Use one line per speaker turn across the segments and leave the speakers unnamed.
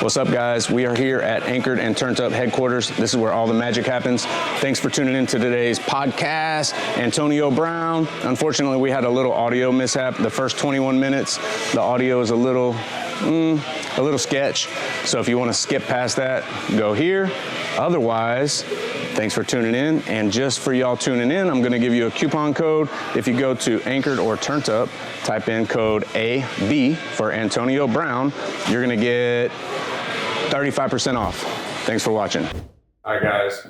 What's up, guys? We are here at Anchored and Turned Up headquarters. This is where all the magic happens. Thanks for tuning in to today's podcast. Antonio Brown. Unfortunately, we had a little audio mishap. The first 21 minutes, the audio is a little sketch. So if you want to skip past that, go here. Otherwise, thanks for tuning in. And just for y'all tuning in, I'm going to give you a coupon code. If you go to Anchored or Turned Up, type in code AB for Antonio Brown, you're going to get 35% off. Thanks for watching. All right, guys.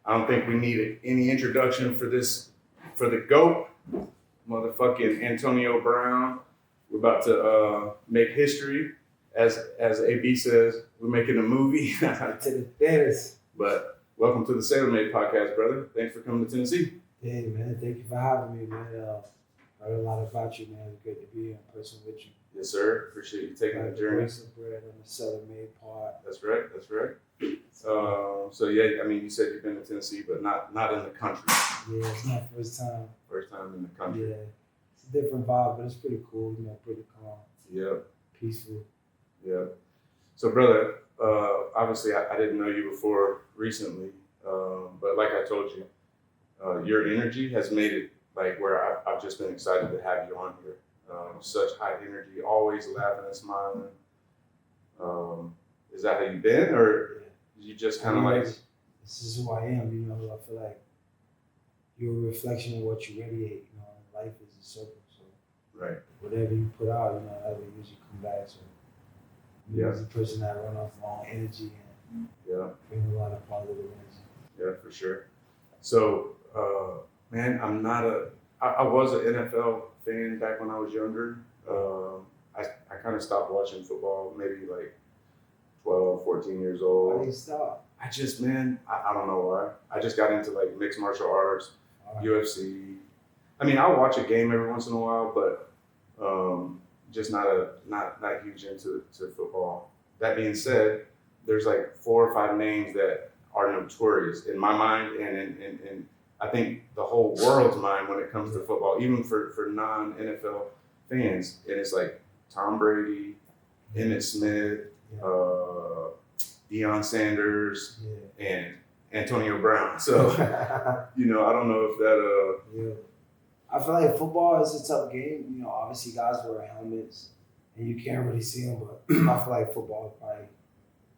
I don't think we need any introduction for the GOAT, motherfucking Antonio Brown. We're about to make history. As AB says, we're making a movie.
To the theaters.
But welcome to the Saylor podcast, brother. Thanks for coming to Tennessee.
Hey, man. Thank you for having me, man. I heard a lot about you, man. It's great to be in person with you.
Yes, sir. Appreciate you taking the journey.
Bread on the Southern Made part.
That's right. So yeah, I mean, you said you've been to Tennessee, but not in the country.
Yeah, it's my first time.
First time in the country.
Yeah, it's a different vibe, but it's pretty cool. You know, pretty calm.
Yeah.
Peaceful.
Yeah. So, brother, obviously, I didn't know you before recently, but like I told you, your energy has made it like where I've just been excited to have you on here. Such high energy, always laughing and smiling. Is that how you've been, or you just kind of like?
This is who I am. You know, I feel like you're a reflection of what you radiate. You know, life is a circle, so
right.
Whatever you put out, you know, that will usually come back. So
yeah,
as a person that run off long energy and bring a lot of positive energy.
Yeah, for sure. So, man, I was an NFL fan back when I was younger. I kind of stopped watching football maybe like 12, 14 years old.
Why did you stop?
I just, man, I don't know why. I just got into like mixed martial arts, UFC. I mean, I'll watch a game every once in a while, but just not huge into football. That being said, there's like 4 or 5 names that are notorious in my mind and in I think the whole world's mind when it comes to football, even for non-NFL fans. And it's like Tom Brady, Emmitt Smith, Deion Sanders, and Antonio Brown. So, you know, I don't know if that...
I feel like football is a tough game. You know, obviously guys wear helmets and you can't really see them, but I feel like football is probably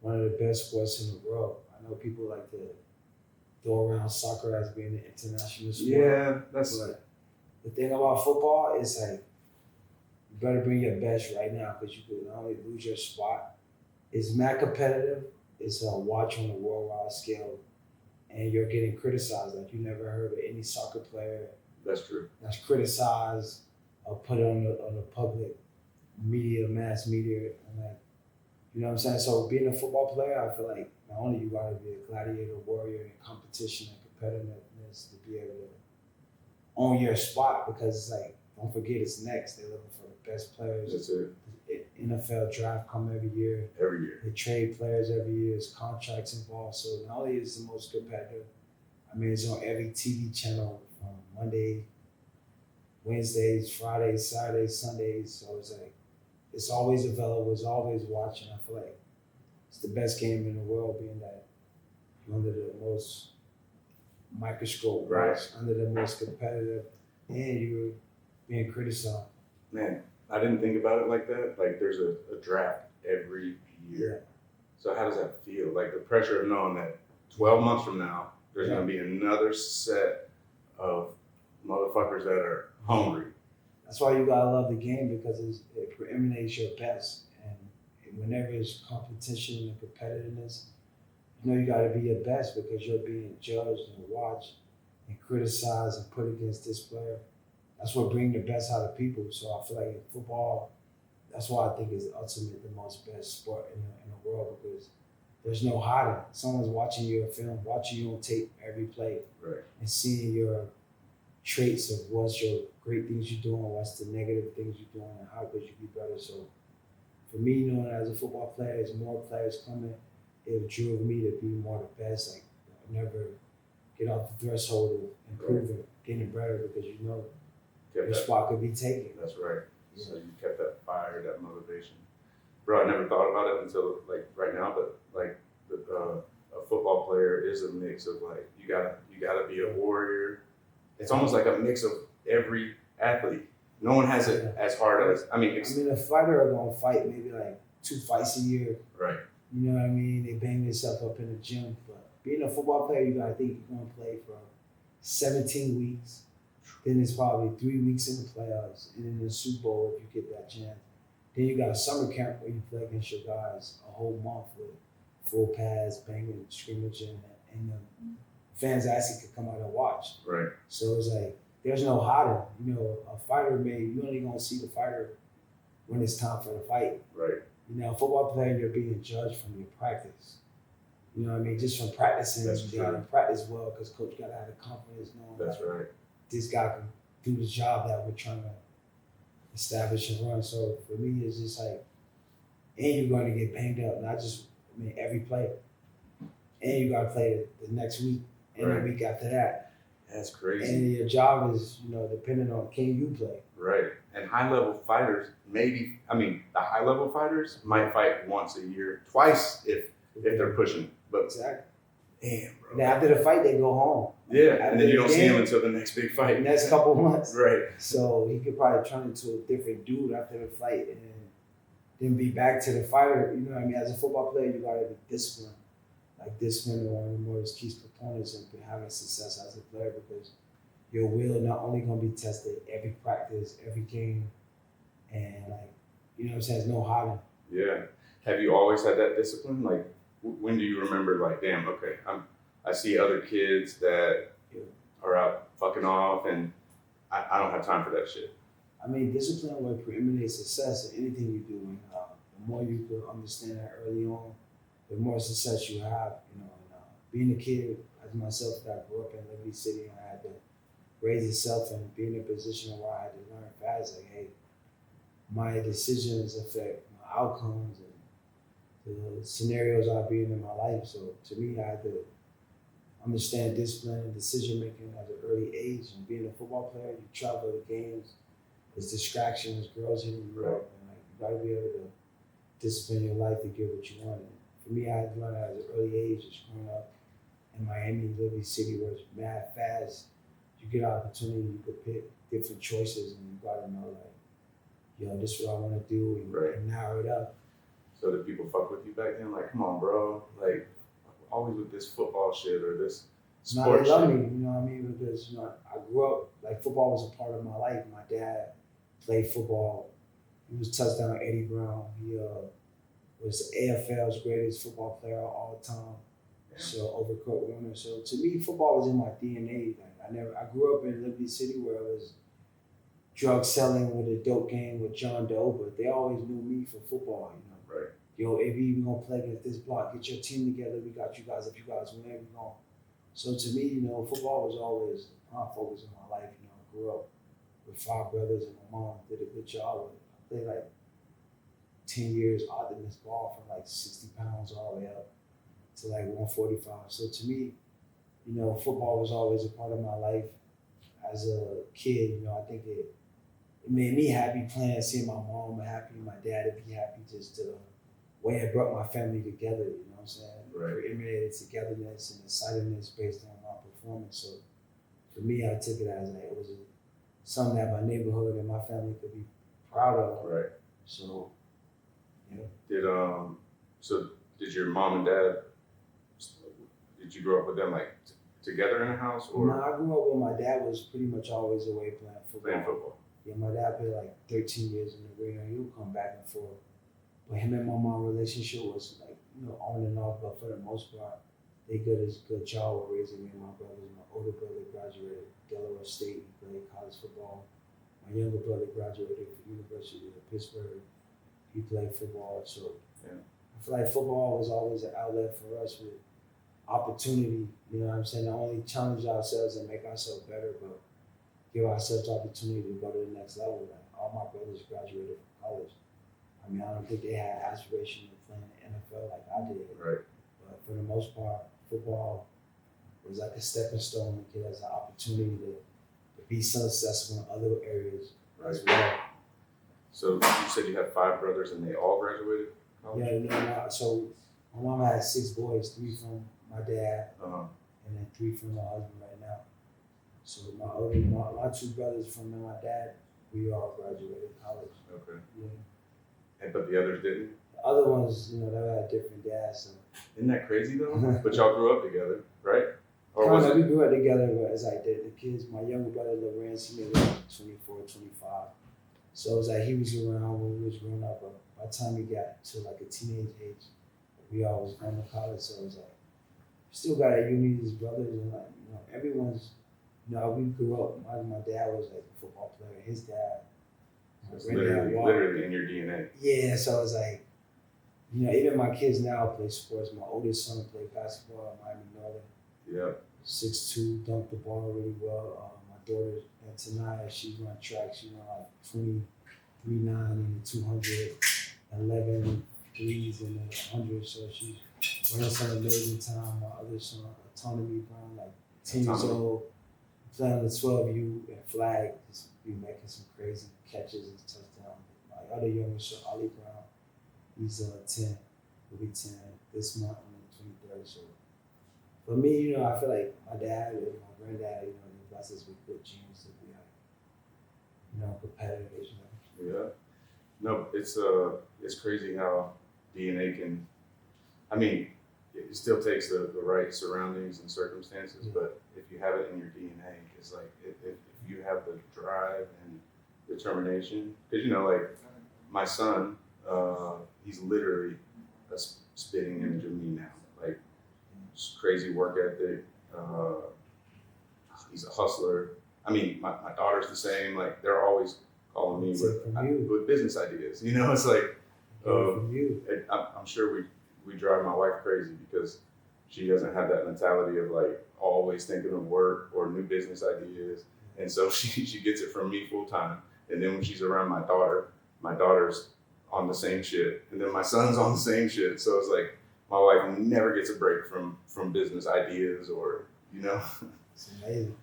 one of the best sports in the world. I know people like to throw around soccer as being an international sport.
Yeah, that's...
But the thing about football is like, you better bring your best right now because you could not only lose your spot. It's mad competitive. It's a watch on a worldwide scale. And you're getting criticized. Like you never heard of any soccer player
that's true.
That's criticized or put on the public media, mass media. And like, you know what I'm saying? So being a football player, I feel like not only you gotta be a gladiator, warrior in competition and competitiveness to be able to own your spot because it's like, don't forget it's next. They're looking for the best players.
That's it.
The NFL draft come every year.
Every year.
They trade players every year. There's contracts involved. So not only is it the most competitive, I mean, it's on every TV channel from Monday, Wednesdays, Fridays, Saturdays, Sundays. So it's like, it's always available. It's always watching. I feel like it's the best game in the world, being that you're under the most microscope,
right?
Under the most competitive, and you're being criticized.
Man, I didn't think about it like that. Like there's a draft every year.
Yeah.
So how does that feel? Like the pressure of knowing that 12 months from now, there's going to be another set of motherfuckers that are hungry.
That's why you gotta love the game because it emanates your best. And whenever it's competition and competitiveness, you know you gotta be your best because you're being judged and watched and criticized and put against this player. That's what brings the best out of people. So I feel like in football, that's why I think it's ultimately the most best sport in the world because there's no hiding. Someone's watching your film, watching you on tape every play,
right,
and seeing your traits of what's your great things you're doing, what's the negative things you're doing, and how could you be better. So for me, knowing as a football player, as more players coming, it drove me to be more the best. Like never get off the threshold of improving, getting better because you know your spot could be taken.
That's right. Yeah. So you kept that fire, that motivation. Bro, I never thought about it until like right now, but like a football player is a mix of like you gotta be a warrior. It's almost like a mix of every athlete. No one has it as hard as
a fighter are gonna fight maybe like 2 fights a year.
Right.
You know what I mean? They bang themselves up in the gym. But being a football player, you gotta think you're gonna play for 17 weeks. Then it's probably 3 weeks in the playoffs, and then the Super Bowl if you get that chance. Then you got a summer camp where you play against your guys a whole month with full pads, banging, scrimmaging, and the fans actually could come out and watch.
Right.
So it's like there's no hiding. You know, a fighter you only gonna see the fighter when it's time for the fight.
Right.
You know, a football player, you're being judged from your practice. You know what I mean? Just from practicing, you gotta practice well because coach gotta have the confidence knowing that this guy can do the job that we're trying to establish and run. So for me, it's just like, and you're going to get banged up. Not just, every player. And you got to play the next week and the week after that.
That's crazy.
And your job is, depending on can you play.
Right. And high level fighters, the high level fighters might fight once a year, twice if they're pushing. But
exactly.
Damn, bro.
And after the fight, they go home.
Yeah, and then you don't see him until the next big fight.
Next couple months.
Right.
So he could probably turn into a different dude after the fight and then be back to the fighter. You know what I mean? As a football player, you got to be disciplined. Like discipline is one of the most key components in having success as a player because your will not only going to be tested every practice, every game, and there's no hiding.
Yeah. Have you always had that discipline? Like, when do you remember, like, damn, okay, I see other kids that are out fucking off, and I don't have time for that shit.
Discipline will preeminent success in anything you do. And the more you can understand that early on, the more success you have. Being a kid, as myself, that grew up in Liberty City, and I had to raise itself and be in a position where I had to learn fast. Like, hey, my decisions affect my outcomes and the scenarios I'll be in my life. So to me, I had to understand discipline and decision making at an early age. And being a football player, you travel to games, there's distractions, girls hitting you up, and you got to be able to discipline your life to get what you want. And for me, I had to learn that at an early age, just growing up in Miami, Liberty City, where it's mad fast. You get an opportunity, you could pick different choices, and you got to know, this is what I want to do, and narrow it up.
So did people fuck with you back then? Like, come on, bro. Like, always with this football shit or this sport shit.
They love me, you know what I mean? Because, I grew up, football was a part of my life. My dad played football. He was touchdown Eddie Brown. He was AFL's greatest football player of all time. Yeah. So, over Kurt Warner. So, to me, football was in my DNA. I grew up in Liberty City where it was drug selling with a dope game with John Doe, but they always knew me for football,
Right.
Yo, AB, we're going to play against this block. Get your team together. We got you guys. If you guys win, we're going. So to me, football was always my focus in my life. I grew up with 5 brothers and my mom did a good job. I played 10 years out in this ball from 60 pounds all the way up to 145. So to me, football was always a part of my life as a kid. I think it made me happy playing, seeing my mom happy, my dad to be happy, just the way it brought my family together, you know what I'm saying?
Right.
It emulated togetherness and excitedness based on my performance. So for me, I took it as it was something that my neighborhood and my family could be proud of.
Right.
So, yeah.
Did your mom and dad, did you grow up with them together in the house? Or?
No, I grew up with my dad was pretty much always away playing football. Yeah, my dad played 13 years in the arena. He would come back and forth. But him and my mom relationship was on and off, but for the most part, they did a good job with raising me and my brothers. My older brother graduated Delaware State, he played college football. My younger brother graduated from the University of Pittsburgh. He played football. So I feel like football was always an outlet for us with opportunity. You know what I'm saying? Not only challenge ourselves and make ourselves better, but give ourselves the opportunity to go to the next level. All my brothers graduated from college. I don't think they had aspiration of playing in the NFL like I did.
Right.
But for the most part, football was a stepping stone. The kid has an opportunity to be successful in other areas as well.
So you said you had 5 brothers and they all graduated college?
Yeah, you know, so my mom had 6 boys, 3 from my dad, and then 3 from my husband right now. So my 2 brothers from my dad, we all graduated college.
Okay.
Yeah.
But the others didn't?
The other ones, you know, they had different dads. So.
Isn't that crazy though? But y'all grew up together, right? Or
Kind of, we grew up together, but as I did, the kids, my younger brother, Lorenz, he made it like 24, 25. So it was like he was around when we was growing up, but by the time he got to like a teenage age, we all was going to college, so it was like, still got a unity as brothers, and like, you know, everyone's, you know, we grew up, my dad was like a football player, his dad,
it's literally in your DNA.
Yeah, so it's like, you know, even my kids now play sports. My oldest son played basketball at Miami Northern.
Yeah.
6'2", dunked the ball really well. My daughter, Antonia, she run track. She run like 23.9 in the 200, 11 threes in the 100. So she's running some amazing time. My other son, antoniobrown, like 10 years old, playing on the 12U and flag, just be making some crazy catches and touchdowns. My other youngest son, Ollie Brown, he's 10. He'll be 10 this month on the 23rd. So for me, you know, I feel like my dad and my granddad, you know, they blessed us with good genes to be like, you know, competitors, you know.
Yeah. No, it's crazy how DNA can, I mean, it still takes the right surroundings and circumstances, but if you have it in your DNA, it's like, if you have the drive and determination, because, you know, like my son, he's literally a spitting image of me now. Like, just crazy work ethic. He's a hustler. I mean, my daughter's the same. Like, they're always calling me with business ideas. You know, it's like, I'm sure we drive my wife crazy because she doesn't have that mentality of like always thinking of work or new business ideas. And so she gets it from me full time. And then when she's around my daughter's on the same shit. And then my son's on the same shit. So it's like my wife never gets a break from business ideas or, you know.
It's amazing.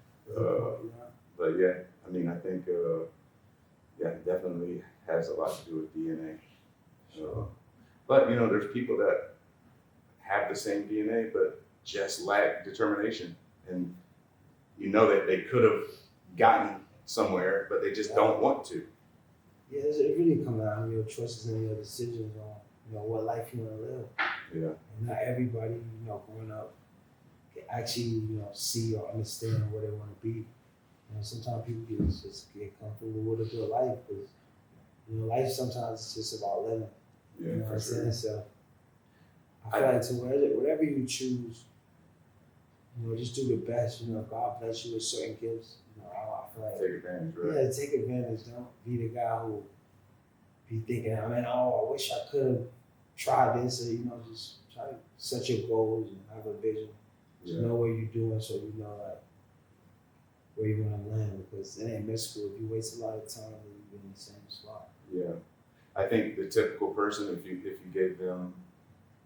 But yeah, I mean, I think, yeah, it definitely has a lot to do with DNA. But, you know, there's people that have the same DNA, but just lack determination. And you know that they could have gotten somewhere, but they just don't want to.
Yeah, it really comes down to your choices and your decisions on, you know, what life you want to live.
Yeah.
And not everybody, you know, growing up can actually, you know, see or understand where they want to be. You know, sometimes people just get comfortable with a good life because, you know, life sometimes is just about living.
Yeah,
you know what I'm saying?
Sure.
So I feel like to whatever you choose, you know, just do the best. You know, if God bless you with certain gifts, you know, I feel like
Take advantage, right?
yeah, take advantage. Don't be the guy who be thinking, I mean, oh, I wish I could have tried this, or you know, just try to set your goals and have a vision. Yeah. Know what you're doing, so you know like where you're gonna land. Because it ain't miss school. If you waste a lot of time, then you're in the same spot.
Yeah, I think the typical person, if you gave them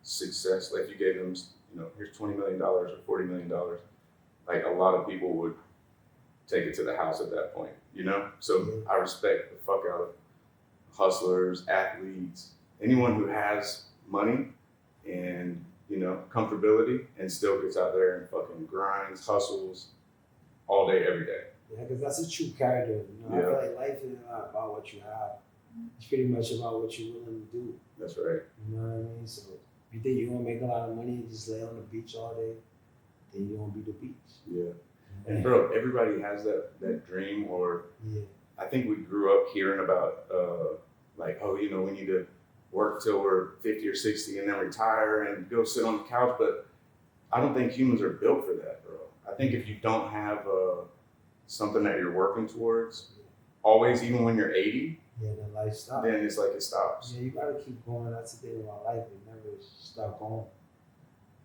success, like if you gave them, you know, here's $20 million or $40 million, like a lot of people would take it to the house at that point, you know? So I respect the fuck out of hustlers, athletes, anyone who has money and, you know, comfortability and still gets out there and fucking grinds, hustles all day, every day.
Yeah, because that's a true character. You know, I feel like life is not about what you have. It's pretty much about what you're willing to do.
That's right.
You know what I mean? So if you think you're gonna make a lot of money and just lay on the beach all day, then you're gonna be the beach.
Yeah. And bro, everybody has that dream, or I think we grew up hearing about like, oh, you know, we need to work till we're 50 or 60 and then retire and go sit on the couch. But I don't think humans are built for that, bro. I think if you don't have something that you're working towards, always, even when you're 80,
then life stops.
Then it's like it stops.
Yeah, you gotta keep going. That's the thing about life. It never stop going.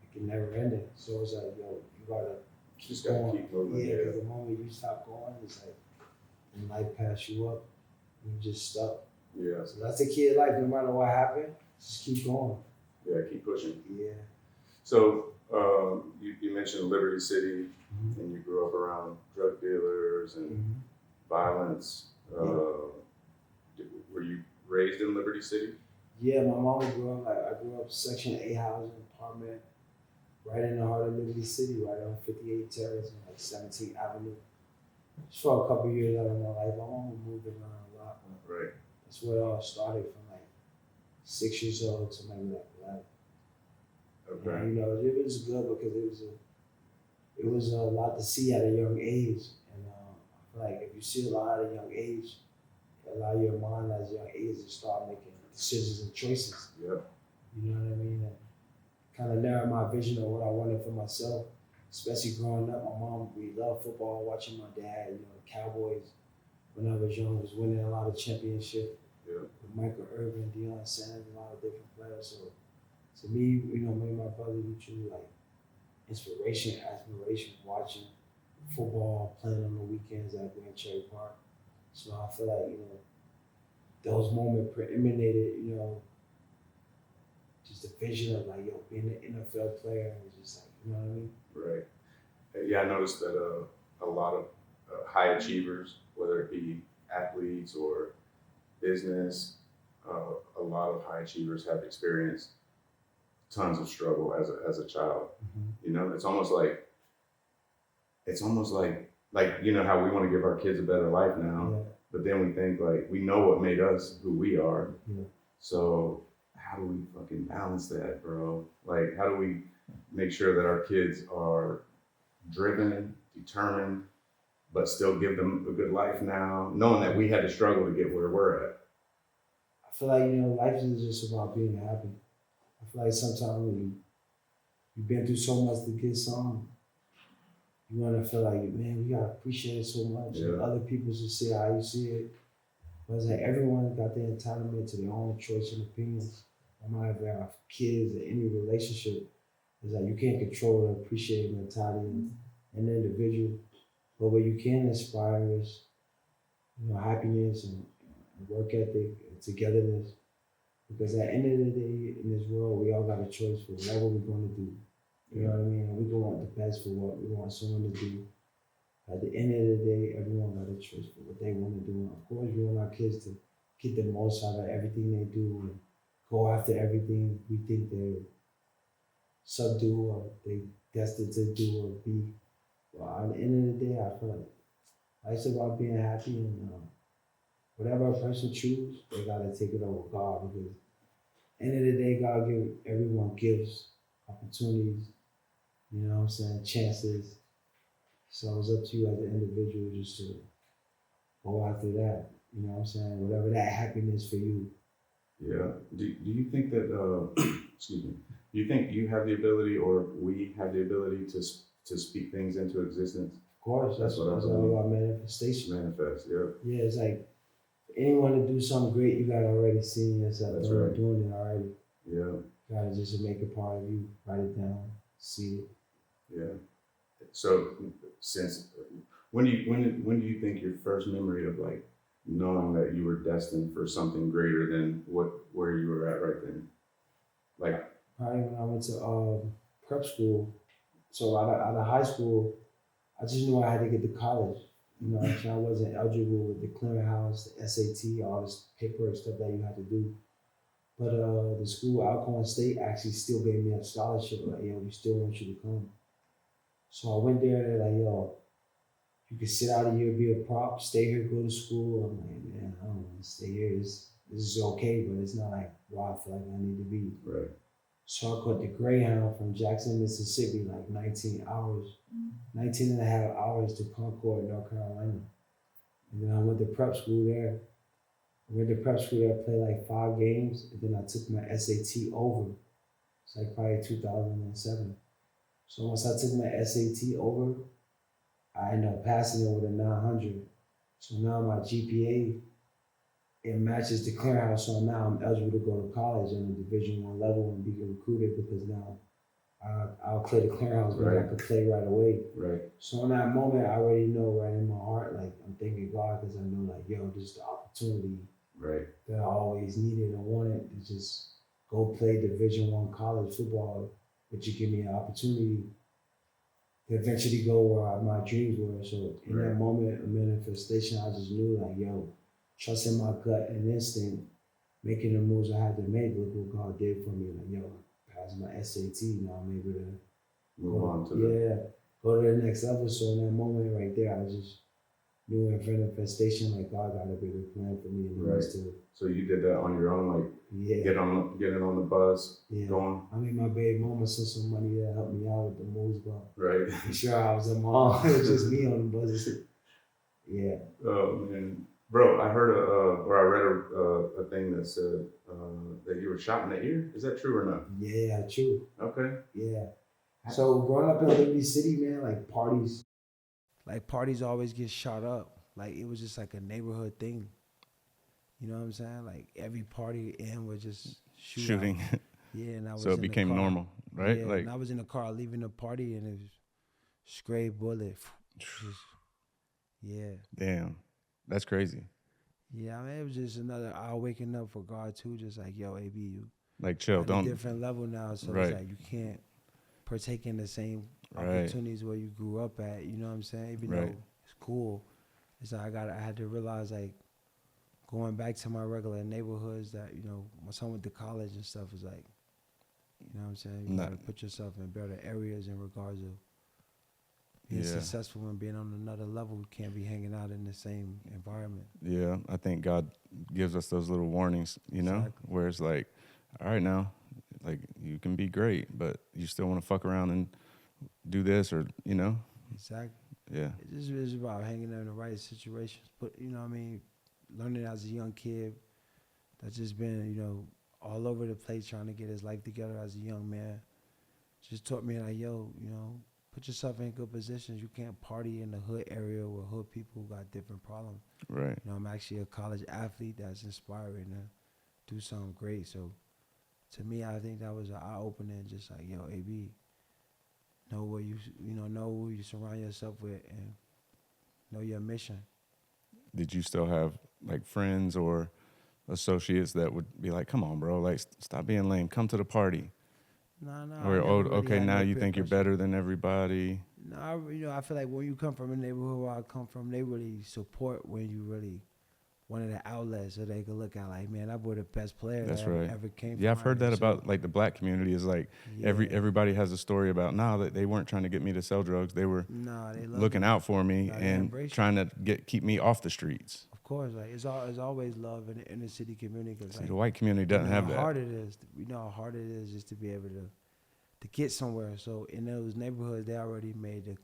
It can never end it. So it's like, yo, you gotta keep going.
Keep moving.
Yeah, because the moment you stop going, it's like, when life pass you up, you just stop.
Yeah.
So that's the key of life. No matter what happened, just keep going.
Yeah, keep pushing.
Yeah.
So you mentioned Liberty City, and you grew up around drug dealers and violence.
Were you raised in Liberty City?
Yeah, my mom grew up, I grew up Section 8 housing apartment right in the heart of Liberty City, right on 58 Terrace and like 17th Avenue. Just for a couple of years out of my life, my mom moved around a lot.
Right.
That's where it all started from like 6 years old to maybe like 11.
Okay.
And, you know, it was good because it was a lot to see at a young age. And I feel like if you see a lot at a young age, it allow your mind at a young age to start making decisions and choices.
Yep.
You know what I mean? And kind of narrow my vision of what I wanted for myself. Especially growing up, my mom, we loved football, watching my dad, you know, the Cowboys, when I was young, was winning a lot of championships.
Yeah.
With Michael Irvin, Deion Sanders, a lot of different players. So to me, you know, me and my brother, we truly like inspiration, aspiration, watching football, playing on the weekends at Grand Cherry Park. So I feel like, you know, those moments emanated, you know, just a vision of like, yo, being an NFL player and just like, you know what I mean?
Right. Yeah, I noticed that a lot of high achievers, whether it be athletes or business, a lot of high achievers have experienced tons of struggle as a child.
Mm-hmm.
You know, it's almost like you know how we want to give our kids a better life now,
Yeah.
but then we think like we know what made us who we are.
Yeah.
So how do we fucking balance that, bro? Like, how do we make sure that our kids are driven, determined, but still give them a good life now, knowing that we had to struggle to get where we're at?
I feel like, you know, life is just about being happy. I feel like sometimes when you've been through so much to get some, you want to feel like, man, we got to appreciate it so much.
Yeah.
And other people should see how you see it. But it's like everyone got their entitlement to their own choice and opinions. No matter if they have kids or any relationship, it's like you can't control or appreciate the mentality of an individual. But what you can inspire is, you know, happiness and work ethic and togetherness. Because at the end of the day, in this world, we all got a choice for whatever we're going to do. You know what I mean? And we want the best for what we want someone to do. At the end of the day, everyone got a choice for what they want to do. And of course, we want our kids to get the most out of everything they do and go after everything we think they're subdue or they destined to do or be. But at the end of the day, I feel like life's about being happy and whatever a person chooses, they gotta take it over God because at the end of the day, God give everyone gifts, opportunities, you know what I'm saying, chances. So it's up to you as an individual just to go after that. You know what I'm saying? Whatever that happiness for you.
Yeah. Do you think that, excuse me, do you think you have the ability or we have the ability to speak things into existence?
Of course, that's all about manifestation.
Manifest, yeah.
Yeah, it's like for anyone to do something great, you gotta already see yourself doing it already.
Yeah.
You gotta just make it part of you, write it down, see it.
Yeah. So since when do you think your first memory of like knowing that you were destined for something greater than where you were at right then? Like
probably when I went to prep school. So out of high school, I just knew I had to get to college. You know, actually I wasn't eligible with the clearinghouse, the SAT, all this paperwork stuff that you had to do. But the school, Alcorn State, actually still gave me a scholarship. Like, yo, we still want you to come. So I went there and they're like, yo, you can sit out a year, be a prop, stay here, go to school. I'm like, man, I don't want to stay here. This is okay, but it's not like where I feel like I need to be.
right.
So I caught the Greyhound from Jackson, Mississippi, like 19 and a half hours to Concord, North Carolina. And then I went to prep school there. I played like 5 games, and then I took my SAT over. It's like probably 2007. So once I took my SAT over, I ended up passing it with a 900. So now my GPA, it matches the clearinghouse. So now I'm eligible to go to college on the Division I level and be recruited because now I'll clear the clearinghouse, but I could play right away.
Right.
So in that moment, I already know right in my heart, like I'm thanking God because I know like, yo, this is the opportunity
Right.
that I always needed and wanted to just go play Division I college football, but you give me an opportunity to eventually go where my dreams were. So in that moment of manifestation, I just knew like, yo, trusting my gut and instinct, making the moves I had to make. Look what God did for me. Like, yo, passed my SAT. Now I'm able to
Move on to
go to the next level. So in that moment right there, I just knew in manifestation, like God got a bigger plan for me in the midst of.
So you did that on your own, like getting on the bus, going.
I mean, my baby mama sent some money to help me out with the moves, but
Right.
I'm sure I was a mom. It was just me on the bus. Yeah.
And bro, I heard or I read a thing that said that you were shot in the ear. Is that true or not?
Yeah, true.
Okay.
Yeah. So growing up in Liberty City, man, parties always get shot up. Like it was just like a neighborhood thing. You know what I'm saying? Like every party in was just
shooting.
Yeah, and I was
so it became normal, right?
Yeah,
like
and I was in the car leaving the party, and it was stray bullet. Just, yeah.
Damn, that's crazy.
Yeah, I mean, it was just another eye waking up for God too. Just like, yo, AB, you
like chill,
at
don't
a different level now. So
right.
It's like you can't partake in the same opportunities where you grew up at. You know what I'm saying? Even though it's cool, it's like I had to realize like going back to my regular neighborhoods that my son went to college and stuff is like, you know what I'm saying? You gotta put yourself in better areas in regards of being successful and being on another level. You can't be hanging out in the same environment.
Yeah, I think God gives us those little warnings, where it's like, all right now, like you can be great, but you still want to fuck around and do this or,
Exactly.
Yeah.
It's about hanging in the right situations. But, learning as a young kid that's just been, all over the place trying to get his life together as a young man. Just taught me like, yo, put yourself in good positions. You can't party in the hood area where hood people got different problems.
Right.
I'm actually a college athlete that's inspiring to do something great. So to me, I think that was an eye-opener. Just like, yo, AB, know where know who you surround yourself with and know your mission.
Did you still have like friends or associates that would be like, come on, bro, like stop being lame, come to the party?
No.
Or okay, now you think you're better than everybody.
No, I feel like when you come from a neighborhood where I come from, they really support when you really one of the outlets so they can look at like, man, that boy the best player that ever came from.
Yeah, I've heard that about like the black community is like everybody has a story about that they weren't trying to get me to sell drugs. They were
they
looking out for me and trying to keep me off the streets.
Of course, like it's always love in the inner city community. Cause
the white community doesn't have that.
How hard it is. We know how hard it is just to be able to get somewhere. So in those neighborhoods, they already made the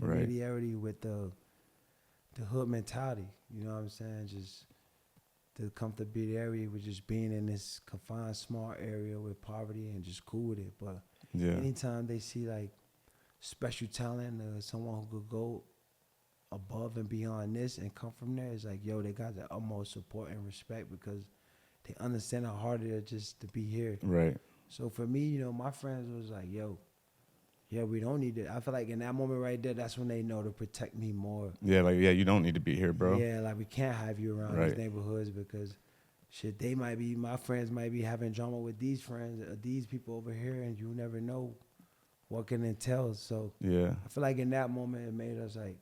familiarity with the hood mentality. You know what I'm saying? Just the comfortability with just being in this confined small area with poverty and just cool with it. But anytime they see like special talent or someone who could go above and beyond this and come from there, it's like, yo, they got the utmost support and respect because they understand how hard it is just to be here.
Right.
So for me, my friends was like, yo, yeah, we don't need it. I feel like in that moment right there, that's when they know to protect me more.
Yeah, like, you don't need to be here, bro.
Yeah, like we can't have you around these neighborhoods because shit, my friends might be having drama with these friends, these people over here, and you never know what can entail. So
yeah,
I feel like in that moment, it made us like,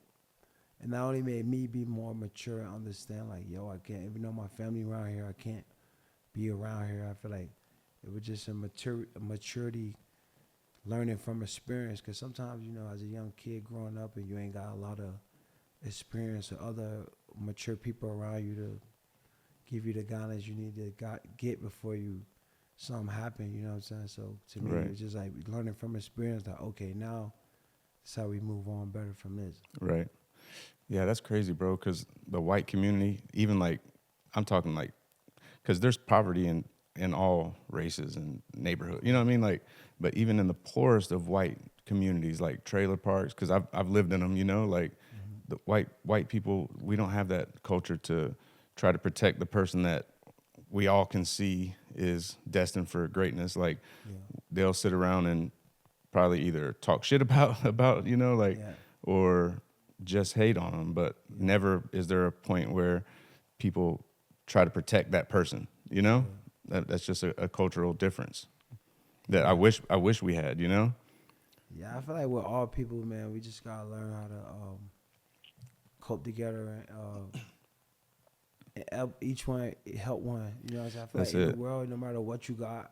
it not only made me be more mature and understand like, yo, I can't, even though my family around here, I can't be around here. I feel like it was just a maturity learning from experience, because sometimes, as a young kid growing up and you ain't got a lot of experience or other mature people around you to give you the guidance you need to get before something happen, you know what I'm saying? So to me, it's just like learning from experience that, okay, now that's how we move on better from this.
Right. Yeah, that's crazy, bro, because the white community, even like, I'm talking like, because there's poverty in all races and neighborhoods, you know what I mean? Like, but even in the poorest of white communities, like trailer parks, because I've lived in them, like the white people, we don't have that culture to try to protect the person that we all can see is destined for greatness. Like they'll sit around and probably either talk shit about or just hate on them, but never is there a point where people try to protect that person, That's just a cultural difference that I wish we had, Yeah,
I feel like with all people, man, we just gotta learn how to cope together and each one help one. You know what I'm saying? I feel
That's
like in
it.
the world, no matter what you got,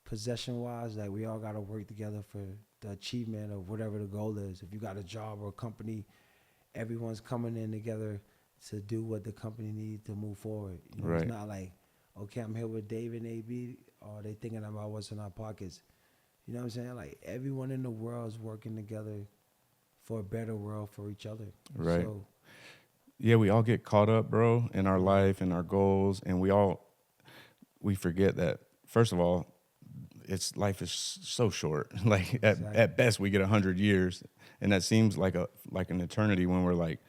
possession wise, like we all gotta work together for the achievement of whatever the goal is. If you got a job or a company, everyone's coming in together to do what the company needs to move forward. You know,
Right.
it's not like, okay, I'm here with Dave and AB, or they thinking about what's in our pockets. You know what I'm saying? Like everyone in the world is working together for a better world for each other.
Right.
So,
Yeah, we all get caught up, bro, in our life and our goals, and we forget that, first of all, life is so short. Like
Exactly.
at best we get 100 years, and that seems like an eternity when we're like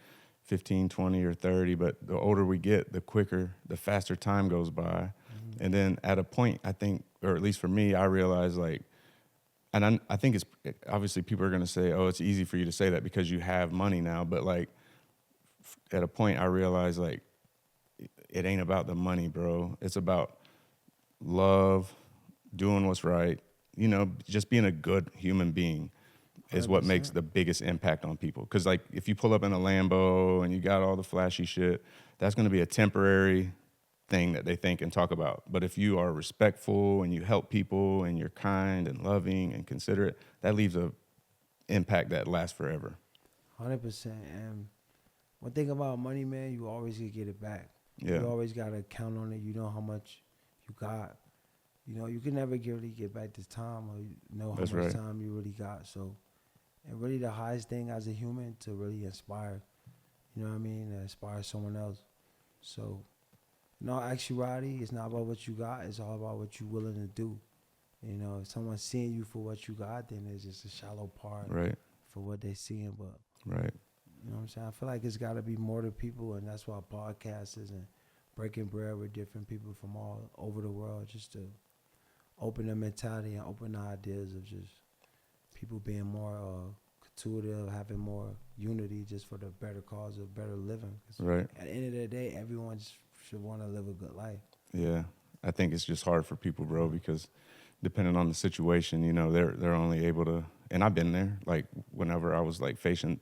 15, 20 or 30, but the older we get, the faster time goes by. And then at a point, I think, or at least for me, I realize like, and I think it's obviously people are going to say, oh, it's easy for you to say that because you have money now, but like at a point I realized like it ain't about the money, bro. It's about love, doing what's right, just being a good human being is what
100%.
makes the biggest impact on people. Because like if you pull up in a Lambo and you got all the flashy shit, that's going to be a temporary thing that they think and talk about. But if you are respectful and you help people and you're kind and loving and considerate, that leaves a impact that lasts forever.
100%. And one thing about money, man, you always can get it back.
Yeah.
You always got to count on it. You know how much you got. You know, you can never really get back this time or know how
That's
much
right.
time you really got. So, and really the highest thing as a human to really inspire, you know what I mean? To inspire someone else. So, in all actuality, it's not about what you got. It's all about what you're willing to do. You know, if someone's seeing you for what you got, then it's just a shallow part
Right.
for what they're seeing. But,
Right.
you know what I'm saying? I feel like it's got to be more to people, and that's why podcasts is and breaking bread with different people from all over the world, just to open the mentality and open the ideas of just people being more intuitive, having more unity just for the better cause of better living. 'Cause
Right.
at the end of the day, everyone just should want to live a good life.
Yeah. I think it's just hard for people, bro, because depending on the situation, they're only able to, and I've been there, like whenever I was like facing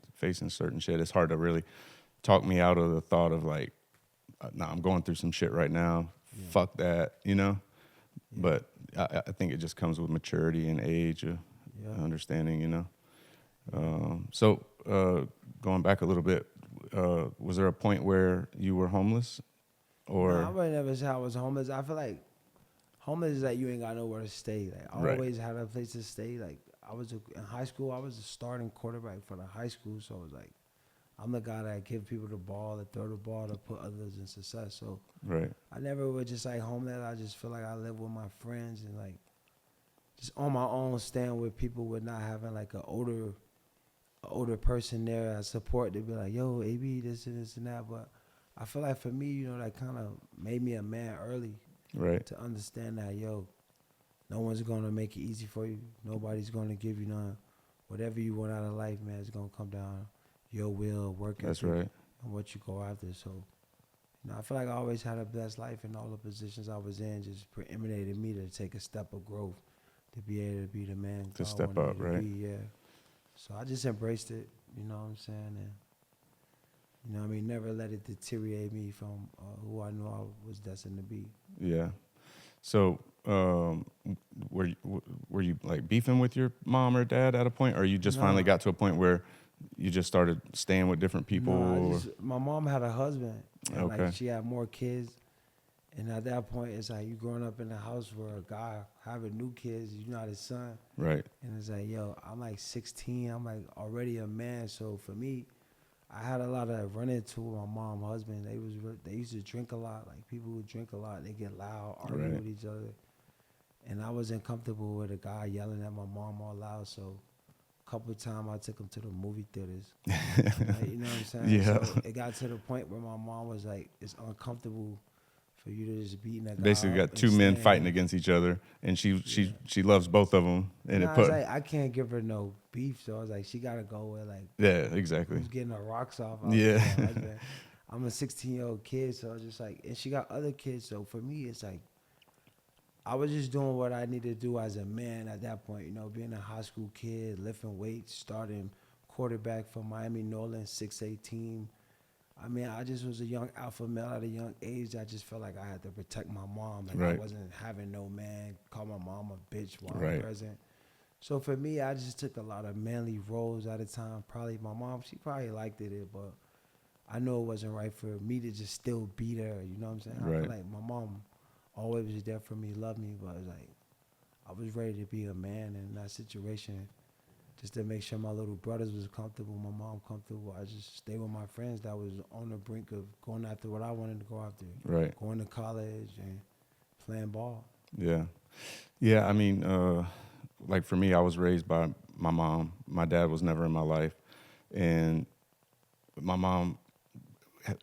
certain shit, it's hard to really talk me out of the thought of like, nah, I'm going through some shit right now.
Yeah.
Fuck that,
Yeah.
But I think it just comes with maturity and age,
Yeah.
understanding, So going back a little bit, was there a point where you were homeless? Or
No, I would never say I was homeless. I feel like homeless is like you ain't got nowhere to stay. Like I
Right.
always had a place to stay. Like in high school, I was a starting quarterback for the high school, so it was like I'm the guy that give people the ball, that throw the ball, to put others in success. So
right,
I never would just like homeless. I just feel like I live with my friends and like just on my own, staying with people with not having like an older person there as support to be like, yo, AB, this and this and that. But I feel like for me, that kind of made me a man early
right,
to understand that, yo, no one's going to make it easy for you. Nobody's going to give you none. Whatever you want out of life, man, it's going to come down your will, work
that's
ethic,
right,
and what you go after. So, I feel like I always had a blessed life, and all the positions I was in just emanated me to take a step of growth, to be able to be the man
To
God
step
wanted
up,
me to
right.
be, yeah. So I just embraced it, you know what I'm saying? And, never let it deteriorate me from who I knew I was destined to be.
yeah. So were you like beefing with your mom or dad at a point, or you just finally
No.
got to a point where you just started staying with different people?
No, my mom had a husband, and
Okay.
like she had more kids. And at that point, it's like you growing up in a house where a guy having new kids, you're not his son.
Right,
And it's like, yo, I'm like 16, I'm like already a man. So for me, I had a lot of run into with my mom, husband. They used to drink a lot. Like people who drink a lot, they get loud, argue
Right.
with each other. And I wasn't comfortable with a guy yelling at my mom all loud. So a couple of times I took him to the movie theaters. Like, you know what I'm saying?
Yeah.
So it got to the point where my mom was like, it's uncomfortable for you to just beating that guy
Basically
up
got
and
two men
staying
fighting
here.
against each other, and she
Yeah.
loves both of them, and
Nah,
it put
it's like I can't give her no beef, so I was like, she gotta go with like
yeah, exactly,
who's getting her rocks off.
Yeah.
I'm a 16-year-old kid, so it's just like, and she got other kids. So for me, it's like I was just doing what I needed to do as a man at that point. Being a high school kid, lifting weights, starting quarterback for Miami Norland 6A team. I mean, I just was a young alpha male at a young age. I just felt like I had to protect my mom. Like I wasn't having no man call my mom a bitch while I'm present. So for me, I just took a lot of manly roles at a time. Probably my mom, she probably liked it, but I know it wasn't right for me to just still beat her. You know what I'm saying? I feel like my mom always was there for me, loved me, but it was like I was ready to be a man in that situation. Just to make sure my little brothers was comfortable, my mom comfortable. I just stayed with my friends that was on the brink of going after what I wanted to go after. Going to college and playing ball.
Yeah. Yeah, I mean, like for me, I was raised by my mom. My dad was never in my life. And my mom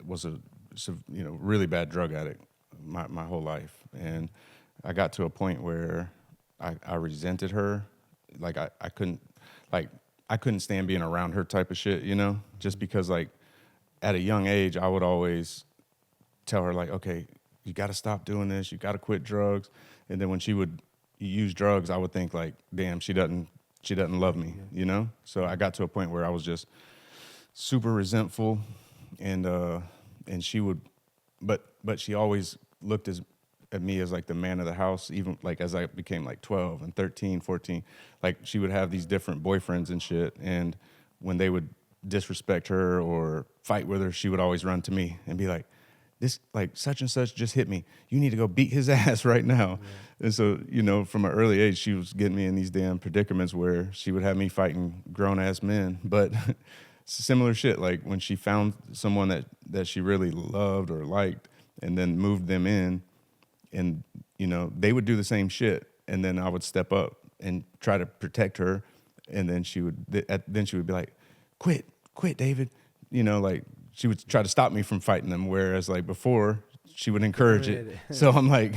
was a really bad drug addict my whole life. And I got to a point where I resented her. Like I couldn't stand being around her type of shit, you know, just because like at a young age, I would always tell her like, okay, you got to stop doing this. You got to quit drugs. And then when she would use drugs, I would think like, damn, she doesn't love me, you know? So I got to a point where I was just super resentful and she would, but she always looked at me as like the man of the house, even like as I became like 12 and 13, 14, like she would have these different boyfriends and shit. And when they would disrespect her or fight with her, she would always run to me and be like, this, like such and such just hit me. You need to go beat his ass right now. And so, you know, from an early age, she was getting me in these damn predicaments where she would have me fighting grown ass men. But similar shit, like when she found someone that she really loved or liked and then moved them in, and, you know, they would do the same shit. And then I would step up and try to protect her. And then she would be like, quit, David. You know, like she would try to stop me from fighting them. Whereas like before she would encourage it. So I'm like,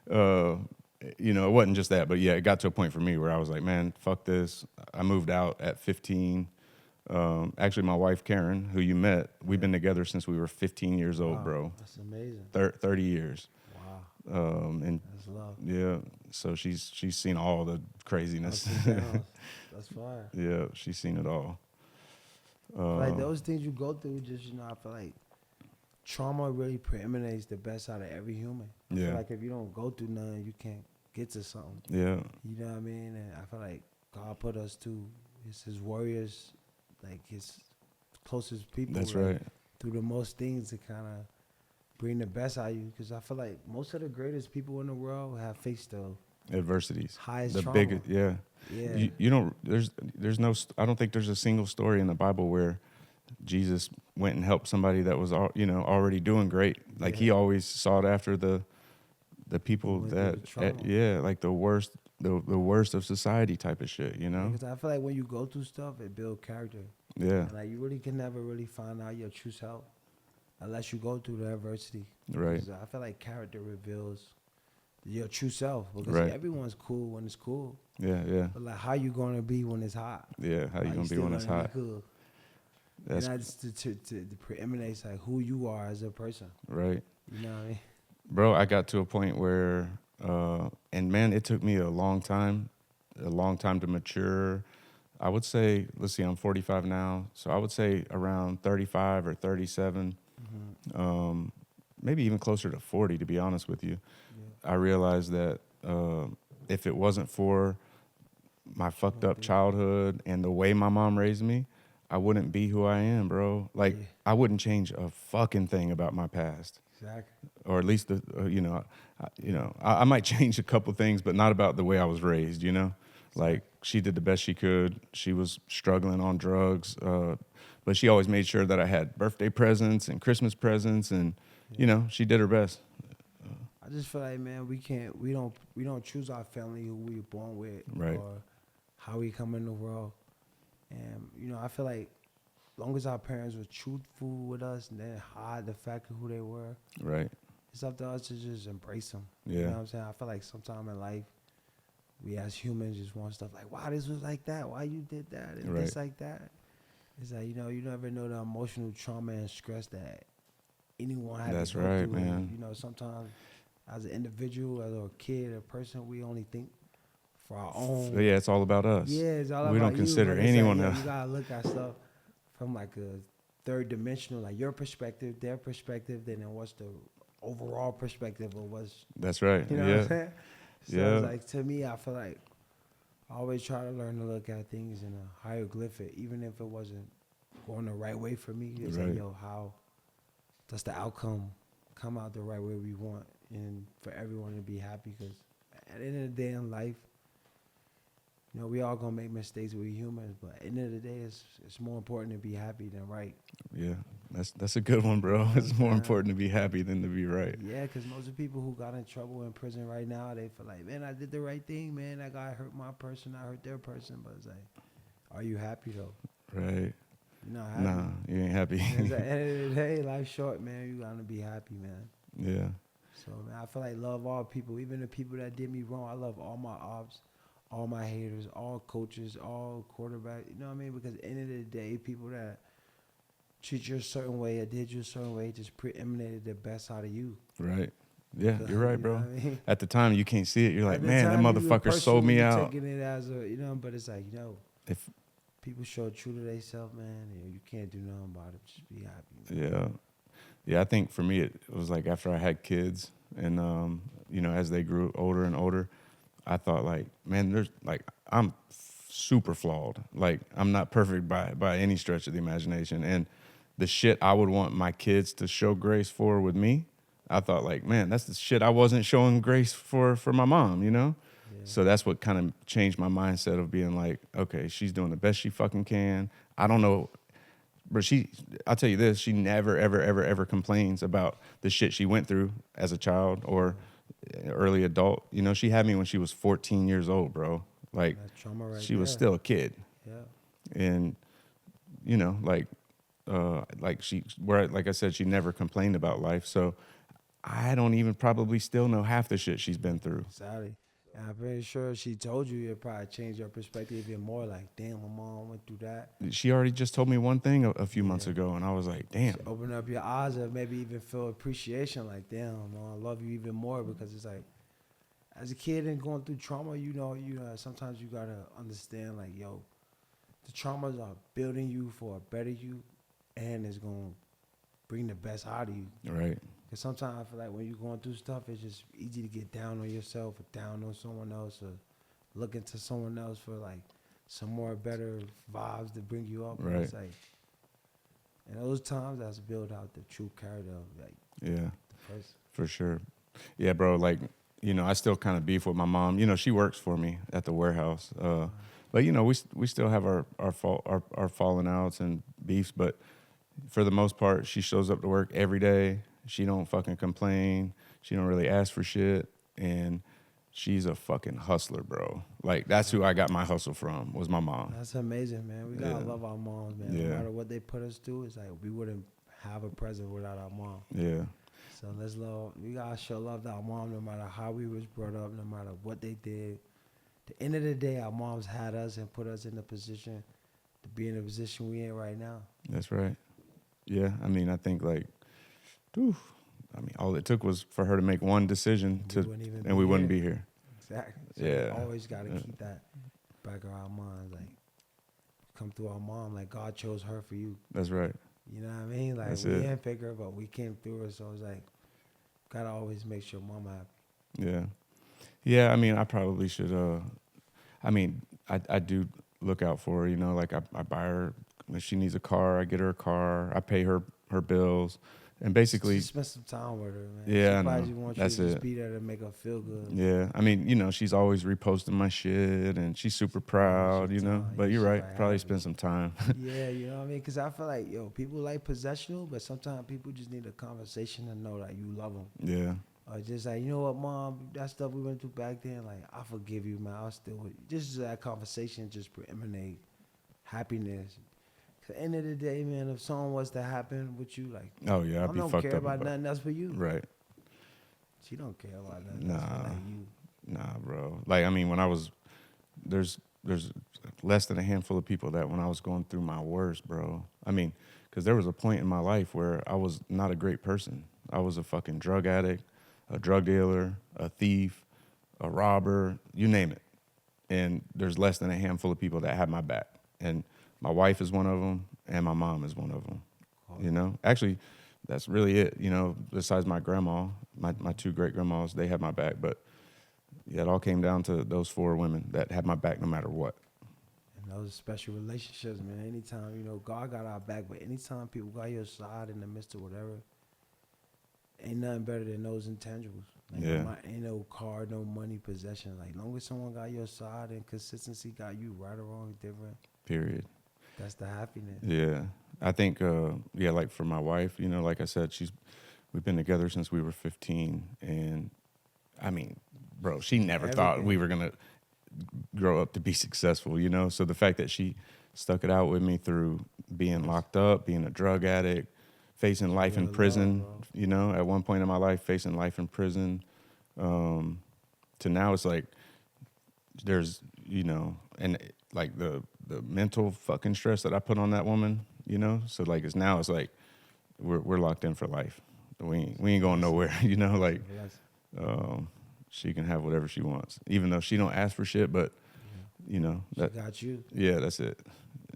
you know, it wasn't just that, but yeah, it got to a point for me where I was like, man, fuck this. I moved out at 15. Actually, my wife, Karen, who you met, we've been together since we were 15 years old, bro.
That's amazing.
30 years.
Wow.
And
that's love.
Yeah, so she's seen all the craziness.
That's fire.
Yeah, she's seen it all.
Like those things you go through, just, you know, I feel like trauma really preemanates the best out of every human. I feel like if you don't go through nothing, you can't get to something.
Yeah.
You know what I mean? And I feel like God put us to his warriors, like his closest people.
That's
like,
right.
Through the most things to kind of bring the best out of you. Because I feel like most of the greatest people in the world have faced the
adversities.
Highest
the
trauma.
biggest, yeah. You don't, there's no, I don't think there's a single story in the Bible where Jesus went and helped somebody that was, you know, already doing great. Like he always sought after the people that, like the worst of society type of shit, you know?
Because I feel like when you go through stuff, it builds character.
Yeah.
And like you really can never really find out your true self unless you go through the adversity.
Right.
I feel like character reveals your true self. Because everyone's cool when it's cool.
Yeah, yeah.
But like, how you gonna be when it's hot?
Yeah, how you gonna be when it's hot?
Cool? That's to preemanates like who you are as a person.
Right.
You know what I mean?
Bro, I got to a point where, and man, it took me a long time to mature. I would say, let's see, I'm 45 now, so I would say around 35 or 37, maybe even closer to 40, to be honest with you. Yeah. I realized that if it wasn't for my fucked up childhood and the way my mom raised me, I wouldn't be who I am, bro. Like, I wouldn't change a fucking thing about my past.
Exactly.
Or at least, I might change a couple things, but not about the way I was raised, you know? Like, she did the best she could. She was struggling on drugs, but she always made sure that I had birthday presents and Christmas presents, and, you know, she did her best.
I just feel like, man, we don't choose our family who we were born with, or how we come in the world. And, you know, I feel like as long as our parents were truthful with us and didn't hide the fact of who they were,
right,
it's up to us to just embrace them.
Yeah.
You know what I'm saying? I feel like sometime in life, we as humans just want stuff like, why this was like that? Why you did that? And this like that? It's like, you know, you never know the emotional trauma and stress that anyone had to go through.
Man.
And, you know, sometimes as an individual, as a kid, a person, we only think for our own.
Yeah, it's all about us.
Yeah, it's all
We
about
don't consider
you, but it's
anyone
like,
else.
you gotta look at stuff from like a third dimensional, like your perspective, their perspective, then what's the overall perspective of what's,
That's right.
you know
yeah.
what I'm saying? So
Yeah.
it's like, to me, I feel like I always try to learn to look at things in a hieroglyphic, even if it wasn't going the right way for me. It's
Right.
like, yo, how does the outcome come out the right way we want, and for everyone to be happy? Because at the end of the day in life, you know, we all gonna make mistakes. We're humans, but at the end of the day, it's more important to be happy than right.
Yeah. That's a good one, bro. It's more important to be happy than to be right.
Yeah, because most of the people who got in trouble in prison right now, they feel like, man, I did the right thing, man. That guy hurt my person, I hurt their person. But it's like, are you happy though?
Right.
You're not happy.
Nah, you ain't happy.
It's like, at the end of the day, life's short, man. You gotta be happy, man.
Yeah.
So, man, I feel like love all people, even the people that did me wrong. I love all my ops, all my haters, all coaches, all quarterbacks. You know what I mean? Because at the end of the day, people that treat you a certain way or did you a certain way just preeminated the best out of you.
Right. Yeah, you're right,
You know
bro.
what I mean?
At the time, you can't see it. You're like,
At the
man, that
time, you
motherfucker sold me
personally
out.
taking it as a, you know, but it's like, you know,
If
people show true to themselves, man, and you can't do nothing about it. Just be happy, man.
Yeah. Yeah, I think for me, it was like after I had kids and, you know, as they grew older and older, I thought like, man, there's like, I'm super flawed. Like, I'm not perfect by any stretch of the imagination. And the shit I would want my kids to show grace for with me, I thought like, man, that's the shit I wasn't showing grace for my mom, you know?
Yeah.
So that's what kind of changed my mindset of being like, okay, she's doing the best she fucking can. I don't know, but I'll tell you this, she never, ever, ever, ever complains about the shit she went through as a child or early adult. You know, she had me when she was 14 years old, bro. Like,
That trauma right
she was
there.
still a kid.
Yeah.
And, you know, like I said, she never complained about life. So I don't even probably still know half the shit she's been through.
Exactly. And I'm pretty sure she told you, it probably changed your perspective even more. Like, damn, my mom went through that.
She already just told me one thing a few months ago, and I was like, damn.
Open up your eyes and maybe even feel appreciation. Like, damn, Mom, I love you even more, because it's like, as a kid and going through trauma, you know, sometimes you gotta understand, like, yo, the traumas are building you for a better you, and it's gonna bring the best out of you.
Right.
Because sometimes I feel like when you're going through stuff, it's just easy to get down on yourself or down on someone else, or looking to someone else for like some more better vibes to bring you up.
Right.
It's like, and those times that's build out the true character of like
Yeah,
the person.
for sure. Yeah, bro, like, you know, I still kind of beef with my mom. You know, she works for me at the warehouse. But, you know, we still have our falling outs and beefs. But for the most part, she shows up to work every day. She don't fucking complain. She don't really ask for shit. And she's a fucking hustler, bro. Like, that's who I got my hustle from, was my mom.
That's amazing, man. We gotta love our moms, man.
Yeah.
No matter what they put us through, it's like we wouldn't have a present without our mom.
Yeah.
So we gotta show love to our mom no matter how we was brought up, no matter what they did. At the end of the day, our moms had us and put us in the position to be in the position we in right now.
That's right. Yeah, I mean, I think like, all it took was for her to make one decision we wouldn't be here.
Exactly. So
Yeah.
we always gotta keep that back of our minds, like come through our mom, like God chose her for you.
That's right.
You know what I mean? Like,
That's
we
it.
didn't pick her, but we came through her. So it's like, gotta always make sure mama happy.
Yeah. Yeah, I mean, I probably should, I do look out for her, you know, like I buy her, if she needs a car, I get her a car, I pay her bills, and basically,
Just spend some time with her, man.
Yeah, I
she probably
know.
just wants
That's
you to just
it.
be there to make her feel good.
yeah, I mean, you know, she's always reposting my shit, and she's super proud, you know,
time.
but you're
She's
right,
like
probably
happy.
spend some time.
Yeah, you know what I mean? Because I feel like, yo, people like possessional, but sometimes people just need a conversation to know that you love them.
Yeah,
Or just like, you know what, Mom, that stuff we went through back then, like, I forgive you, man. I'll still with you. Just that conversation just emanate happiness. 'Cause at the end of the day, man, if something was to happen with you, like,
oh yeah, I'd
I
be
don't
fucked
care
up
about nothing else for you.
Right.
She don't care about nothing else for like you.
Nah, bro. Like, I mean, there's less than a handful of people that when I was going through my worst, bro. I mean, because there was a point in my life where I was not a great person. I was a fucking drug addict, a drug dealer, a thief, a robber, you name it.
and there's less than a handful of people that have my back. And my wife is one of them, and my mom is one of them. You know, actually, that's really it. You know, besides my grandma, my two great grandmas, they had my back. But yeah, it all came down to those 4 women that had my back no matter what.
And those special relationships, man. Anytime, you know, God got our back, but anytime people got your side in the midst of whatever, ain't nothing better than those intangibles. Like,
Yeah.
Ain't no car, no money, possession. Like, long as someone got your side and consistency got you right or wrong, different,
Period.
that's the happiness.
Yeah. I think, like for my wife, you know, like I said, we've been together since we were 15. And I mean, bro, she never thought we were going to grow up to be successful, you know? So the fact that she stuck it out with me through being locked up, being a drug addict, facing life in prison, you know, at one point in my life, facing life in prison, to now it's like there's, you know, and like the mental fucking stress that I put on that woman, you know? So like it's like we're locked in for life. We ain't going nowhere, you know, like she can have whatever she wants, even though she don't ask for shit, but you know, that
She got you.
Yeah, that's it.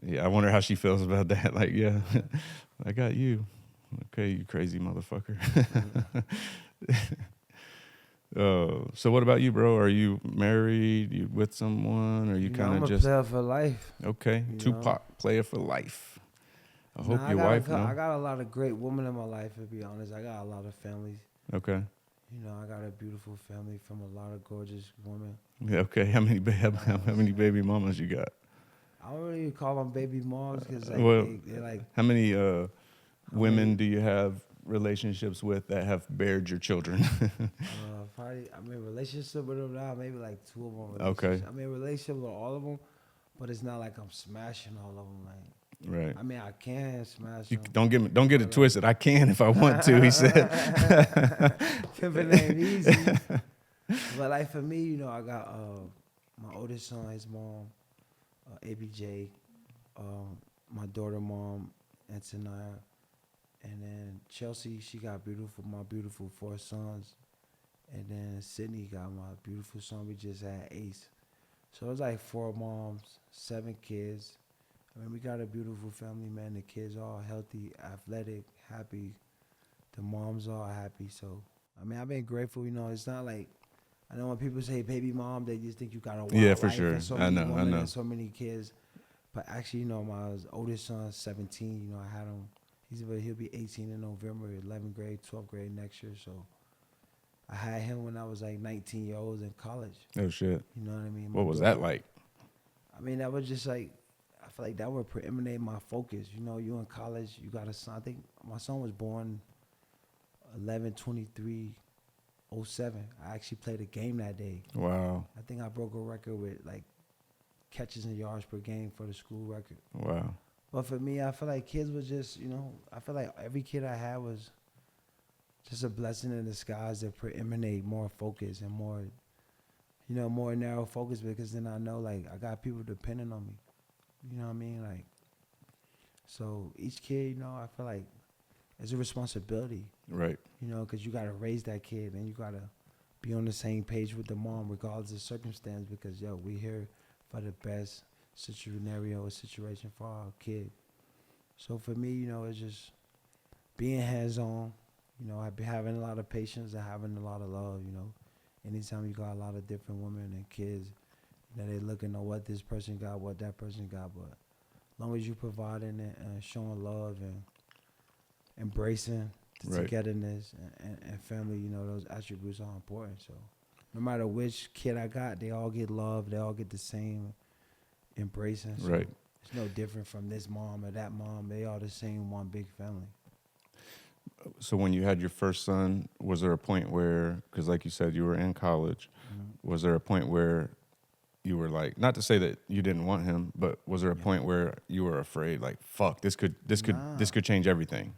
Yeah, I wonder how she feels about that. Like, yeah, I got you. Okay, you crazy motherfucker. So what about you, bro? Are you married? You with someone? Or you kind
I'm
of
a
just
player for life.
okay? Tupac, player for life. I hope your
I
wife know.
I got a lot of great women in my life, to be honest. I got a lot of families.
Okay.
You know, I got a beautiful family from a lot of gorgeous women.
Yeah. Okay. How many baby mamas you got?
I don't really call them baby moms because like they're like.
How many women do you have relationships with that have bared your children?
Probably, I mean, relationship with them now, maybe like 2 of them.
Okay.
I mean, relationship with all of them, but it's not like I'm smashing all of them. Like,
Right.
I mean, I can smash
You
them.
don't get it twisted. I can if I want to, he said.
Pimping ain't easy. But like for me, you know, I got my oldest son, his mom, ABJ, my daughter mom, Antonia, and then Chelsea, she got my beautiful 4 sons. And then Sydney got my beautiful son. We just had Ace. So it was like 4 moms, 7 kids. I mean, we got a beautiful family, man. The kids are all healthy, athletic, happy. The moms are all happy. So, I mean, I've been grateful. You know, it's not like, I know when people say baby mom, they just think you got a wild
Yeah, for
life
sure.
and so
I
many
know.
women and so many kids. But actually, you know, my oldest son's 17. You know, I had him. He'll be 18 in November, 11th grade, 12th grade next year. So I had him when I was like 19 years old in college.
Oh shit.
You know what I mean?
What was that like?
I mean, that was just like, I feel like that would preeminate my focus. You know, you in college, you got a son. I think my son was born 11/23/07. I actually played a game that day.
Wow.
I think I broke a record with like catches and yards per game for the school record.
Wow.
But for me, I feel like kids was just, you know, I feel like every kid I had was just a blessing in disguise that preeminate more focus and more, you know, more narrow focus, because then I know like I got people depending on me. You know what I mean? Like, so each kid, you know, I feel like it's a responsibility.
Right.
You know, because you got to raise that kid and you got to be on the same page with the mom regardless of circumstance, because, yo, we here for the best scenario or situation for our kid. So for me, you know, it's just being hands-on. You know, I've been having a lot of patience and having a lot of love, you know. Anytime you got a lot of different women and kids, you know, they looking at what this person got, what that person got. But as long as you providing it and showing love and embracing the togetherness and family, you know, those attributes are important. So no matter which kid I got, they all get love. They all get the same embracing. So
right.
It's no different from this mom or that mom. They all the same one big family.
So when you had your first son, was there a point where, because like you said, you were in college, was there a point where you were like, not to say that you didn't want him, but was there a point where you were afraid, like, fuck, this could change everything?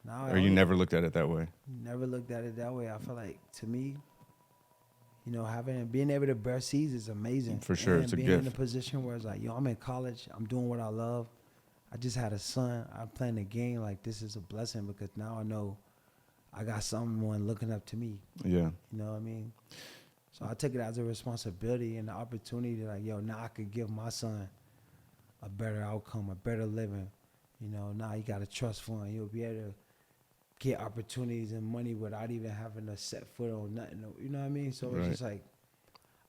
Or you never looked at it that way?
Never looked at it that way. I feel like, to me, you know, being able to bear seeds is amazing.
For sure, it's a
gift.
gift.
Being in a position where it's like, yo, I'm in college, I'm doing what I love. I just had a son. I'm playing the game. Like, this is a blessing because now I know I got someone looking up to me.
Yeah.
You know what I mean? So I took it as a responsibility and the opportunity, like, yo, now I could give my son a better outcome, a better living. You know, now he got a trust fund. He'll be able to get opportunities and money without even having to set foot on nothing. You know what I mean? So
Right.
it's just like,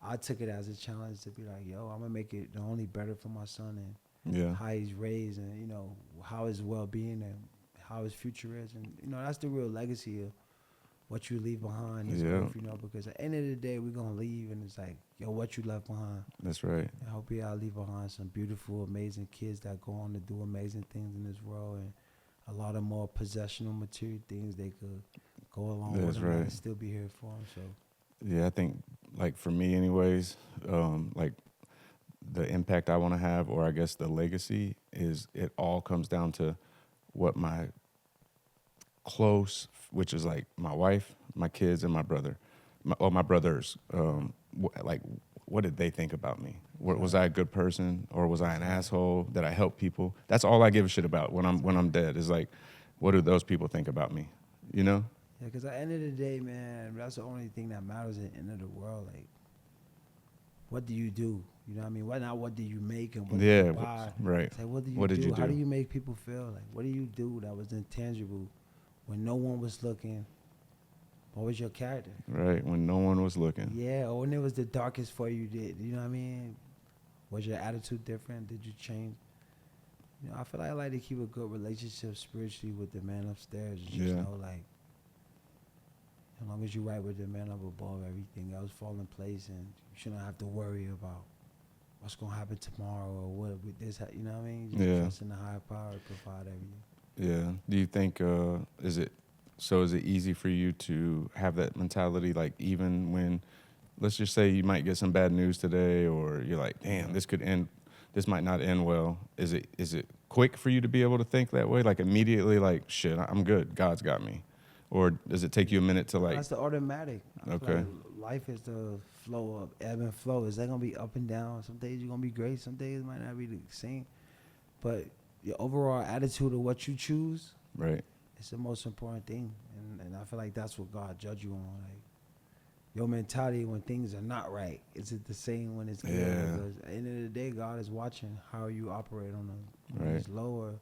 I took it as a challenge to be like, yo, I'm going to make it the only better for my son and
Yeah.
how he's raised and, you know, how his well-being and how his future is. And, you know, that's the real legacy of what you leave behind this
Yeah.
earth, you know, because at the end of the day, we're going to leave and it's like, yo, what you left behind.
That's right.
I hope y'all leave behind some beautiful, amazing kids that go on to do amazing things in this world and a lot of more possessional material things they could go along
That's
with them
right.
and still be here for them. So,
Yeah, I think, like, for me anyways, like, the impact I want to have, or I guess the legacy, is it all comes down to what my close, which is like my wife, my kids, and my brother, my brothers, like, what did they think about me? Was I a good person, or was I an asshole? Did I help people? That's all I give a shit about when I'm dead, is like, what do those people think about me? You know?
yeah, because at the end of the day, man, that's the only thing that matters at the end of the world. Like, what do you do? You know what I mean? What do you make and what do
Yeah,
you buy?
right.
It's like, what do you
What did
do?
you
How
do?
do you make people feel? Like, what do you do that was intangible when no one was looking? What was your character?
Right, when no one was looking.
Yeah, or when it was the darkest for you, you know what I mean? Was your attitude different? Did you change? You know, I feel like I like to keep a good relationship spiritually with the man upstairs. You just
Yeah.
know, like, as long as you're right with the man up above, everything else fall in place, and you shouldn't have to worry about what's gonna happen tomorrow or what with this. You know what I mean? Just
Yeah.
trust in the higher power to provide everything.
Yeah. Do you think, is it easy for you to have that mentality, like, even when, let's just say you might get some bad news today, or you're like, damn, this might not end well. Is it quick for you to be able to think that way? Like, immediately, like, shit, I'm good. God's got me. Or does it take you a minute to, like,
That's the automatic. I feel
Okay.
like life is the flow of ebb and flow. Is that gonna be up and down? Some days you're gonna be great. Some days it might not be the same. But your overall attitude of what you choose
right?
is the most important thing. And I feel like that's what God judge you on. Like, your mentality when things are not right, is it the same when it's good?
Yeah.
Because at the end of the day, God is watching how you operate on them. When
Right.
it's lower.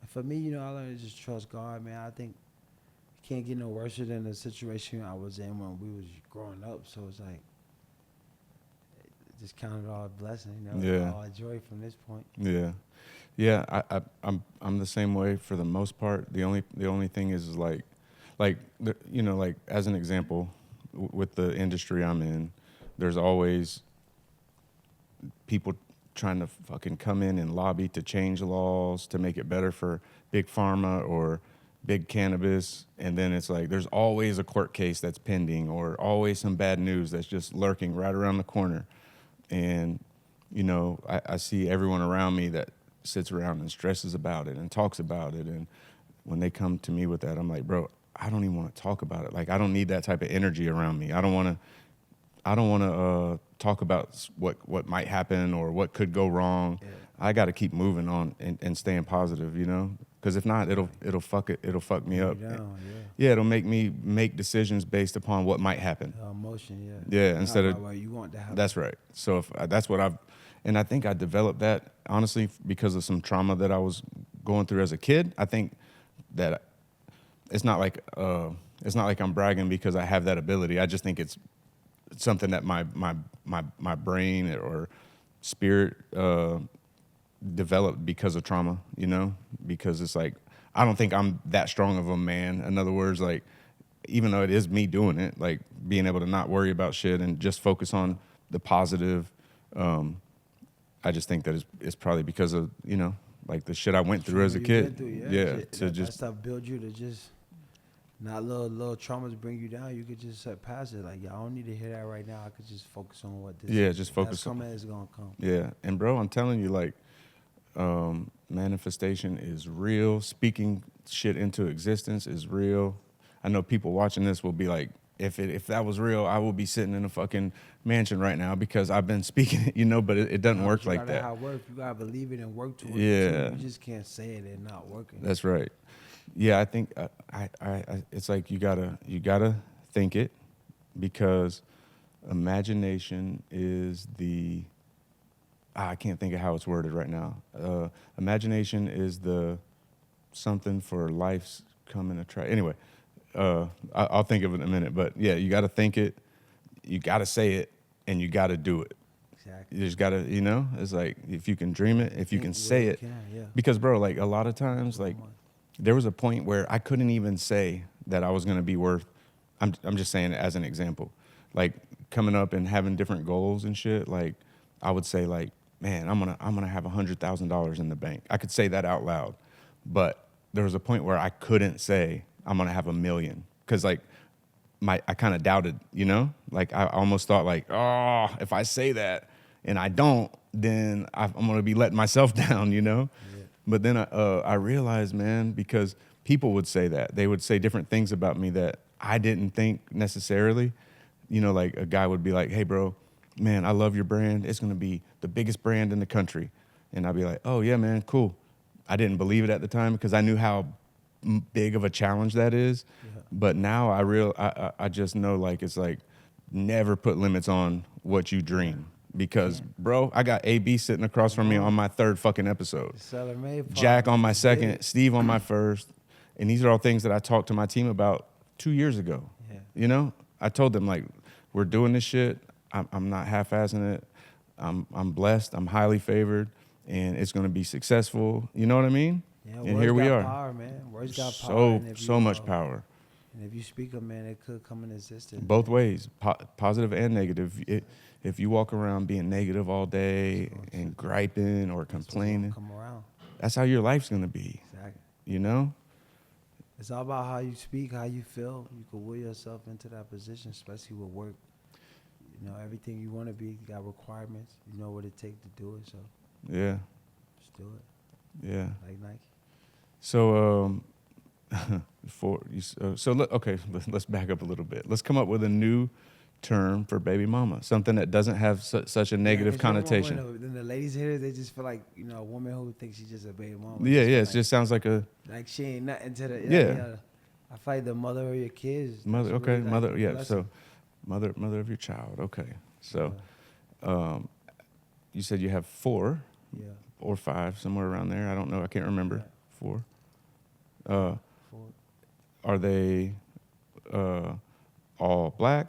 And for me, you know, I learned to just trust God, man. I think it can't get no worse than the situation I was in when we was growing up. So it's like, just count it all a blessing, you know,
Yeah.
all a joy from this point.
Yeah. Yeah, I'm the same way for the most part. The only thing is like, you know, like, as an example, with the industry I'm in, there's always people trying to fucking come in and lobby to change laws to make it better for big pharma or big cannabis, and then it's like there's always a court case that's pending, or always some bad news that's just lurking right around the corner. And, you know, I see everyone around me that sits around and stresses about it and talks about it. And when they come to me with that, I'm like, bro, I don't even want to talk about it. Like, I don't need that type of energy around me. I don't want to talk about what might happen or what could go wrong.
Yeah.
I got to keep moving on and staying positive, you know? Because if not, it'll fuck me up.
Down,
Yeah, it'll make me make decisions based upon what might happen.
emotion, yeah.
Yeah,
Not
instead of
about what you want to happen.
That's right. So if that's what and I think I developed that honestly because of some trauma that I was going through as a kid. I think that it's not like I'm bragging because I have that ability. I just think it's something that my brain or spirit developed because of trauma, you know? Because it's like, I don't think I'm that strong of a man. In other words, like, even though it is me doing it, like, being able to not worry about shit and just focus on the positive, I just think that it's probably because of, you know, like, the shit I went through as a kid.
That stuff build you to just not little traumas bring you down. You could just set past it. Like, yeah, I don't need to hear that right now. I could just focus on what this.
Yeah, just focus
that's coming is gonna come.
Yeah, and bro, I'm telling you, like, manifestation is real. Speaking shit into existence is real. I know people watching this will be like, if that was real, I would be sitting in a fucking mansion right now because I've been speaking it, you know, but it doesn't work like that.
How it works. You gotta believe it and work towards it.
Yeah.
Too. You just can't say it and not working.
That's right. Yeah, I think I it's like you gotta think it because imagination is the, I can't think of how it's worded right now. Imagination is the something for life's coming to try. Anyway, I'll think of it in a minute. But yeah, you got to think it, you got to say it, and you got to do it.
Exactly.
You just got to, it's like if you can dream it, if you can say it. Because, bro, like a lot of times, like there was a point where I couldn't even say that I was going to be worth, I'm just saying it as an example. Like coming up and having different goals and shit, like I would say like, man, I'm gonna have $100,000 in the bank. I could say that out loud, but there was a point where I couldn't say I'm gonna have $1 million because like I kind of doubted, like I almost thought like, oh, if I say that and I don't, then I'm gonna be letting myself down, Yeah. But then I realized, man, because people would say that they would say different things about me that I didn't think necessarily, like a guy would be like, hey, bro, man, I love your brand. It's going to be the biggest brand in the country. And I'd be like, oh, yeah, man, cool. I didn't believe it at the time because I knew how big of a challenge that is. Yeah. But now I just know, like, it's like never put limits on what you dream. Because, bro, I got AB sitting across from me on my 3rd fucking episode. Jack on my 2nd, Steve on my 1st. And these are all things that I talked to my team about 2 years ago. Yeah. I told them, like, we're doing this shit. I'm not half-assing it. I'm blessed. I'm highly favored, and it's going to be successful. You know what I mean?
Yeah,
and here we are.
Power, man. Words got power.
So much power.
And if you speak them, man, it could come in existence.
Both ways, positive and negative. If you walk around being negative all day and griping or complaining,
come around.
That's how your life's going to be.
Exactly. It's all about how you speak, how you feel. You can will yourself into that position, especially with work. Everything you want to be, you got requirements. You know what it takes to do it, so.
Yeah.
Just do it.
Yeah.
Like Nike.
So, okay, let's back up a little bit. Let's come up with a new term for baby mama, something that doesn't have such a negative connotation.
Then the ladies hear it, they just feel like, a woman who thinks she's just a baby mama.
Yeah, it just sounds like a...
Like she ain't nothing to the...
Yeah.
I feel like the mother of your kids.
Mother, okay,
really
mother, yeah, so mother of your child, okay. So, you said you have 4 or 5, somewhere around there. I don't know, I can't remember. 4.
4.
Are they all black?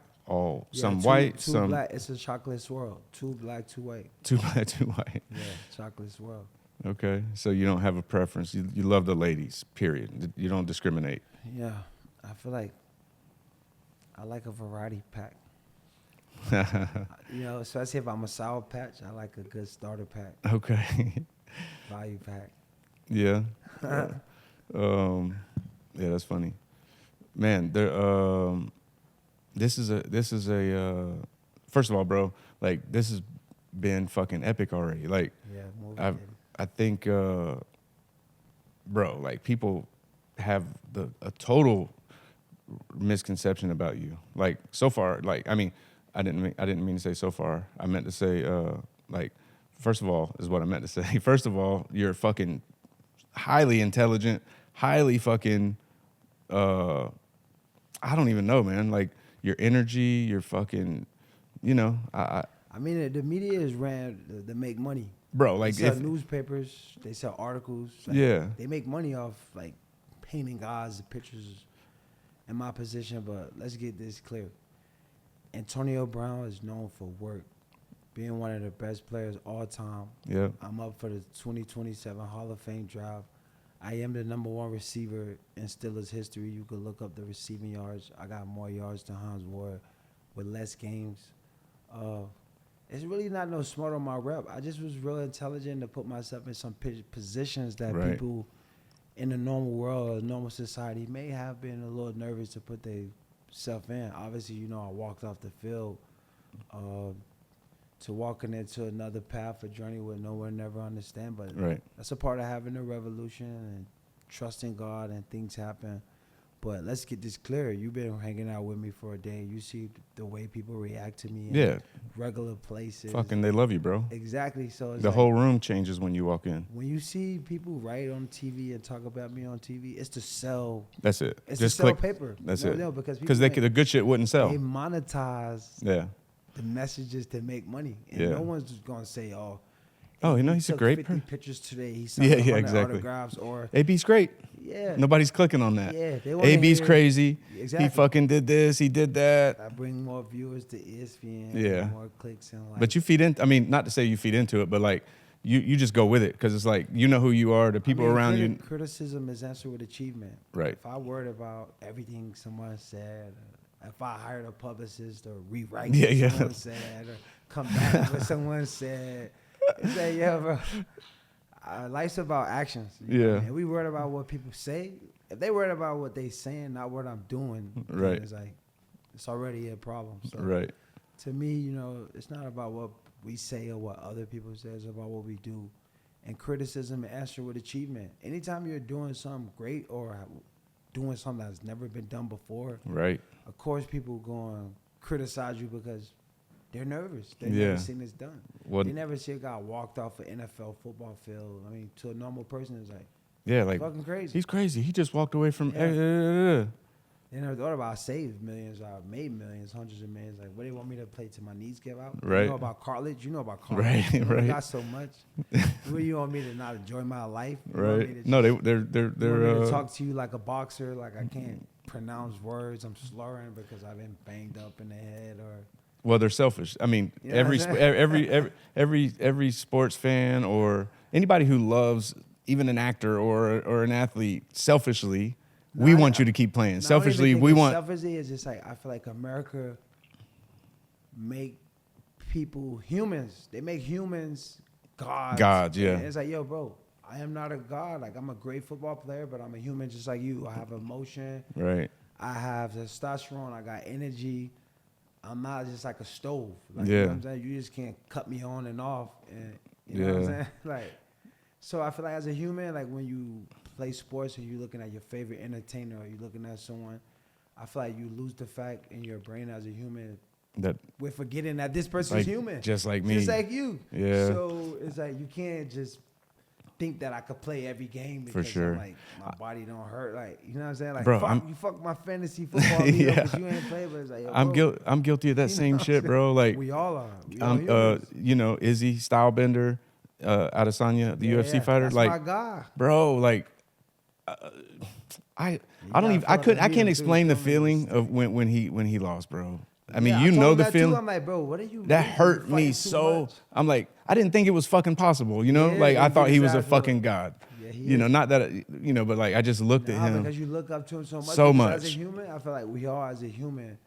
Some
two,
white,
two
some
black. It's a chocolate swirl. 2 black, 2 white.
2 black, 2 white.
Yeah, chocolate swirl.
Okay, so you don't have a preference. You love the ladies. Period. You don't discriminate.
Yeah, I feel like I like a variety pack. Especially if I'm a sour patch, I like a good starter pack.
Okay.
Value pack.
Yeah. Yeah, that's funny, man. This is a first of all, bro, like this has been fucking epic already. Like, I think, bro, like people have a total misconception about you. Like so far, like I didn't mean to say so far. I meant to say like first of all is what I meant to say. First of all, you're fucking highly intelligent, highly fucking I don't even know, man. Like your energy, your fucking,
I mean, the media is ran to make money.
Bro, like
they sell newspapers, they sell articles. Like,
yeah.
They make money off like painting guys, pictures in my position, but let's get this clear. Antonio Brown is known for work, being one of the best players all time.
Yeah.
I'm up for the 2027 Hall of Fame draft. I am the #1 receiver in Steelers history. You could look up the receiving yards. I got more yards than Hans Ward with less games. It's really not no smart on my rep. I just was real intelligent to put myself in some positions that people in the normal world, normal society may have been a little nervous to put themselves in. Obviously, I walked off the field to walking into another path, a journey where no one never understand. But that's a part of having a revolution and trusting God, and things happen. But let's get this clear. You've been hanging out with me for a day. You see the way people react to me in regular places.
Fucking they love you, bro.
Exactly. So it's
the whole room changes when you walk in.
When you see people write on TV and talk about me on TV, it's to sell.
That's it.
It's just to sell paper.
That's it.
No, because
the good shit wouldn't sell.
They monetize.
Yeah.
the message is to make money, and
Yeah.
no one's just gonna say, "Oh,
Oh, you know,
he
he's a
took
great
50
person.
pictures today. He signed
Yeah,
100
exactly.
autographs." Or
AB's great.
yeah,
Nobody's clicking on that.
yeah, they wanna
AB's
hear-
crazy.
Exactly.
He fucking did this. He did that.
I bring more viewers to ESPN.
Yeah.
More clicks and like.
But you feed in. I mean, not to say you feed into it, but like you just go with it because it's like you know who you are. The people around you.
Criticism is answered with achievement.
Right.
If I worried about everything someone said, if I hired a publicist to rewrite
Yeah,
what
yeah.
someone said, or come back with what someone said, it's like, yeah, bro. Life's about actions. You know what I
Yeah.
mean? We worried about what people say. If they worried about what they saying, not what I'm doing, then
Right.
it's like it's already a problem. So
Right.
to me, you know, it's not about what we say or what other people say. It's about what we do. And criticism and answer with achievement. Anytime you're doing something great or doing something that's never been done before,
Right.
of course people going to criticize you because they're nervous. They've
Yeah.
never seen this done.
What?
They never see a guy walked off an NFL football field. I mean, to a normal person, it's like,
Yeah, like
fucking crazy.
he's crazy. He just walked away from.
They never thought about I saved millions, I made millions, hundreds of millions. Like, what do they want me to play till my knees give out?
Right.
You know about cartilage? You know about cartilage.
Right,
You know,
right.
I got so much. What do you want me to not enjoy my life? You want me
Right.
to
No,
just-
they're
you want me to
uh,
talk to you like a boxer, like I can't pronounce words. I'm slurring because I've been banged up in the head or.
well, they're selfish. I mean,
You know
every
what I'm
every sports fan or anybody who loves even an actor or an athlete selfishly, we
No,
want
I-
you to keep playing.
No, I don't
Selfishly,
even
we
think it's
want.
Selfishly, it's just like I feel like America make people humans. They make humans gods.
Gods, yeah.
And it's like, yo, bro, I am not a god. Like I'm a great football player, but I'm a human just like you. I have emotion.
Right.
I have testosterone. I got energy. I'm not just like a stove. Like,
Yeah.
You know what I'm saying? You just can't cut me on and off. And you know what I'm
Yeah.
saying? Like, so I feel like as a human, like when you play sports and you're looking at your favorite entertainer or you're looking at someone, I feel like you lose the fact in your brain as a human.
That
We're forgetting that this person's
like
human.
just like me.
Just like you.
Yeah.
So it's like you can't just think that I could play every game because
sure.
I'm like my body don't hurt. Like, you know what I'm saying? Like,
Bro,
fuck, you fuck my fantasy football league
Yeah.
because you ain't play, but it's like, yo,
I'm
bro,
I'm guilty of that
you know
same
what I'm
shit,
saying?
bro. Like
We all are. We all humans.
you know, Izzy Stylebender, Adesanya, the
Yeah,
UFC
yeah.
fighter.
That's
Like,
my guy.
bro, like, I
gotta
don't even
feel
I
like
couldn't
a
I
hero,
can't
too.
explain the
Feel me?
feeling of when he lost, bro. I mean,
Yeah,
you
told
know
him
the
that too.
feeling.
I'm like, bro, what are you?
That
you
hurt me
fighting too
so.
much.
I'm like, I didn't think it was fucking possible, you know?
Yeah,
like, I
he
thought
did
he
his
was a
ass
fucking
look.
god.
Yeah, he
You know,
is.
not that, you know, but like, I just looked at
Nah,
him.
because you look up to him so much.
So
because As a
much.
human, I feel like we are as a human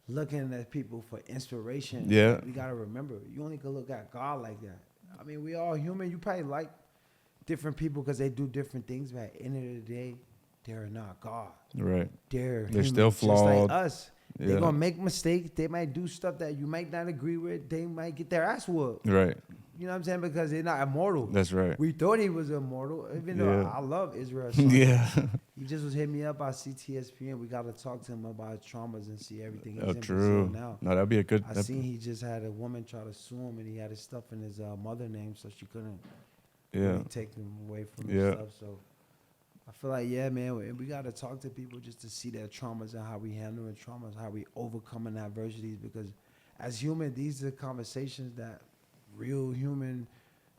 looking at people for inspiration.
Yeah.
We gotta remember, you only can look at God like that. I mean, we all human. You probably like different people because they do different things, but at the end of the day, they're not God.
Right.
They're
They're
humans,
still
just
flawed.
like us.
Yeah.
They're gonna make mistakes. They might do stuff that you might not agree with. They might get their ass whooped.
Right.
You know what I'm saying? Because they're not immortal.
That's right.
We thought he was immortal, even though
Yeah.
I love Israel.
Yeah.
He just was hitting me up by CTSPN. We got to talk to him about his traumas and see everything he's
Oh,
in
true.
Brazil now.
No, that'd be a good.
I seen he just had a woman try to sue him, and he had his stuff in his mother name, so she couldn't
Yeah.
really take him away from his
Yeah.
stuff. So I feel like, yeah, man, we got to talk to people just to see their traumas and how we handle the traumas, how we overcoming adversities. Because as human, these are conversations that real human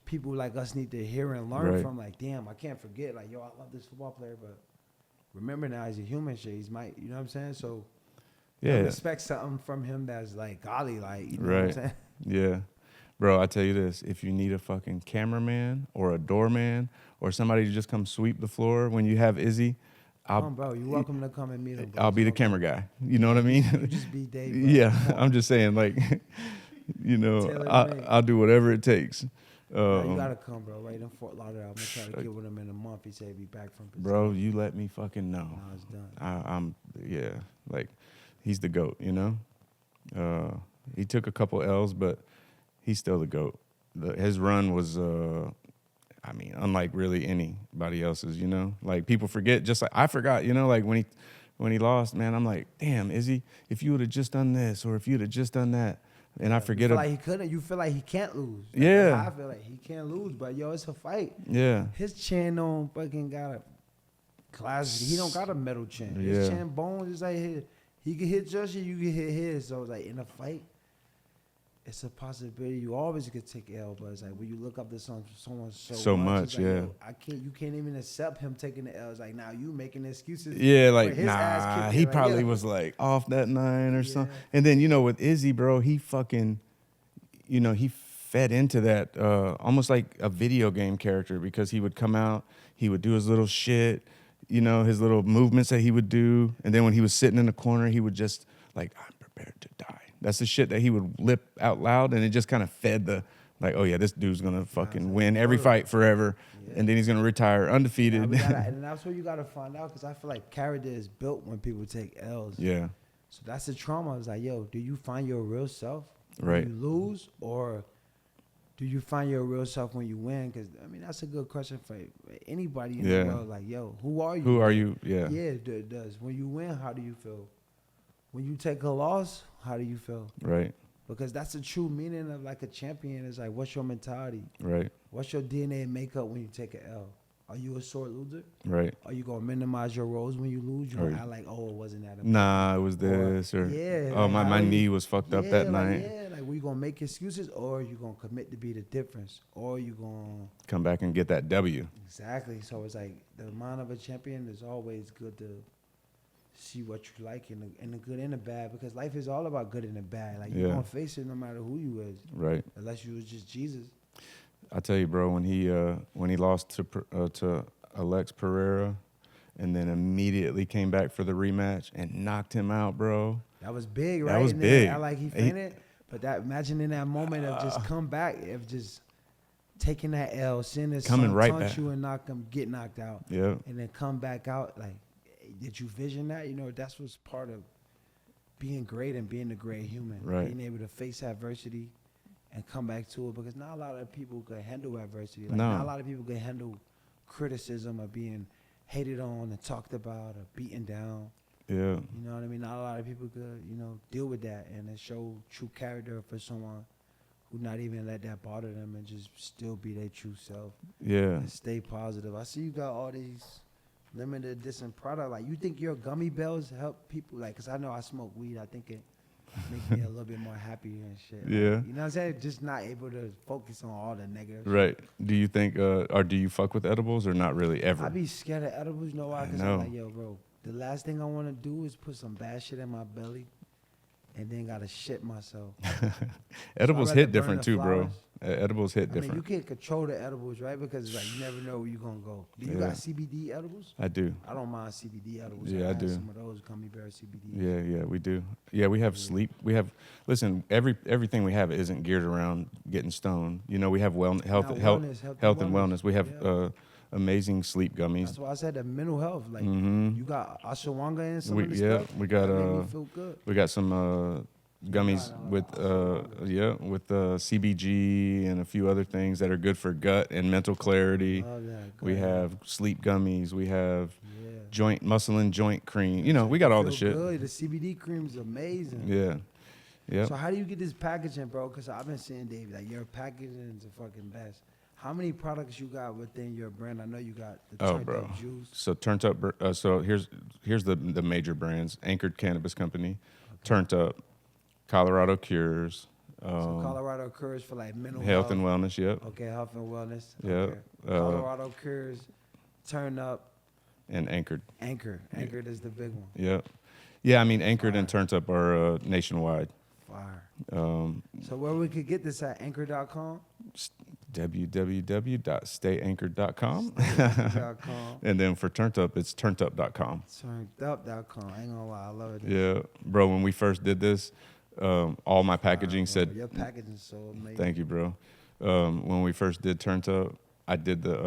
people like us need to hear and learn
Right.
from. Like, damn, I can't forget. Like, yo, I love this football player, but remember now he's a human shit. He's my, you know what I'm saying? So I
Yeah.
respect something from him that's like godly, like, you know what I'm
Right.
saying?
Yeah. Bro, I tell you this, if you need a fucking cameraman or a doorman or somebody to just come sweep the floor when you have Izzy,
Come on, bro, you're welcome to come and meet him. Bro.
I'll be the camera guy. You know what I mean?
You just be Dave. Bro.
Yeah,
Come on.
I'm just saying, like, you know,
Tailor-made.
I'll do whatever it takes.
Nah, you gotta come, bro. Right in Fort Lauderdale. I'm gonna try to get with him in a month. He said he'd be back from Brazil.
Bro, you let me fucking know.
Nah, it's done.
I'm yeah, like he's the GOAT, you know? He took a couple L's, but he's still the GOAT. His run was I mean, unlike really anybody else's, you know? Like people forget, just like I forgot, you know, like when he lost, man, I'm like, damn, Izzy, if you would have just done this or if you'd have just done that. And I forget
You feel
it.
like he couldn't. You feel like he can't lose. Like,
Yeah.
that's how I feel like he can't lose, but yo, it's a fight.
Yeah.
His chin don't fucking got a class. He don't got a metal chin. His
Yeah.
chin bones is like his. He can hit Joshua, you can hit his. So it's like in a fight, it's a possibility. You always could take L, but it's like when you look up to someone
So much,
it's like,
yeah.
yo, you can't even accept him taking the L. It's like now you making excuses.
Yeah,
for
like,
his ass
nah,
kicking.
he
Like,
probably
yeah.
was like off that 9 or
Yeah.
something. And then, with Izzy, bro, he fucking, he fed into that almost like a video game character, because he would come out, he would do his little shit, his little movements that he would do. And then when he was sitting in the corner, he would just like, I'm prepared to die. That's the shit that he would lip out loud. And it just kind of fed the, like, oh yeah, this dude's going to fucking win every fight forever.
Yeah.
And then he's going to retire undefeated.
And that's what you got to find out, because I feel like character is built when people take L's.
Yeah.
So that's the trauma. It's like, yo, do you find your real self when
Right.
you lose, or do you find your real self when you win? Because, I mean, that's a good question for anybody in
Yeah.
the world. Like, yo, who are you?
Who are you? Yeah.
Yeah, it does. When you win, how do you feel? When you take a loss, how do you feel?
Right.
Because that's the true meaning of like a champion. Is like, what's your mentality?
Right.
What's your DNA and makeup when you take an L? Are you a sore loser?
Right.
Are you gonna minimize your roles when you lose? You
Or-
gonna act like, oh, it wasn't that.
Nah, it was this, or
yeah,
oh,
like,
my
how
knee
you-
was fucked up that night.
Like we gonna make excuses, or you gonna commit to be the difference, or you gonna
Come back and get that W.
exactly. So it's like the mind of a champion is always good to see what you like in the good and the bad, because life is all about good and the bad. Like you're
Yeah.
gonna face it no matter who you is,
Right.
unless you was just Jesus.
I tell you, bro, when he lost to Alex Pereira, and then immediately came back for the rematch and knocked him out, bro.
That was big, right?
That was
And then
big.
act like he fainted, but that imagine in that moment of just come back, of just taking that L, seeing his
Coming
son
right
taunt
back.
you and get knocked out,
Yeah.
and then come back out. Like, did you vision that? That's what's part of being great and being a great human.
Right.
Being able to face adversity and come back to it, because not a lot of people can handle adversity. Like,
No.
not a lot of people can handle criticism or being hated on and talked about or beaten down.
Yeah.
You know what I mean? Not a lot of people could, deal with that and it show true character for someone who not even let that bother them and just still be their true self
Yeah.
and stay positive. I see you got all these limited edition product. Like, you think your gummy bells help people? Like, because I know I smoke weed. I think it make me a little bit more happy and shit. Like,
Yeah.
you know what I'm saying? Just not able to focus on all the negative shit.
Right. Do you think, or do you fuck with edibles, or not really ever?
I be scared of edibles. You know why?
I
Because
know.
I'm like, yo, bro, the last thing I want to do is put some bad shit in my belly and then got to shit myself.
Edibles
I'd rather
hit
burn
different
the
too, bro.
flowers.
Edibles hit
I mean, you
different.
can't control the edibles, right? Because like you never know where you're going to go. Do you
Yeah.
got CBD edibles?
I do.
I don't mind CBD edibles.
Yeah, I
had
do.
some of those gummy bear CBD.
Yeah, we do. Yeah, we have sleep. We have, listen, everything we have isn't geared around getting stoned. We have health and wellness. We have
Yeah.
amazing sleep gummies.
That's why I said the mental health. Like,
Mhm.
you got ashwagandha and some
We-
of the
yeah,
stuff.
we got,
that made me feel good.
We got some gummies with CBG and a few other things that are good for gut and mental clarity.
Love that. Go
We
ahead.
have sleep gummies. We have
Yeah.
muscle and joint cream. We got all the
Feel
shit.
good. The CBD cream is amazing.
Yeah. Yeah.
So how do you get this packaging, bro? Because I've been seeing, Dave, like your packaging is the fucking best. How many products you got within your brand? I know you got the
Oh,
turned
bro.
up juice.
So Turned Up. So here's the major brands: Anchored Cannabis Company, Turned Up, Colorado Cures,
So Colorado Cures for like mental
Health and Wellness. Yep.
Okay, health and wellness.
Yep.
Okay. Colorado Cures, Turn Up,
And Anchored.
Anchor. Anchored is the big one.
Yep. Yeah, I mean Anchored and Turned Up are nationwide.
Fire.
Um,
So where we could get this at? Anchor.com?
www.stayanchored.com.
Anchor.com.
And then for Turned Up, it's turnedup.com.
Turnedup.com. I ain't gonna lie, I love it.
Yeah, bro. When we first did this, all my packaging said.
Your packaging is so amazing.
Thank you, bro. When we first did Turned Up, I did the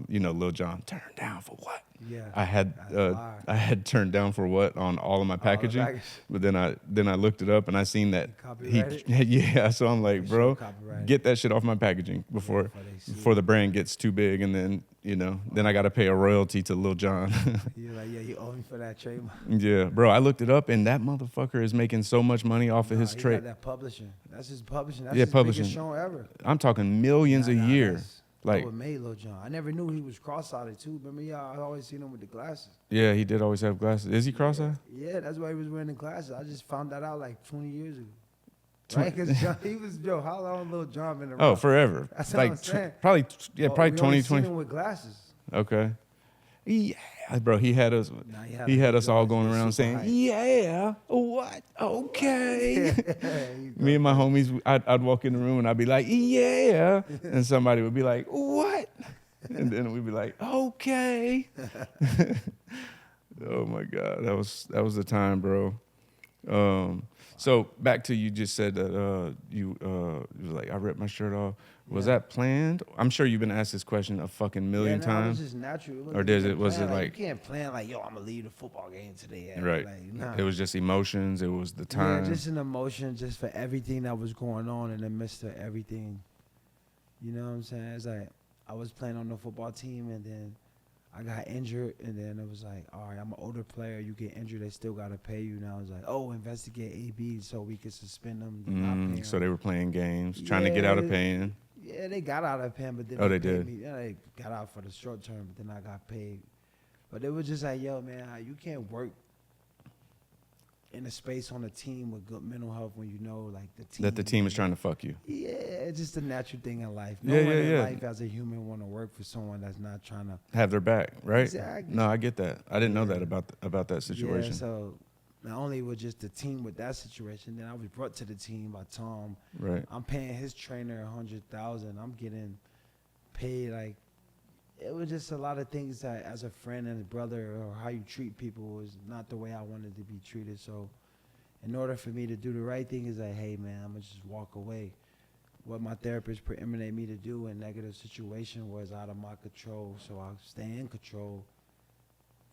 Lil Jon, turn down for what?
Yeah.
I had
That's fire.
I had turned down for what on all of my packaging,
package.
but then I looked it up and I seen that
Copyrighted?
yeah. So I'm like,
For
bro,
sure copyrighted.
get that shit off my packaging before
Before they sue.
before the brand gets too big, and then then I got to pay a royalty to Lil Jon.
You're like, yeah, you owe me for that trademark.
Yeah, bro. I looked it up, and that motherfucker is making so much money off of his
He got
trade.
that publishing. That's his publishing. That's
Yeah,
his
publishing.
biggest show ever.
I'm talking millions a year. Like,
what made Lil Jon. I never knew he was cross-eyed too. Remember, I always seen him with the glasses.
yeah, he did always have glasses. Is he cross-eyed?
Yeah, that's why he was wearing the glasses. I just found that out like 20 years ago. Right? Because he was, how long Lil Jon been around?
Oh, forever.
That's what I'm
Like
saying.
probably
We
20,
only seen
20.
him with glasses.
Okay. Yeah, bro, he had us.
Nah,
He had us all
glasses.
going
He's
around
super
saying,
hype.
"Yeah, what? Okay."
He's
Me and my
dope.
homies, I'd walk in the room and I'd be like, "Yeah," and somebody would be like, "What?" And then we'd be like, "Okay." Oh my God, that was the time, bro. So back to you just said that you was like, I ripped my shirt off. Was that planned? I'm sure you've been asked this question a fucking million
It
times.
was just natural.
Or was it like
you can't plan like, yo, I'm gonna leave the football game today.
right?
Like, nah.
It was just emotions. It was the time.
Yeah, just an emotion, just for everything that was going on in the midst of everything. You know what I'm saying? It's like I was playing on the football team, and then I got injured, and then it was like, all right, I'm an older player. You get injured, they still gotta pay you. Now it's like, oh, investigate AB so we could suspend them. Not pay
So
them.
they were playing games, trying to get out of paying.
Yeah, they got out of paying, but then
They
paid
did.
me. Yeah, they got out for the short term, but then I got paid. But it was just like, yo, man, you can't work in a space on a team with good mental health when you know, like, the team.
That the team is trying to fuck you.
Yeah, it's just a natural thing in life.
Yeah,
No one in
yeah.
life as a human want to work for someone that's not trying to.
Have their back, right?
Exactly.
No, I get that. I didn't know that about that situation.
Yeah, so not only was just the team with that situation, then I was brought to the team by Tom.
Right.
I'm paying his trainer $100,000. I'm getting paid like. It was just a lot of things that, as a friend and a brother, or how you treat people, was not the way I wanted to be treated. So, in order for me to do the right thing, is like, hey man, I'm gonna just walk away. What my therapist preeminate me to do in negative situation was out of my control. So I stay in control.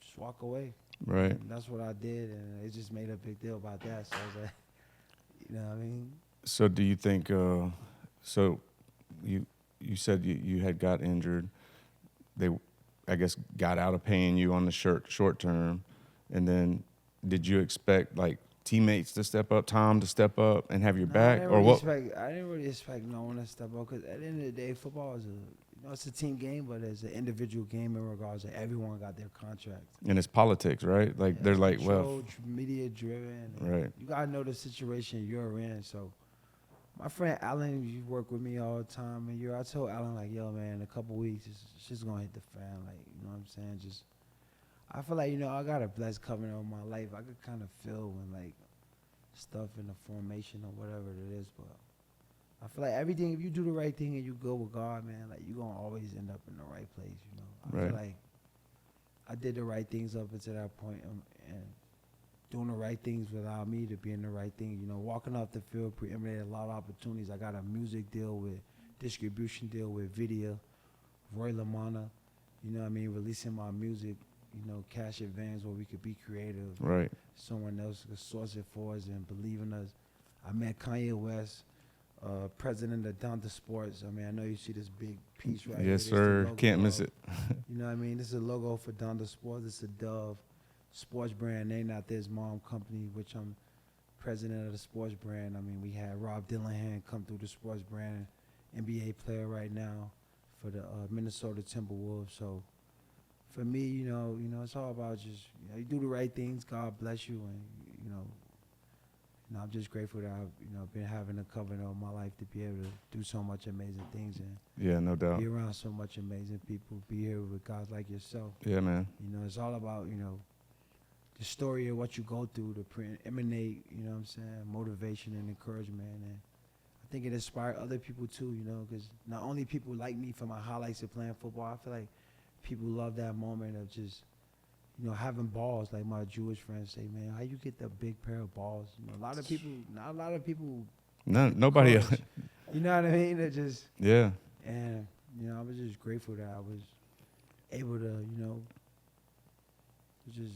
Just walk away.
Right.
And that's what I did, and it just made a big deal about that. So I was like, you know what I mean?
So do you think? So you said you had got injured. They, I guess, got out of paying you on the short term, and then did you expect like teammates to step up, Tom to step up and have your back, or what?
I didn't really expect no one to step up, because at the end of the day, football is it's a team game, but it's an individual game in regards to everyone got their contract.
And it's politics, right? Like they're like, well,
media driven.
Right.
You gotta know the situation you're in. So, my friend Alan, you work with me all the time, and I told Alan, like, yo, man, in a couple weeks, it's just gonna hit the fan. Like, you know what I'm saying? Just, I feel like, I got a blessed covenant on my life. I could kind of feel when, like, stuff in the formation or whatever it is, but I feel like everything, if you do the right thing and you go with God, man, like, you're gonna always end up in the right place, I
Right.
feel like I did the right things up until that point, and doing the right things allowed me to be in the right thing. Walking off the field preempted a lot of opportunities. I got a music deal with distribution deal with Video, Roy Lamana, releasing my music, cash advance where we could be creative.
right.
Someone else could source it for us and believe in us. I met Kanye West, president of Donda Sports. I know you see this big piece right here.
Yes,
This the
sir.
logo
Can't miss
of-
it.
This is a logo for Donda Sports. It's a Dove sports brand named after his mom company, which I'm president of the sports brand. We had Rob Dillingham come through the sports brand, NBA player right now for the Minnesota Timberwolves. So for me, it's all about just, you do the right things, God bless you, and, I'm just grateful that I've, been having a covenant of my life to be able to do so much amazing things and
Yeah, no doubt.
be around so much amazing people, be here with guys like yourself.
Yeah, man.
It's all about, the story of what you go through to emanate, motivation and encouragement. And I think it inspired other people too, because not only people like me for my highlights of playing football, I feel like people love that moment of just, having balls. Like my Jewish friends say, man, how you get the big pair of balls? Not a lot of people.
Nobody.
courage. You know what I mean? It just,
Yeah.
and, I was just grateful that I was able to, just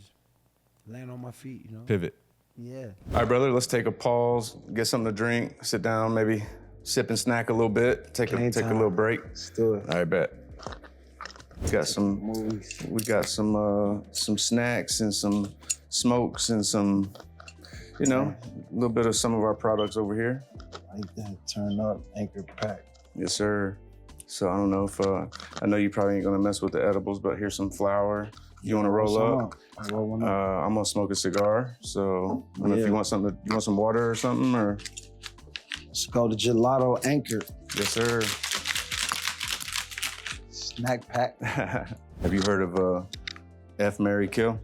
land on my feet,
Pivot.
Yeah.
All right, brother, let's take a pause, get something to drink, sit down, maybe sip and snack a little bit, take a little break.
Let's do it.
All right, bet. We got some snacks and some smokes and some, a little bit of some of our products over here.
Like that, turn up, anchor pack.
Yes, sir. So I don't know if, I know you probably ain't gonna mess with the edibles, but here's some flour. You wanna roll up?
Roll one up.
I'm gonna smoke a cigar. So I don't know if you want something, you want some water or something, or?
Let's go to Gelato Anchored.
Yes, sir.
Snack pack.
Have you heard of F, Marry, Kill?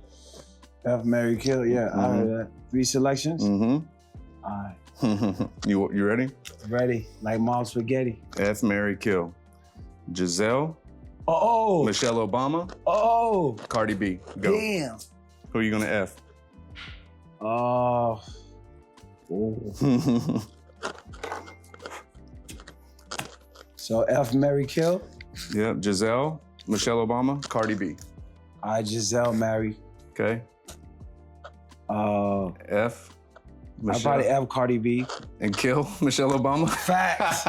F, Marry, Kill. Yeah, I heard that. 3 selections.
Mm-hmm.
All right,
You ready?
ready. Like mom spaghetti.
F, Marry, Kill. Giselle,
Oh,
Michelle Obama,
oh,
Cardi B. Go.
damn.
Who are you gonna F?
Oh. So F, Marry, Kill.
Yeah, Giselle, Michelle Obama, Cardi B.
All right, Giselle, marry.
Okay. F,
I
Michelle,
probably F, Cardi B.
and Kill Michelle Obama.
Facts.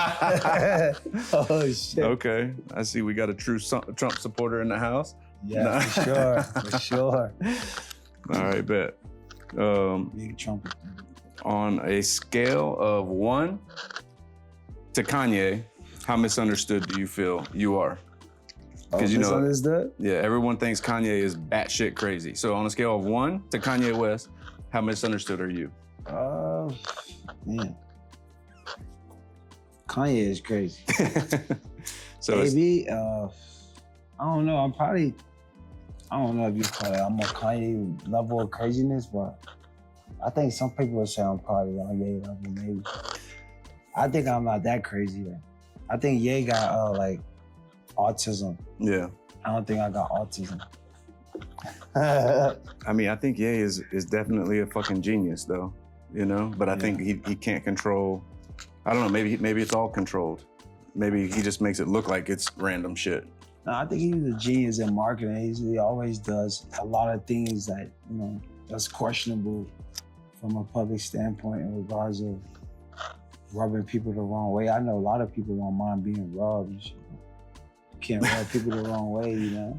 Oh shit.
Okay, I see we got a true Trump supporter in the house.
Yeah,
Nah.
for sure, for sure.
All right, bet.
Big trumpet.
On a scale of 1 to Kanye, how misunderstood do you feel you are? Because you know,
misunderstood?
yeah, everyone thinks Kanye is batshit crazy. So on a scale of 1 to Kanye West, how misunderstood are you?
Man. Kanye is crazy.
So it's,
Maybe, I don't know. I don't know if you call it, I'm on Kanye level of craziness, but I think some people would say I'm probably on Ye level, maybe. I think I'm not that crazy though. I think Ye got like autism.
yeah.
I don't think I got autism.
I mean, I think Ye is definitely a fucking genius though, you know? But I think he can't control, I don't know, maybe it's all controlled. Maybe he just makes it look like it's random shit.
No, I think he's a genius in marketing. He always does a lot of things that, that's questionable from a public standpoint in regards of rubbing people the wrong way. I know a lot of people don't mind being rubbed and shit. You can't rub people the wrong way,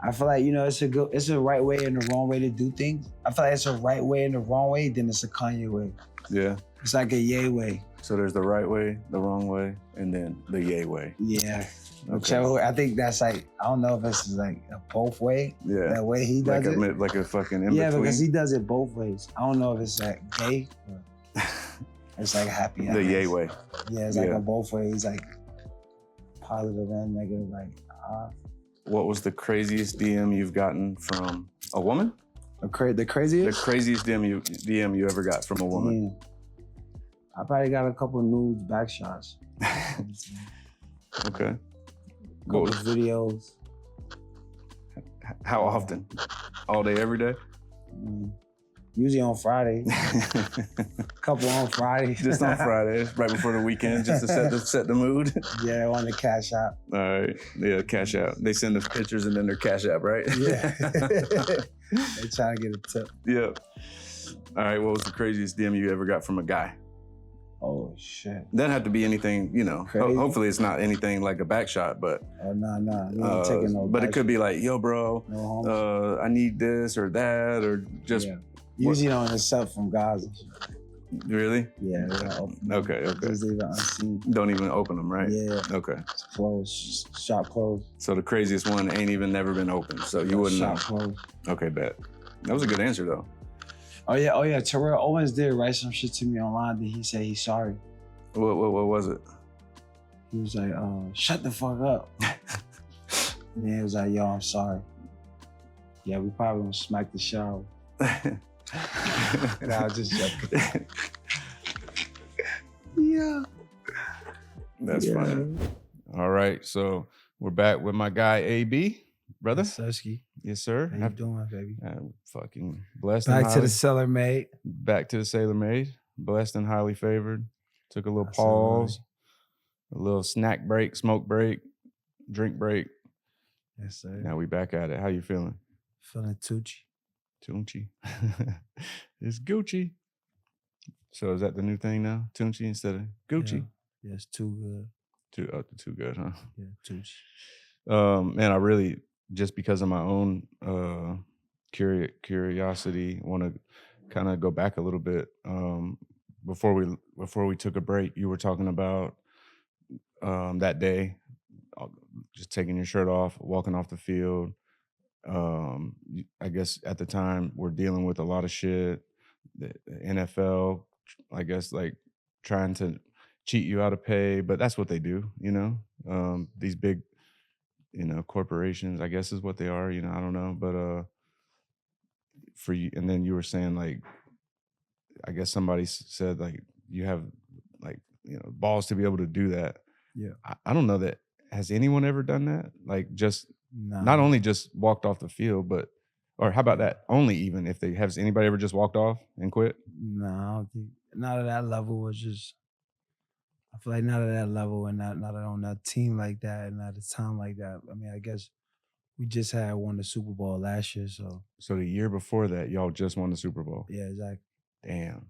I feel like, it's a right way and the wrong way to do things. I feel like it's a right way and the wrong way, then it's a Kanye way.
Yeah.
It's like a Ye way.
So there's the right way, the wrong way, and then the Ye way.
Yeah.
Okay.
Whichever way. I think that's like, I don't know if it's like a both way.
Yeah.
That way he does it.
Like a fucking in
Yeah,
between.
because he does it both ways. I don't know if it's like gay or it's like happy.
The Ye way.
Yeah, it's like a both ways, like positive and negative. Like,
What was the craziest DM you've gotten from a woman?
the
The
craziest?
craziest DM you ever got from a woman?
I probably got a couple nudes, back shots.
Okay.
Couple videos.
How often? All day, every day?
Usually on Friday. Couple on Friday.
Just on Friday, right before the weekend, just to set the mood.
Yeah, on the cash app.
All right. Yeah, cash out. They send us pictures and then their cash app, right?
Yeah. They trying to get a tip.
Yeah. All right. What was the craziest DM you ever got from a guy?
Oh shit.
Doesn't have to be anything,
Crazy?
Hopefully it's not anything like a back shot, but
Oh no. We ain't taking no
but it
back
could be like, yo, bro,
shot. No homes.
I need this or that, or just
Yeah. Usually don't accept from guys. And shit.
really?
Yeah, they don't open them.
Okay.
Just leave it unseen.
Don't even open them, right?
Yeah,
Okay.
it's closed. Shop closed.
So the craziest one ain't even never been opened, so you wouldn't know.
Shop closed.
Okay, bet. That was a good answer though.
Oh yeah. Terrell Owens did write some shit to me online. That he said he's sorry.
What was it?
He was like, "Shut the fuck up." And then he was like, "Yo, I'm sorry." Yeah, we probably gonna smack the shower. And I was just joking. Yeah.
That's funny. All right, so we're back with my guy AB, brother.
Sursky.
Yes, sir.
How you doing, baby?
Fucking blessed. and
Back to the
highly-
cellar, mate.
back to the Sailor Made. Blessed and highly favored. Took a little
That's all right.
pause, a little snack break, smoke break, drink break.
Yes, sir.
Now we back at it. How you feeling?
Feeling Tucci.
Tunchi. It's Gucci. So is that the new thing now? Tunchi instead of Gucci?
Yeah, it's too good.
Too good, huh?
Yeah, Tucci.
Man, I really, just because of my own curiosity, want to kind of go back a little bit. Before we took a break, you were talking about that day, just taking your shirt off, walking off the field. I guess at the time we're dealing with a lot of shit. The NFL, I guess, like trying to cheat you out of pay, but that's what they do, you know. These big, you know, corporations, I guess is what they are, you know, I don't know, but for you, and then you were saying like, I guess somebody said like you have like, you know, balls to be able to do that.
Yeah.
I don't know that, has anyone ever done that? Like just not
Nah.
only just walked off the field, but or how about that? Only even if they has anybody ever just walked off and quit?
Nah, I don't think not at that level was just. I feel like not at that level and not on that team like that and at a time like that. I mean, I guess we just had won the Super Bowl last year, so
So the year before that, y'all just won the Super Bowl.
yeah, exactly.
Damn.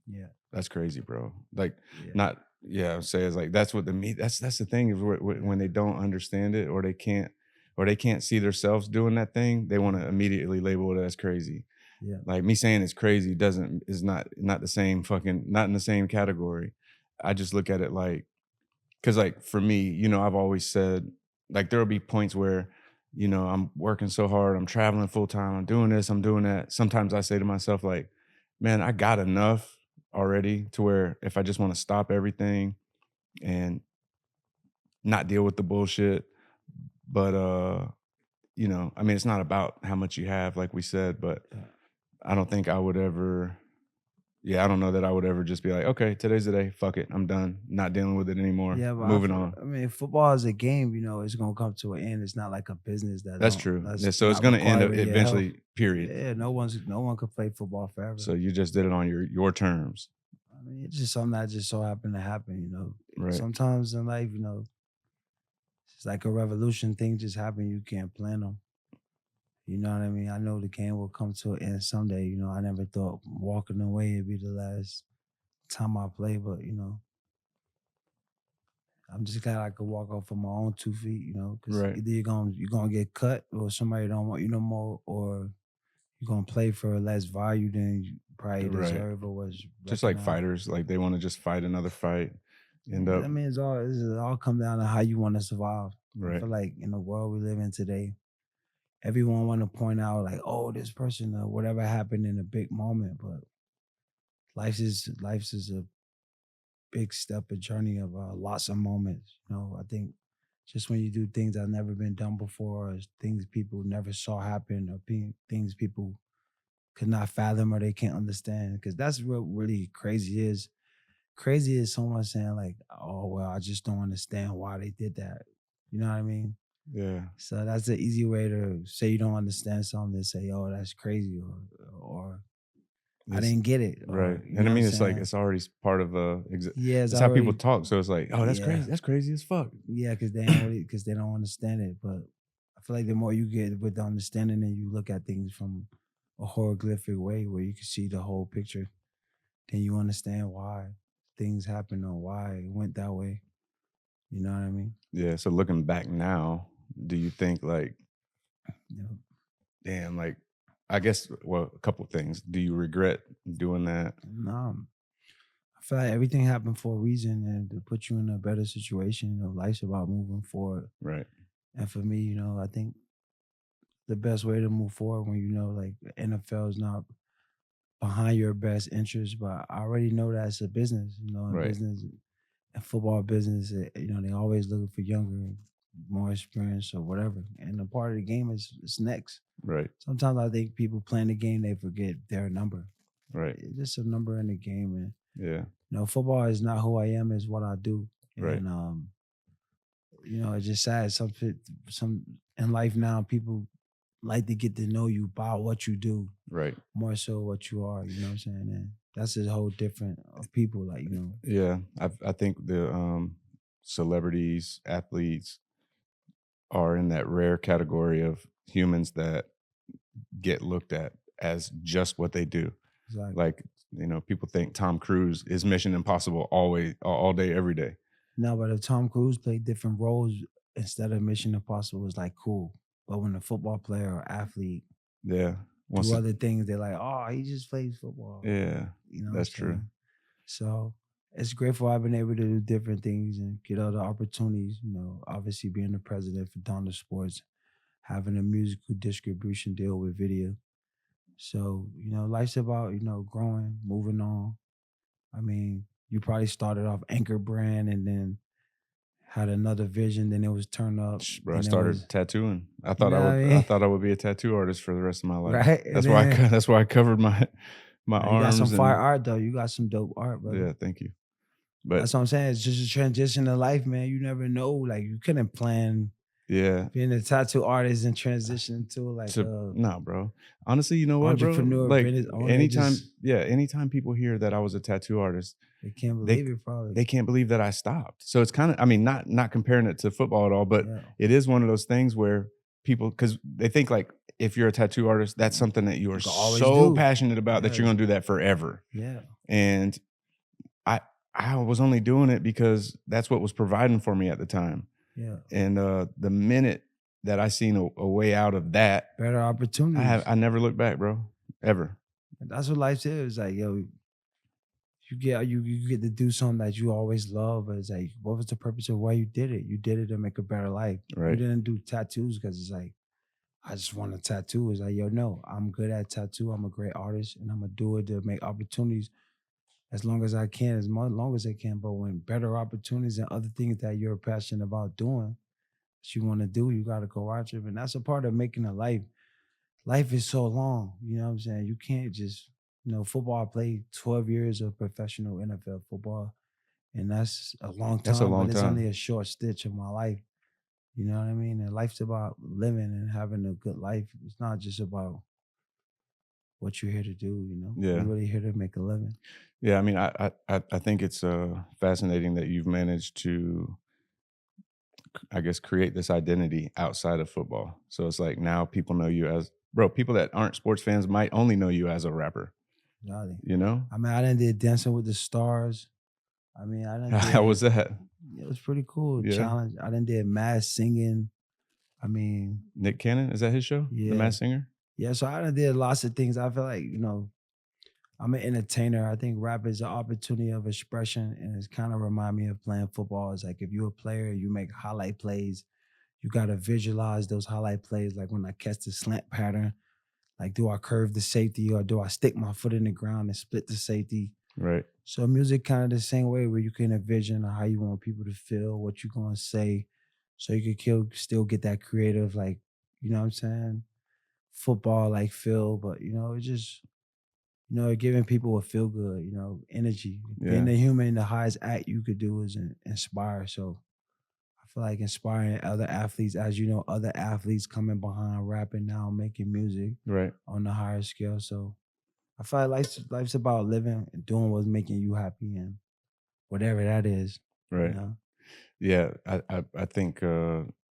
Yeah,
That's crazy, bro. Like,
yeah,
not, yeah, say it's like that's what the me. That's the thing is when they don't understand it, or they can't see themselves doing that thing, they want to immediately label it as crazy.
yeah,
Like me saying it's crazy is not the same fucking, not in the same category. I just look at it like, because like for me, you know, I've always said like there'll be points where, you know, I'm working so hard, I'm traveling full time, I'm doing this, I'm doing that. Sometimes I say to myself like, man, I got enough already to where if I just want to stop everything and not deal with the bullshit, but you know, I mean, it's not about how much you have, like we said, but
yeah.
I don't think I would ever. Yeah, I don't know that I would ever just be like, okay, today's the day. Fuck it, I'm done. Not dealing with it anymore.
Yeah, but
Moving on.
I mean, football is a game. You know, it's gonna come to an end. It's not like a business
That's true. Yeah,
that's
so it's
not
gonna end
requiring your health.
eventually. Period.
Yeah, no one can play football forever.
So you just did it on your terms,
I mean, it's just something that just so happened to happen. You know,
right?
sometimes in life, you know, it's like a revolution. Things just happen. You can't plan them. You know what I mean? I know the game will come to an end someday. You know, I never thought walking away would be the last time I play, but you know, I'm just glad I could walk off on my own 2 feet. You know, because
Right.
either you're gonna get cut, or somebody don't want you no more, or you're gonna play for less value than you probably
Right.
deserve or was
Just like
recognized.
fighters, like they want to just fight another fight. End up
I mean, it's all come down to how you want to survive. I
right.
feel like in the world we live in today, everyone want to point out like, oh, this person or whatever happened in a big moment, but life is a big step, a journey of lots of moments. You know, I think just when you do things that never been done before, or things people never saw happen, or things people could not fathom or they can't understand, because that's what really crazy is. Crazy is someone saying like, "Oh well, I just don't understand why they did that." You know what I mean?
Yeah.
So that's the easy way to say you don't understand something. To say, "Oh, that's crazy," or "I
It's
didn't get it,"
right.
or you
And
know
I
what I'm
mean, it's like
saying?
it's already part of
Yeah, it's
it's how people
already
talk. So it's like, oh, that's
yeah,
crazy. That's crazy as fuck.
yeah, because they don't understand it. But I feel like the more you get with the understanding and you look at things from a hieroglyphic way, where you can see the whole picture, then you understand why things happen or why it went that way. You know what I mean?
Yeah. So looking back now, do you think like,
Yeah.
damn, like, I guess, well, a couple things. Do you regret doing that?
No, I feel like everything happened for a reason and to put you in a better situation. You know, life's about moving forward.
Right.
And for me, you know, I think the best way to move forward when you know like the NFL is not behind your best interest, but I already know that it's a business, you know, in
Right.
business and football business, you know, they always looking for younger, more experience or whatever. And a part of the game is next.
Right.
Sometimes I think people playing the game, they forget their number.
Right.
It's just a number in the game. And,
Yeah.
you know, football is not who I am, is what I do.
Right.
And, you know, it's just sad. Some in life now, people like to get to know you by what you do
Right.
more so what you are. You know what I'm saying? And that's a whole different of people. Like you know,
Yeah. I think the celebrities, athletes are in that rare category of humans that get looked at as just what they do.
it's like
Like, you know, people think Tom Cruise is Mission Impossible always, all day, every day.
no, but if Tom Cruise played different roles instead of Mission Impossible, it's like cool. But when a football player or athlete
Yeah.
do
Once it,
other things, they're like, oh, he just plays football.
yeah,
You know what I'm
that's true.
saying? So it's grateful I've been able to do different things and get other opportunities. You know, obviously being the president for Donda Sports, having a musical distribution deal with video. So, you know, life's about, you know, growing, moving on. I mean, you probably started off Anchor brand and then had another vision. Then it was Turn Up.
Bro, I
And it
started
was,
tattooing. I
you
thought
know
I
what
would.
I
I
mean?
thought I would be a tattoo artist for the rest of my life.
Right. And
That's why.
then
That's why I covered my
now you got some
arms
fire
and
art though. You got some dope art, brother.
yeah. Thank you. But
That's what I'm saying. It's just a transition of life, man. You never know. Like you couldn't plan
yeah,
being a tattoo artist and transition to like
no, bro. Honestly, you know what, bro?
entrepreneur,
Like
business owner.
anytime,
Just,
anytime people hear that I was a tattoo artist,
they can't
they
believe it. Probably.
they can't believe that I stopped. So it's kind of, I mean, not comparing it to football at all, but
Yeah.
it is one of those things where people, because they think like if you're a tattoo artist, that's something that you are
You can always
so
do.
passionate about that
Yeah.
you're going to do that forever.
Yeah.
And I was only doing it because that's what was providing for me at the time.
Yeah.
And the minute that I seen a way out of that,
Better opportunities.
I never looked back, bro, ever.
And that's what life is. Like, yo, you get to do something that you always love. But it's like, what was the purpose of why you did it? You did it to make a better life.
Right.
You didn't do tattoos because it's like, I just want a tattoo. It's like, yo, no, I'm good at tattoo. I'm a great artist, and I'm gonna do it to make opportunities as long as I can, as long as I can. But when better opportunities and other things that you're passionate about doing, that you want to do, you got to go after it. And that's a part of making a life. Life is so long, you know what I'm saying? You can't just, football. I played 12 years of professional NFL football, and that's a long time,
That's a long
but it's
time.
only a short stitch of my life. You know what I mean? And life's about living and having a good life. It's not just about what you're here to do,
Yeah.
You're really here to make a living.
Yeah, I mean, I think it's fascinating that you've managed to, I guess, create this identity outside of football. So it's like now people know you as, bro, people that aren't sports fans might only know you as a rapper,
Reality.
you know?
I mean, I done did Dancing with the Stars. I mean, I done did,
How was that?
it was pretty cool.
Yeah.
Challenge. I done did Mass Singing. I mean,
Nick Cannon, is that his show?
Yeah.
The Masked Singer?
yeah, so I done did lots of things. I feel like, I'm an entertainer. I think rap is an opportunity of expression, and it's kind of remind me of playing football. It's like if you're a player, you make highlight plays. You got to visualize those highlight plays. Like when I catch the slant pattern, like do I curve the safety or do I stick my foot in the ground and split the safety?
Right.
So music kind of the same way where you can envision how you want people to feel, what you're going to say. So you can still get that creative, like, you know what I'm saying? Football like feel, but it's just, giving people a feel good, energy. Being
Yeah.
a human, the highest act you could do is inspire. So I feel like inspiring other athletes, as you know, other athletes coming behind rapping now, making music
Right.
on the higher scale. So I feel like life's about living and doing what's making you happy and whatever that is.
Right. Yeah. I think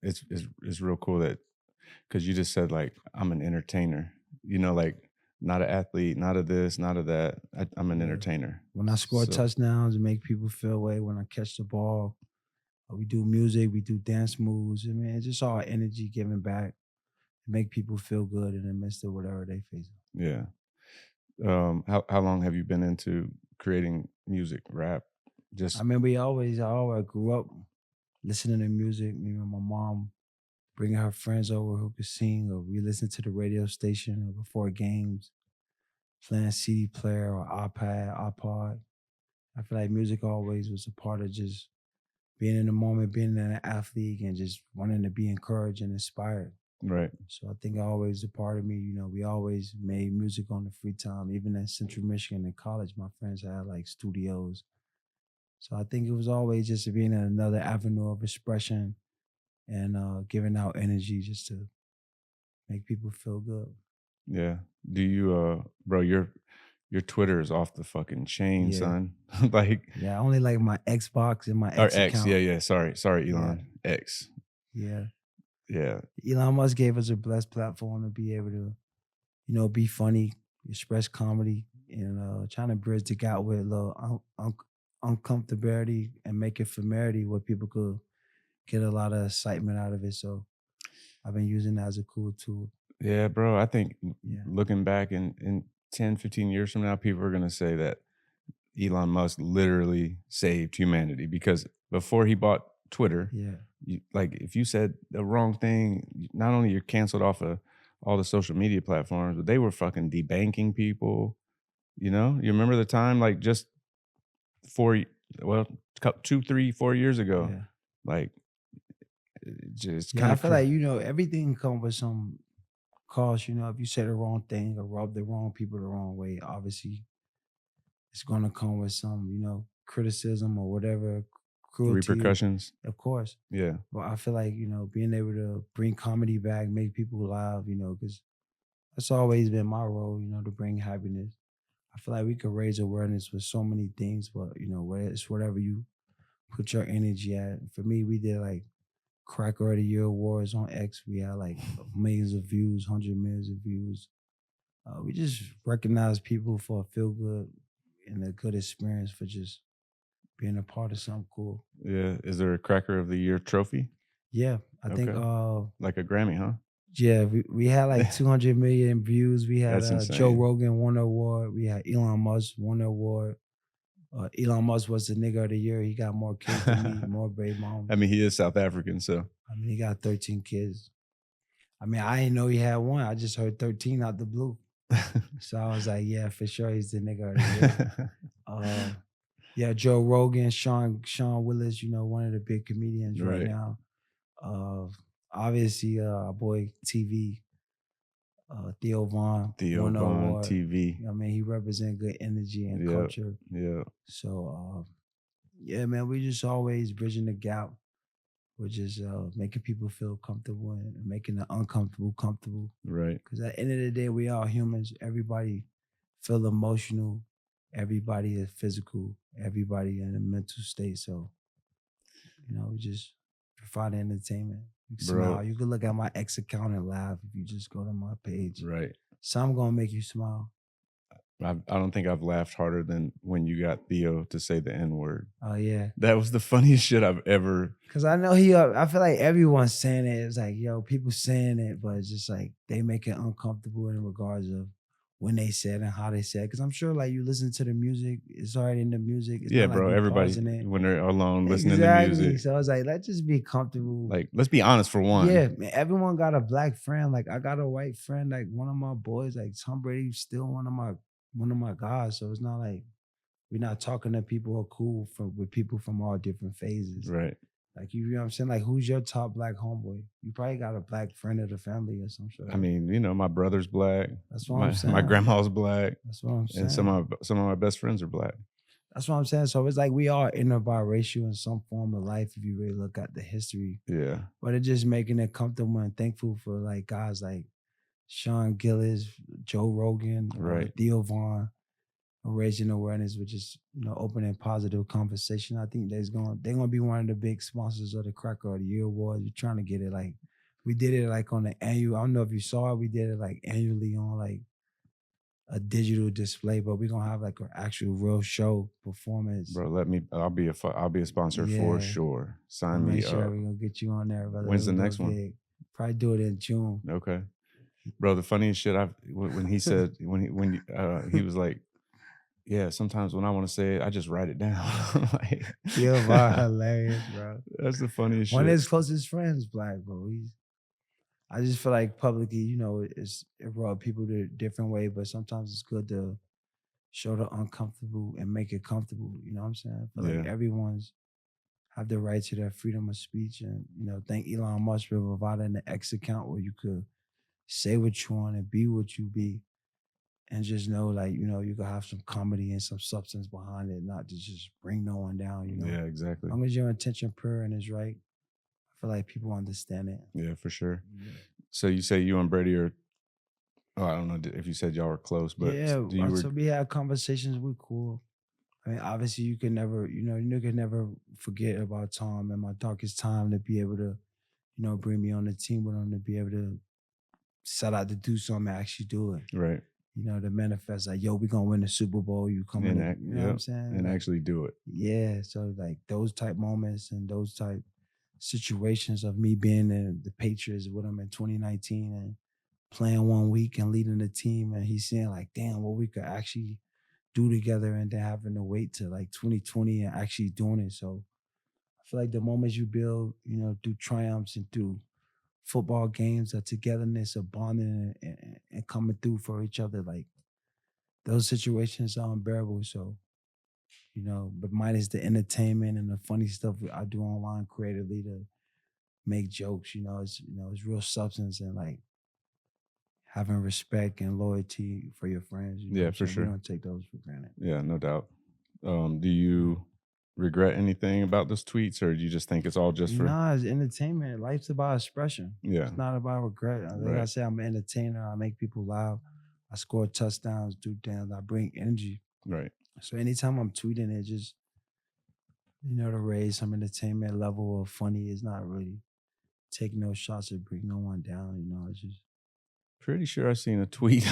it's real cool that, because you just said like I'm an entertainer, like not an athlete, not of this, not of that. I'm an
Yeah.
entertainer.
When I score
So-
touchdowns and make people feel away, when I catch the ball, we do music, we do dance moves. I mean, it's just all energy giving back to make people feel good in the midst of whatever they face.
Yeah. How long have you been into creating music, rap? Just
I mean, I always grew up listening to music. Me and my mom bringing her friends over who could sing, or we listen to the radio station or before games, playing CD player or iPod. I feel like music always was a part of just being in the moment, being an athlete, and just wanting to be encouraged and inspired.
right.
So I think always a part of me, we always made music on the free time. Even in Central Michigan in college, my friends had like studios. So I think it was always just being another avenue of expression and giving out energy just to make people feel good.
Yeah. Do you bro, your Twitter is off the fucking chain,
Yeah.
son. Like
Yeah, I only like my Xbox and my
or
X
X.
account.
Yeah. Sorry, Elon. X.
Yeah.
Yeah.
Elon Musk gave us a blessed platform to be able to, be funny, express comedy, and trying to bridge the gap with a little uncomfortability and make it familiarity where people could get a lot of excitement out of it. So I've been using that as a cool tool.
Yeah, bro. I think
Yeah.
looking back in 10, 15 years from now, people are gonna say that Elon Musk literally saved humanity, because before he bought Twitter,
Yeah.
like if you said the wrong thing, not only you're canceled off of all the social media platforms, but they were fucking debanking people. You remember the time, like just 2, 3, 4 years ago.
Yeah.
Like, it just
Yeah,
kind
I
of
feel like, everything comes with some cost. If you say the wrong thing or rub the wrong people the wrong way, obviously it's gonna come with some, criticism or whatever, cruelty,
repercussions.
of course.
Yeah,
But I feel like, being able to bring comedy back, make people laugh, because that's always been my role, to bring happiness. I feel like we could raise awareness with so many things, but it's whatever you put your energy at. For me, we did like Cracker of the Year awards on X. We had like millions of views, 100 millions of views. We just recognize people for a feel good and a good experience for just being a part of something cool.
yeah. Is there a Cracker of the Year trophy?
Yeah, I think.
Okay. Like a Grammy, huh?
Yeah, we had like 200 million views. We had
That's
Joe
insane.
Rogan won an award. We had Elon Musk won an award. Elon Musk was the nigga of the year. He got more kids than me, more baby moms.
I mean, he is South African, so
He got 13 kids. I didn't know he had one. I just heard 13 out the blue. So I was like, yeah, for sure, he's the nigga of the year. Yeah, Joe Rogan, Sean Willis, one of the big comedians right
Right.
now. Obviously, our boy TV, Theo Vaughn,
Theo
won an
Vaughn
award.
TV.
He represents good energy and
Yep.
culture.
Yeah,
So, yeah, man, we just always bridging the gap. We're just making people feel comfortable and making the uncomfortable comfortable.
right.
Because at the end of the day, we are humans. Everybody feel emotional. Everybody is physical. Everybody in a mental state. So, we just provide entertainment. You can
Bro.
smile. You can look at my ex account and laugh if you just go to my page.
Right.
So I'm gonna make you smile.
I don't think I've laughed harder than when you got Theo to say the N word.
Oh yeah.
That was the funniest shit I've ever.
Cause I know I feel like everyone's saying it. It's like, people saying it, but it's just like they make it uncomfortable in regards of when they said and how they said. Cause I'm sure like you listen to the music, it's already in the music. It's
Yeah,
not like
bro.
you
Everybody
pausing it.
when they're alone listening
Exactly.
to music.
So I was like, let's just be comfortable.
Like, let's be honest for one.
Yeah, man, everyone got a black friend. Like I got a white friend, like one of my boys, like Tom Brady's still one of my guys. So it's not like we're not talking to people who are cool with people from all different phases.
Right.
Like you know what I'm saying? Like who's your top black homeboy? You probably got a black friend of the family or some shit.
I mean, my brother's black.
That's what I'm saying.
My grandma's black.
That's what I'm saying.
And some of my best friends are black.
That's what I'm saying. So it's like we are interbiracial in some form of life if you really look at the history.
Yeah.
But it's just making it comfortable and thankful for like guys like Sean Gillis, Joe Rogan,
Right.
Theo Vaughn, raising awareness, which is opening positive conversation. I think they're gonna be one of the big sponsors of the Cracker of the Year Awards. We're trying to get it like we did it like on the annual. I don't know if you saw it. We did it like annually on like a digital display, but we're gonna have like an actual real show performance.
Bro, I'll be a sponsor for sure. Sign me
Make sure
up.
we're gonna get you on there.
When's the next one?
Probably do it in June.
Okay. Bro, the funniest shit when he said when he was like, yeah, sometimes when I want to say it, I just write it down. Like,
yeah, hilarious, bro.
That's the funniest shit.
One of his closest friends, black, bro. I just feel like publicly, it rub people the different way, but sometimes it's good to show the uncomfortable and make it comfortable. You know what I'm saying? I feel like everyone's have the right to their freedom of speech, and thank Elon Musk for providing the X account where you could say what you want and be what you be, and just know like you can have some comedy and some substance behind it, not to just bring no one down.
Yeah, exactly.
As long as your intention pure and is right, I feel like people understand it.
Yeah, for sure.
Yeah.
So you say you and Brady are, I don't know if you said y'all were close, but
yeah, so we had conversations. We're cool. I mean, obviously you can never, you can never forget about Tom in my darkest time to be able to, bring me on the team with him, to be able to set out to do something and actually do it.
Right.
To manifest like, yo, we're gonna win the Super Bowl. You come in, you know what I'm saying?
And actually do it.
Yeah. So like those type moments and those type situations of me being in the Patriots with him in 2019 and playing 1 week and leading the team, and he's saying like, damn, what we could actually do together, and then having to wait to like 2020 and actually doing it. So I feel like the moments you build, through triumphs and through football games, of togetherness, of bonding and coming through for each other, like those situations are unbearable. So but mine is the entertainment and the funny stuff I do online creatively to make jokes. It's real substance and like having respect and loyalty for your friends.
Yeah, for
We
sure.
don't take those for granted.
Yeah, no doubt. Do you regret anything about those tweets, or do you just think it's all just for?
Nah, it's entertainment. Life's about expression.
Yeah.
It's not about regret. Like I
Right.
said, I'm an entertainer. I make people laugh. I score touchdowns, do things. I bring energy.
Right.
So anytime I'm tweeting it, just to raise some entertainment level of funny is not really taking no shots or bring no one down. It's just
Pretty sure I seen a tweet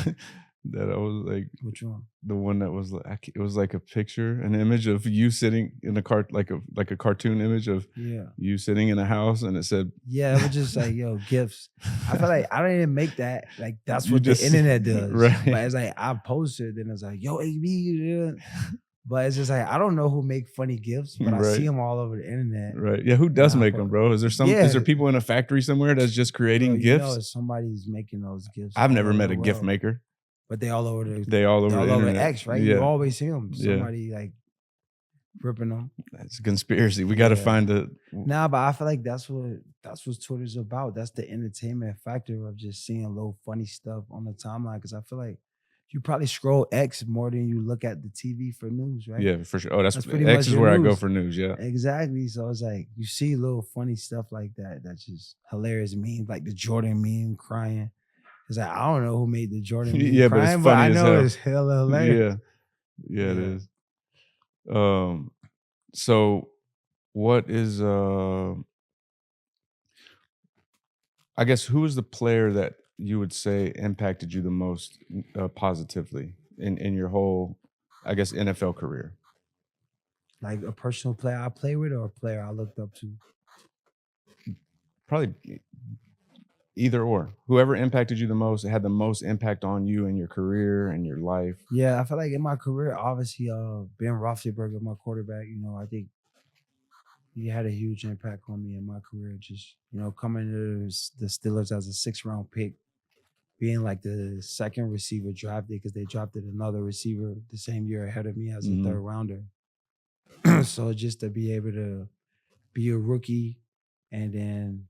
that I was like,
which one?
the one that was like, it was like a picture, an image of you sitting in a like a cartoon image of
Yeah.
you sitting in a house, and it said,
Yeah, it was just like, yo, gifts. I feel like I don't even make that. Like that's
You
what the
just-
internet does.
right.
But it's like I posted, and it's like, yo, AB. But it's just like I don't know who make funny gifts, but I
Right.
see them all over the internet.
Right. Yeah. Who does
Nah,
make
but-
them, bro? Is there
Yeah.
is there people in a factory somewhere that's just creating
Bro,
gifts?
Somebody's making those gifts.
I've
all
never
over
met
the
a gift
world.
maker.
But they all over the
They all over
all
the
over
internet.
X, right?
Yeah.
You always see them.
Yeah.
Somebody like ripping them.
That's a conspiracy. We got to
Yeah.
find a.
Nah, but I feel like that's what Twitter's about. That's the entertainment factor of just seeing little funny stuff on the timeline. Because I feel like you probably scroll X more than you look at the TV for news, right?
Yeah, for sure. Oh, that's
pretty
X
much
is
your
where I go
news.
for news. Yeah.
Exactly. So it's like you see little funny stuff like that. That's just hilarious memes, like the Jordan meme crying. It's like I don't know who made the Jordan meme
Yeah, but it's
crying, but I
funny as
know
hell.
it's hella hilarious.
Yeah. Yeah, it
Yeah.
is. So what is I guess who is the player that you would say impacted you the most positively in your whole, I guess, NFL career?
Like a personal player I play with or a player I looked up to.
Probably either or. Whoever impacted you the most, had the most impact on you in your career and your life.
Yeah, I feel like in my career, obviously, Ben Roethlisberger, my quarterback, I think he had a huge impact on me in my career. Just, coming to the Steelers as a 6th-round pick, being like the second receiver drafted because they drafted another receiver the same year ahead of me as a
Mhm.
3rd rounder. So just to be able to be a rookie and then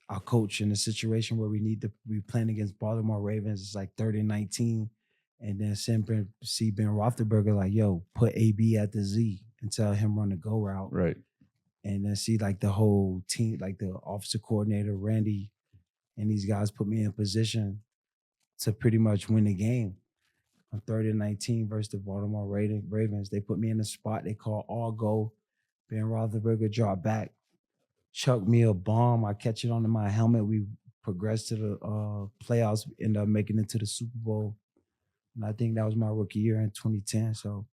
our coach in a situation where we need to be playing against Baltimore Ravens, it's like 30-19. And then see Ben Roethlisberger like, yo, put AB at the Z and tell him run the go route.
Right.
And then see like the whole team, like the offensive coordinator, Randy, and these guys put me in position to pretty much win the game. On 30-19 versus the Baltimore Ravens. They put me in a spot they call all go. Ben Roethlisberger dropped back, chucked me a bomb. I catch it onto my helmet. We progressed to the playoffs, end up making it to the Super Bowl. And I think that was my rookie year in 2010. So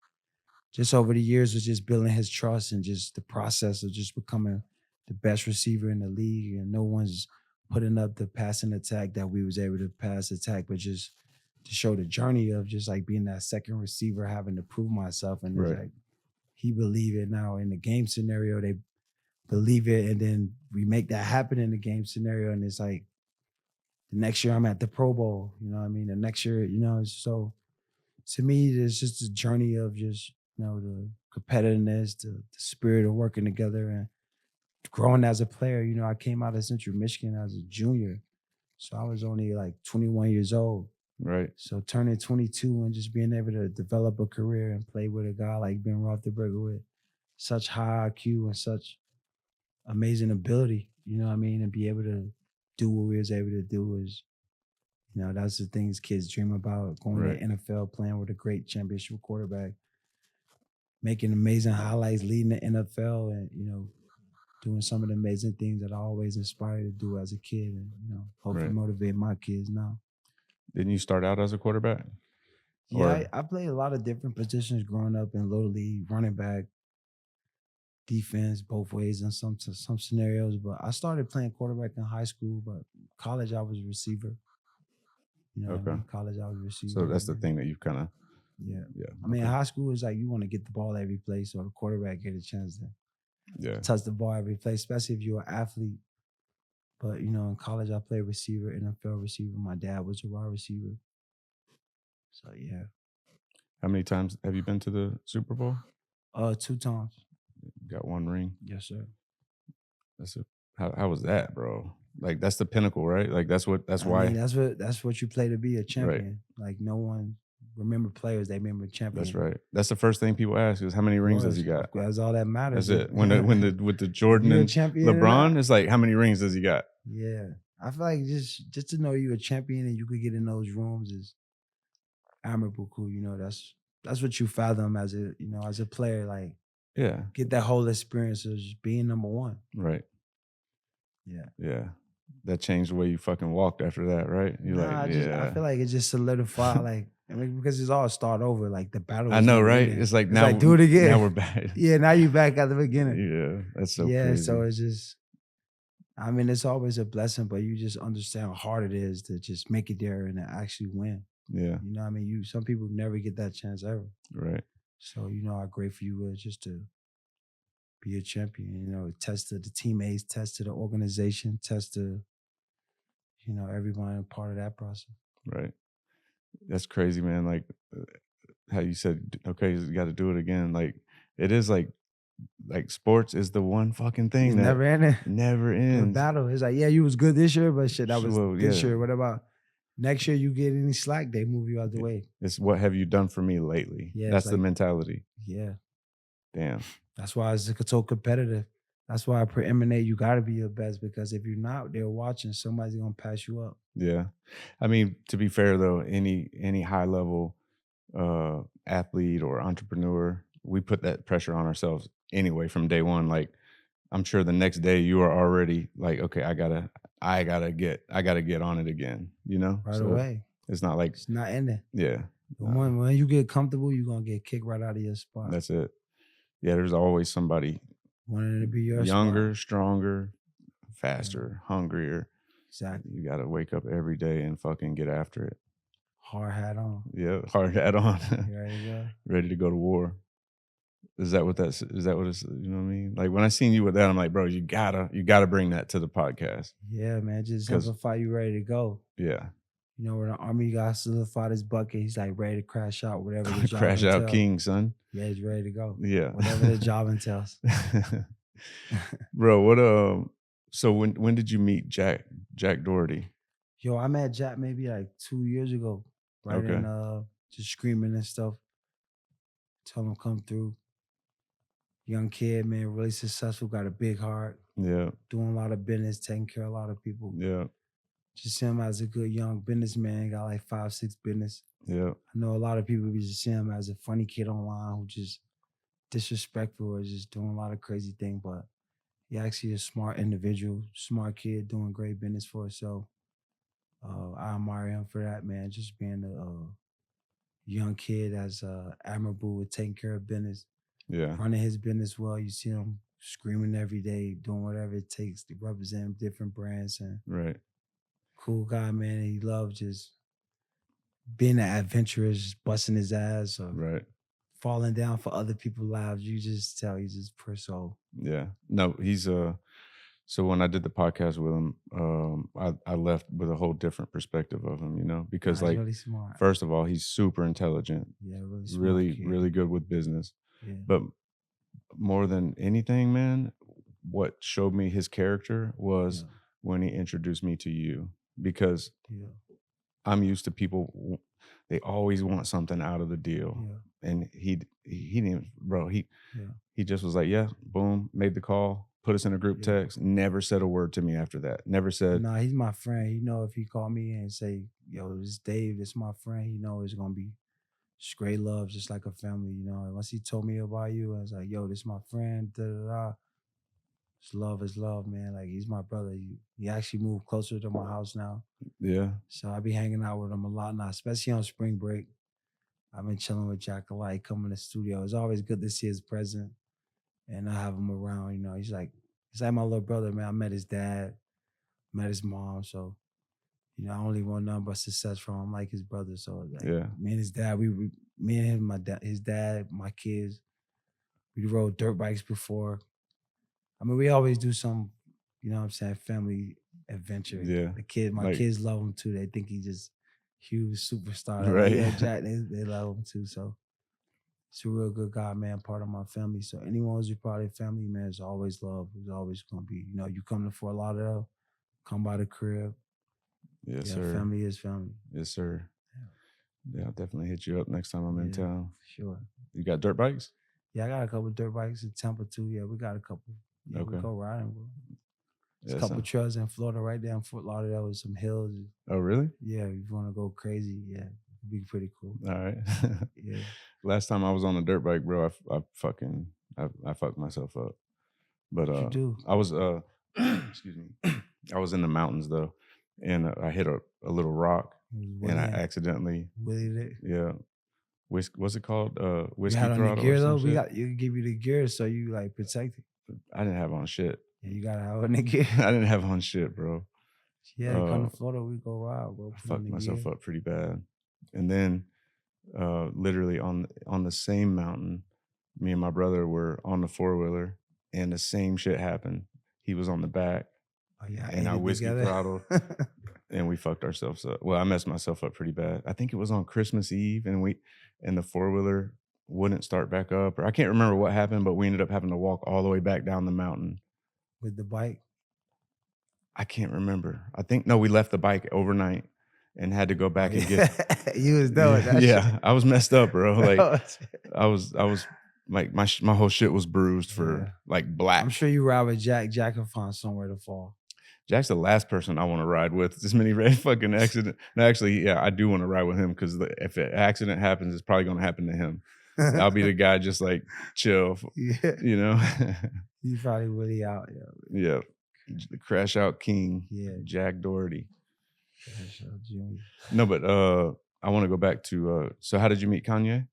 just over the years was just building his trust and just the process of just becoming the best receiver in the league. And no one's putting up the passing attack that we was able to pass attack, but just to show the journey of just like being that second receiver, having to prove myself. And it's
Right.
like, he believe it now in the game scenario, they believe it. And then we make that happen in the game scenario. And it's like, the next year I'm at the Pro Bowl, you know what I mean? The next year, so to me, it's just a journey of just, the competitiveness, the spirit of working together and growing as a player. I came out of Central Michigan as a junior. So I was only like 21 years old.
Right.
So turning 22 and just being able to develop a career and play with a guy like Ben Roethlisberger with such high IQ and such amazing ability, and be able to do what we was able to do is, that's the things kids dream about, going
Right.
to the NFL, playing with a great championship quarterback, making amazing highlights, leading the NFL and, doing some of the amazing things that I always inspired to do as a kid and, hopefully
Right.
motivate my kids now.
Didn't you start out as a quarterback?
Yeah,
Or-
I played a lot of different positions growing up in Little League, running back, defense, both ways in some scenarios. But I started playing quarterback in high school, but college I was a receiver. What I
Okay.
mean? College I was a receiver.
So that's the
and
thing that you kind of,
Yeah.
yeah.
I mean,
okay.
high school is like you want to get the ball every play, so the quarterback get a chance to
Yeah.
touch the ball every play, especially if you're an athlete. But in college I played receiver, NFL receiver. My dad was a wide receiver. So yeah.
How many times have you been to the Super Bowl?
2 times.
Got 1 ring.
Yes, sir.
How was that, bro? Like that's the pinnacle, right? Like that's why.
I mean, that's what you play to be a champion. Like no one remember players, they remember champions.
That's right. That's the first thing people ask is how many rings does he got?
That's all that matters.
That's it. With the Jordan
You're a
and
champion
LeBron, it's like how many rings does he got?
Yeah. I feel like just to know you're a champion and you could get in those rooms is admirable, cool. You know, that's what you fathom as a player. Like
Yeah.
get that whole experience of just being number one.
Right.
Yeah.
Yeah. That changed the way you fucking walked after that, right? You're
I feel like it just solidified, like, I mean, because it's all start over. Like the battle.
I know, right? It's like now
do it again.
Now we're back.
Yeah, now you're back at the beginning.
Yeah, that's so crazy.
So it's just, I mean, it's always a blessing, but you just understand how hard it is to just make it there and to actually win.
Yeah.
You know what I mean? Some people never get that chance ever.
Right.
So, how great for you was just to be a champion, test to the teammates, test to the organization, test to, everybody part of that process.
Right. That's crazy, man. Like how you said, okay, you got to do it again. Like it is like sports is the one fucking thing
It's
that
never ending.
Never ends.
The battle is like, yeah, you was good this year, but shit, that was this
yeah.
year. What about next year? You get any slack, they move you out the way.
It's what have you done for me lately?
Yeah,
that's the mentality.
Yeah.
Damn.
That's why it's so competitive. That's why I preeminate. You got to be your best because if you're not, they're watching. Somebody's gonna pass you up.
Yeah, I mean, to be fair though, any high level athlete or entrepreneur, we put that pressure on ourselves anyway from day one. Like, I'm sure the next day you are already like, okay, I gotta get on it again.
Right away.
It's not like
it's not ending.
Yeah.
When you get comfortable, you're gonna get kicked right out of your spot.
That's it. Yeah, there's always somebody
wanting to be your
younger,
spot.
Stronger, faster, hungrier.
Exactly.
You got to wake up every day and fucking get after it.
Hard hat on.
Yeah, hard hat on.
You ready to go?
Ready to go to war. Is that what it's, you know what I mean? Like when I seen you with that, I'm like, bro, you gotta bring that to the podcast.
Yeah, man, just simplify you ready to go.
Yeah.
When the army got solidified his bucket, he's like ready to crash out, whatever the job
Crash
entails.
out king, son.
Yeah, he's ready to go.
Yeah.
Whatever the job entails.
Bro, what so when did you meet Jack Doherty?
Yo, I met Jack maybe like 2 years ago. Right. Okay. And just screaming and stuff. Tell him come through. Young kid, man, really successful, got a big heart.
Yeah.
Doing a lot of business, taking care of a lot of people.
Yeah.
Just see him as a good young businessman, got like 5-6 business.
Yeah.
I know a lot of people just see him as a funny kid online who just disrespectful or just doing a lot of crazy things, but he actually a smart individual, smart kid, doing great business for himself. I admire him for that, man. Just being a young kid that's admirable with taking care of business.
Yeah.
Running his business well. You see him screaming every day, doing whatever it takes to represent different brands. And
right.
Cool guy, man. And he loves just being an adventurous, busting his ass or
right.
falling down for other people's lives. You just tell he's just pure soul.
Yeah. No, he's so when I did the podcast with him, I left with a whole different perspective of him, because like
really smart.
First of all, he's super intelligent.
Yeah, really smart.
Really good with business.
Yeah.
But more than anything, man, what showed me his character was when he introduced me to you, because I'm used to people, they always want something out of the deal.
Yeah.
And he didn't, bro, he just was like, yeah, boom, made the call, put us in a group text, never said a word to me after that. Never said.
Nah, he's my friend. If he called me and say, yo, this is Dave, this is my friend, it's going to be just great love, just like a family, Once he told me about you, I was like, yo, this is my friend, da-da-da. It's love, man. Like, he's my brother. He actually moved closer to my house now.
Yeah.
So I be hanging out with him a lot now, especially on spring break. I've been chilling with Jack a lot. He come in the studio. It's always good to see his presence and I have him around, He's like my little brother, man. I met his dad, met his mom. So, I only want nothing but success from him. I'm like his brother. So, like, me and his dad, me and him, his dad, my kids, we rode dirt bikes before. I mean, we always do some, family adventure.
Yeah.
My kids love him too. They think he's just huge superstar.
Right.
Yeah, Jack, they love him too. So He's a real good guy, man, part of my family. So anyone who's a part of the family, man, is always love. Who's always gonna be, you come to Fort Lauderdale, come by the crib.
Yes,
Yeah,
sir.
family is family.
Yes, sir.
Yeah.
Yeah, I'll definitely hit you up next time I'm in town.
Sure.
You got dirt bikes?
Yeah, I got a couple dirt bikes in Tampa too. Yeah, we got a couple. Yeah,
Okay.
we go riding, bro. There's
Yeah,
a couple trails in Florida right there in Fort Lauderdale with some hills.
Oh, really?
Yeah, if you want to go crazy, yeah, it'd be pretty cool.
All right.
Yeah.
Last time I was on a dirt bike, bro, I fucked myself up. But
What you do?
I was excuse me. I was in the mountains though, and I hit a little rock, and I accidentally
willied it.
Yeah. What's it called? Whiskey
You had on the
throttle
gear
or
though.
some shit?
You can give you the gear so you like protect it.
I didn't have on shit.
Yeah, you gotta have on the gear.
I didn't have on shit, bro.
Yeah, come to Florida, we go ride, bro.
I fucked myself up pretty bad. And then literally on the same mountain, me and my brother were on the 4-wheeler and the same shit happened. He was on the back.
Oh, yeah,
and I whiskey throttled and we fucked ourselves up. Well, I messed myself up pretty bad. I think it was on Christmas Eve and the 4-wheeler wouldn't start back up, or I can't remember what happened, but we ended up having to walk all the way back down the mountain.
With the bike?
I can't remember. I think, no, we left the bike overnight and had to go back and get.
You was done with that shit.
I was messed up, bro. Like I was like my whole shit was bruised for like black.
I'm sure you ride with Jack. Jack can find somewhere to fall.
Jack's the last person I want to ride with. This many fucking accident. No, actually, yeah, I do want to ride with him because if an accident happens, it's probably going to happen to him. I'll be the guy just like chill, you know.
He's probably really out.
Yeah, the crash out king.
Yeah,
Jack Doherty.
Crash out Junior.
No, but I want to go back to. So, how did you meet Kanye?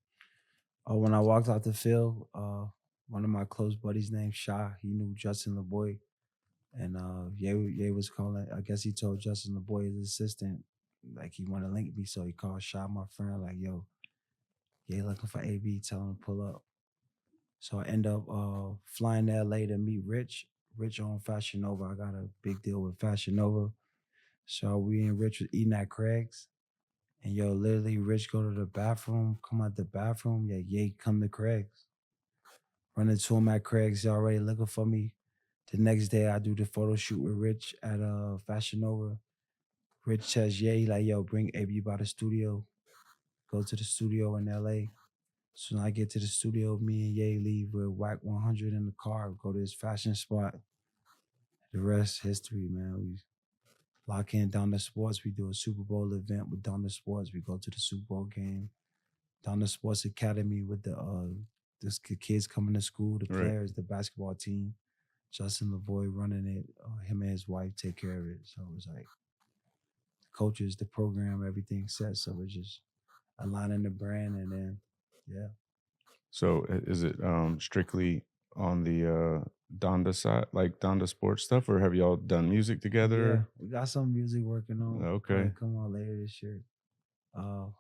When I walked out the field, one of my close buddies named Sha, he knew Justin LeBoy. And Ye was calling. I guess he told Justin LeBoy, his assistant, like he wanted to link me. So he called Sha, my friend, like, yo, Ye looking for AB, tell him to pull up. So I end up flying to LA to meet Rich. Rich on Fashion Nova. I got a big deal with Fashion Nova. So we and Rich was eating at Craig's. And yo, literally Rich go to the bathroom, come out the bathroom, yeah, Ye come to Craig's. Run into him at Craig's, he already looking for me. The next day, I do the photo shoot with Rich at Fashion Nova. Rich says, Ye, like, yo, bring AB by the studio. Go to the studio in LA. So when I get to the studio, me and Ye leave with Whack 100 in the car, go to his fashion spot. The rest, history, man. We lock in Donda Sports. We do a Super Bowl event with Donda Sports. We go to the Super Bowl game. Donda Sports Academy with the kids coming to school, the players, the basketball team. Justin LeBoy running it, him and his wife take care of it. So it was like the coaches, the program, everything set. So we're just aligning the brand and then, yeah.
So is it strictly on the Donda side, like Donda Sports stuff, or have y'all done music together?
Yeah, we got some music working on.
Okay.
Come on later this year.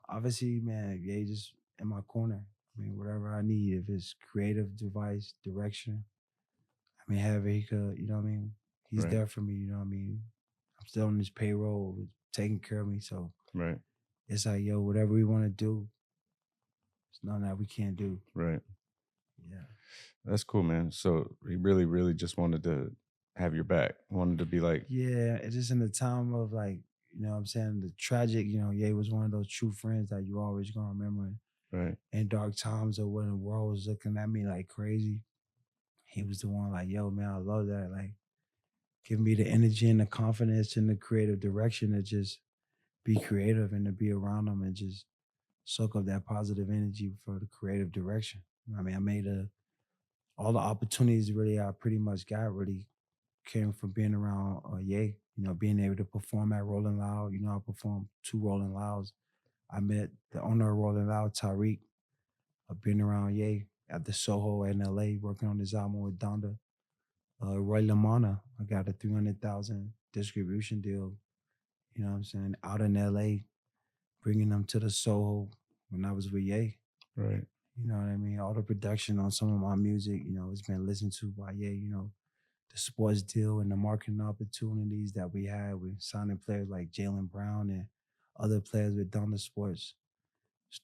Obviously, man, yeah, just in my corner. I mean, whatever I need, if it's creative device, direction. I mean, however he could, you know what I mean? He's there for me, you know what I mean? I'm still on his payroll, taking care of me. So it's like, yo, whatever we want to do, it's nothing that we can't do.
Right.
Yeah.
That's cool, man. So he really, really just wanted to have your back. Wanted to be like.
Yeah, it's just in the time of like, you know what I'm saying, the tragic, you know, Ye was one of those true friends that you always gonna remember.
Right.
In dark times or when the world was looking at me like crazy. He was the one like, yo, man, I love that. Like, give me the energy and the confidence and the creative direction to just be creative and to be around them and just soak up that positive energy for the creative direction. I mean, I made all the opportunities really I pretty much got really came from being around Ye, you know, being able to perform at Rolling Loud. You know, I performed 2 Rolling Louds. I met the owner of Rolling Loud, Tariq. I've been around Ye at the Soho in LA working on this album with Donda. Roy Lamana, I got a 300,000 distribution deal, you know what I'm saying, out in LA, bringing them to the Soho when I was with Ye.
Right.
You know what I mean? All the production on some of my music, you know, it's been listened to by Ye, you know, the sports deal and the marketing opportunities that we had with signing players like Jaylen Brown and other players with Donda Sports.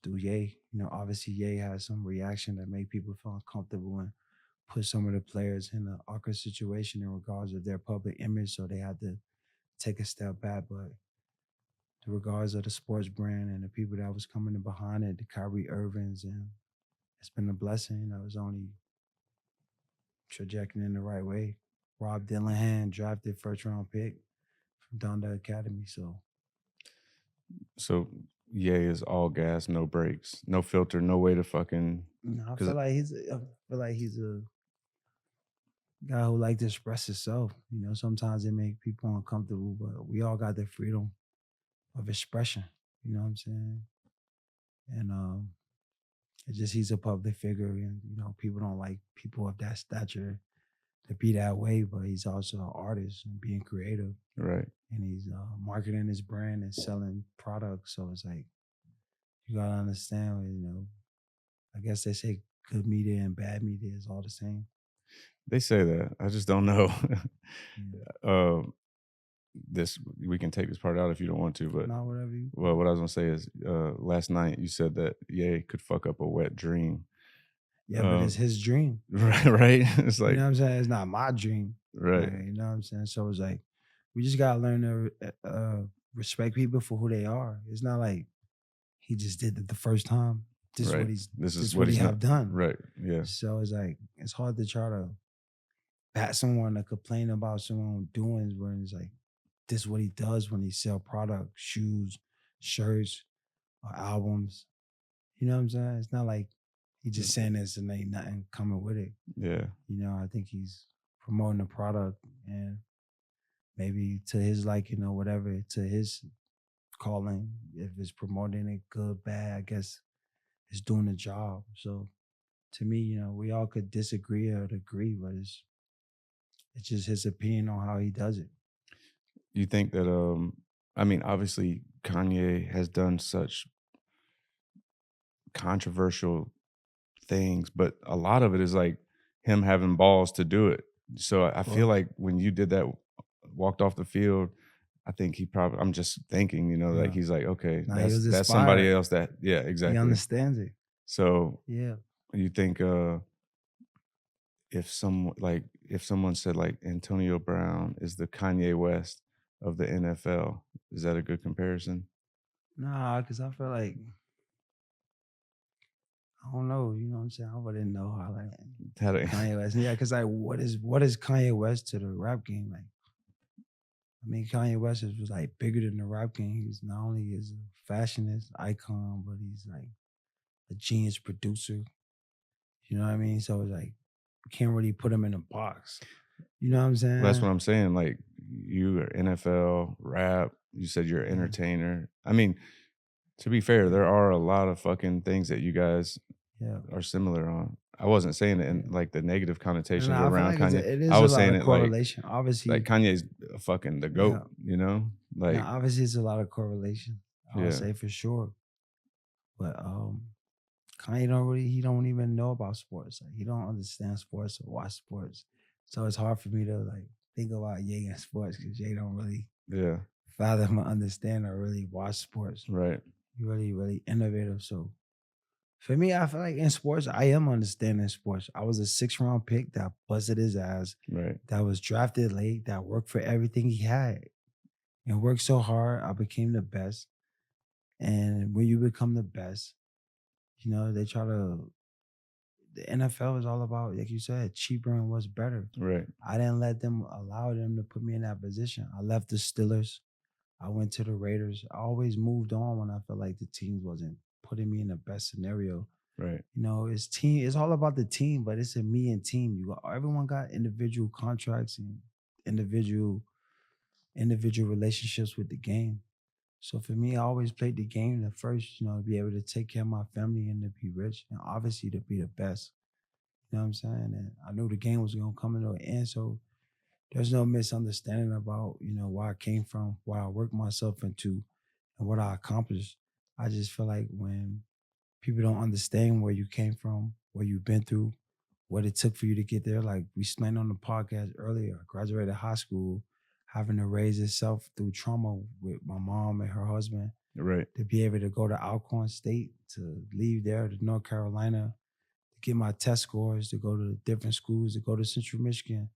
through Ye. Obviously Ye had some reaction that made people feel uncomfortable and put some of the players in an awkward situation in regards of their public image, so they had to take a step back. But in regards of the sports brand and the people that was coming in behind it, the Kyrie Irvings, and it's been a blessing. It's only trajecting in the right way. Rob Dillingham drafted first round pick from Donda Academy.
So Ye is all gas, no brakes, no filter, no way to fucking.
I
'Cause-
feel like he's a guy who like to express himself. Sometimes it make people uncomfortable, but we all got the freedom of expression. You know what I'm saying? And it's just he's a public figure, and people don't like people of that stature to be that way. But he's also an artist and being creative,
Right.
and he's marketing his brand and selling products. So it's like you gotta understand. I guess they say good media and bad media is all the same.
They say that. I just don't know.
Yeah.
This we can take this part out if you don't want to, but
Not whatever you.
well, what I was gonna say is, last night you said that Ye could fuck up a wet dream.
Yeah, but it's his dream.
Right? It's like,
You know what I'm saying? It's not my dream.
right,
You know what I'm saying? So it's like we just gotta learn to respect people for who they are. It's not like he just did it the first time. This
right.
is what he have done.
Right. Yeah.
So it's like it's hard to try to pat someone to complain about someone doing when it's like this is what he does when he sell products, shoes, shirts, or albums. You know what I'm saying? It's not like he just saying this and ain't nothing coming with it.
Yeah.
I think he's promoting the product and maybe to his liking or whatever, to his calling. If it's promoting it good, bad, I guess it's doing the job. So to me, we all could disagree or agree, but it's just his opinion on how he does it.
You think that I mean, obviously Kanye has done such controversial things, but a lot of it is like him having balls to do it. So I feel like when you did that, walked off the field, I think he probably, I'm just thinking, like
Yeah.
he's like, okay,
Nah, he was
that's somebody
inspired.
else that, yeah, exactly.
He understands it.
So
Yeah.
you think if someone said like Antonio Brown is the Kanye West of the NFL, is that a good comparison?
Nah, because I feel like I don't know. You know what I'm saying? I wouldn't know how like
How to-
Kanye West. Yeah, because like what is Kanye West to the rap game? Like, I mean, Kanye West was like bigger than the rap game. He's not only is a fashionist icon, but he's like a genius producer. You know what I mean? So it's like you can't really put him in a box. You know what I'm saying?
That's what I'm saying. Like you are NFL, rap. You said you're an entertainer. I mean, to be fair, there are a lot of fucking things that you guys are similar on. I wasn't saying it in like the negative connotations
I feel
around
like
Kanye.
it is
I was
a lot
saying
of
it
correlation. Obviously,
like Kanye's fucking the GOAT, Like
now, obviously it's a lot of correlation. I would
Yeah.
say for sure. But Kanye he don't even know about sports. Like he don't understand sports or watch sports. So it's hard for me to like think about Ye and sports because Ye don't really
yeah,
fathom or understand or really watch sports.
right.
He really, really innovative. So for me, I feel like in sports, I am understanding sports. I was a 6th-round pick that busted his ass,
Right.
that was drafted late, that worked for everything he had and worked so hard. I became the best. And when you become the best, they try to. The NFL is all about, like you said, cheaper and what's better.
Right.
I didn't allow them to put me in that position. I left the Steelers. I went to the Raiders. I always moved on when I felt like the team wasn't putting me in the best scenario.
Right.
It's team. It's all about the team, but it's a me and team. Everyone got individual contracts and individual relationships with the game. So for me, I always played the game the first, to be able to take care of my family and to be rich and obviously to be the best. You know what I'm saying? And I knew the game was gonna come to an end. So there's no misunderstanding about, where I came from, where I worked myself into, and what I accomplished. I just feel like when people don't understand where you came from, what you've been through, what it took for you to get there. Like we explained on the podcast earlier, I graduated high school. having to raise itself through trauma with my mom and her husband,
Right.
to be able to go to Alcorn State, to leave there to North Carolina, to get my test scores, to go to different schools, to go to Central Michigan,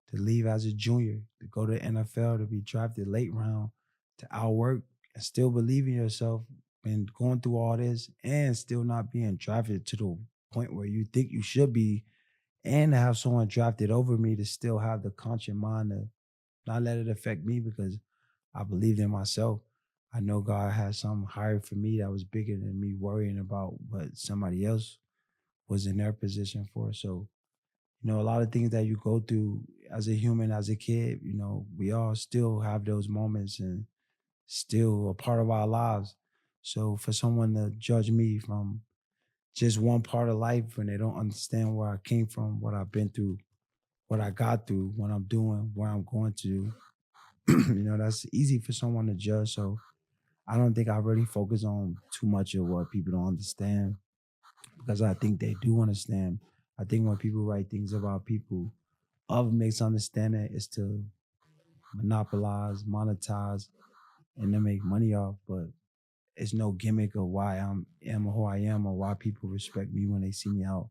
to leave as a junior, to go to NFL, to be drafted late round, to outwork and still believe in yourself and going through all this and still not being drafted to the point where you think you should be, and to have someone drafted over me, to still have the conscious mind to not let it affect me because I believed in myself. I know God had something higher for me that was bigger than me worrying about what somebody else was in their position for. So, a lot of things that you go through as a human, as a kid, we all still have those moments and still a part of our lives. So for someone to judge me from just one part of life when they don't understand where I came from, what I've been through, what I got through, what I'm doing, where I'm going to, that's easy for someone to judge. So I don't think I really focus on too much of what people don't understand because I think they do understand. I think when people write things about people of misunderstanding is to monopolize, monetize, and to make money off. But it's no gimmick of why am who I am or why people respect me when they see me out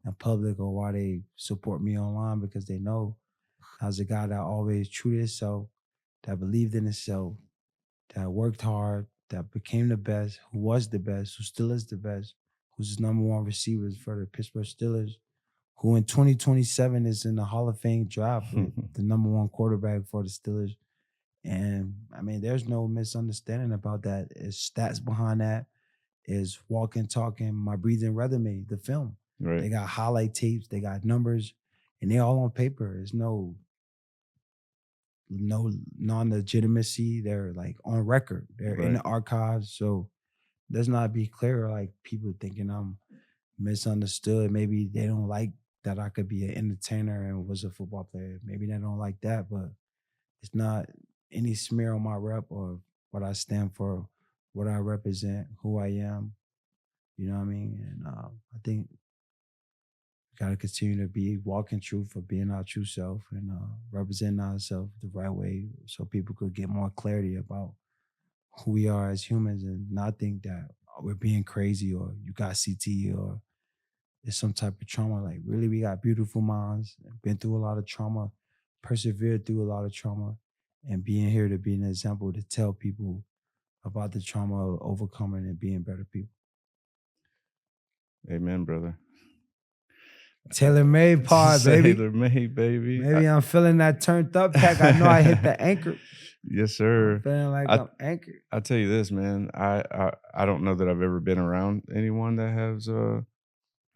in public or why they support me online because they know I was a guy that always true to himself, that believed in himself, that worked hard, that became the best, who was the best, who still is the best, who's the number one receivers for the Pittsburgh Steelers, who in 2027 is in the Hall of Fame draft with the number one quarterback for the Steelers. And I mean, there's no misunderstanding about that. It's stats behind that. Is walking, talking, my breathing resume, the film.
Right.
They got highlight tapes, they got numbers, and they all on paper. There's no non-legitimacy. They're like on record. They're in the
Right.
archives. So let's not be clear like people thinking I'm misunderstood. Maybe they don't like that I could be an entertainer and was a football player. Maybe they don't like that, but it's not any smear on my rep or what I stand for, what I represent, who I am. You know what I mean? And I think we gotta continue to be walking truth for being our true self and representing ourselves the right way, so people could get more clarity about who we are as humans and not think that we're being crazy or you got CT or it's some type of trauma. Like really, we got beautiful minds, been through a lot of trauma, persevered through a lot of trauma, and being here to be an example to tell people about the trauma of overcoming and being better people.
Amen, brother.
Tailor made part, baby.
Sailor made, baby.
Maybe I'm feeling that turned up pack. I know I hit the anchor.
Yes, sir.
I'm feeling like I'm anchored.
I'll tell you this, man. I don't know that I've ever been around anyone that has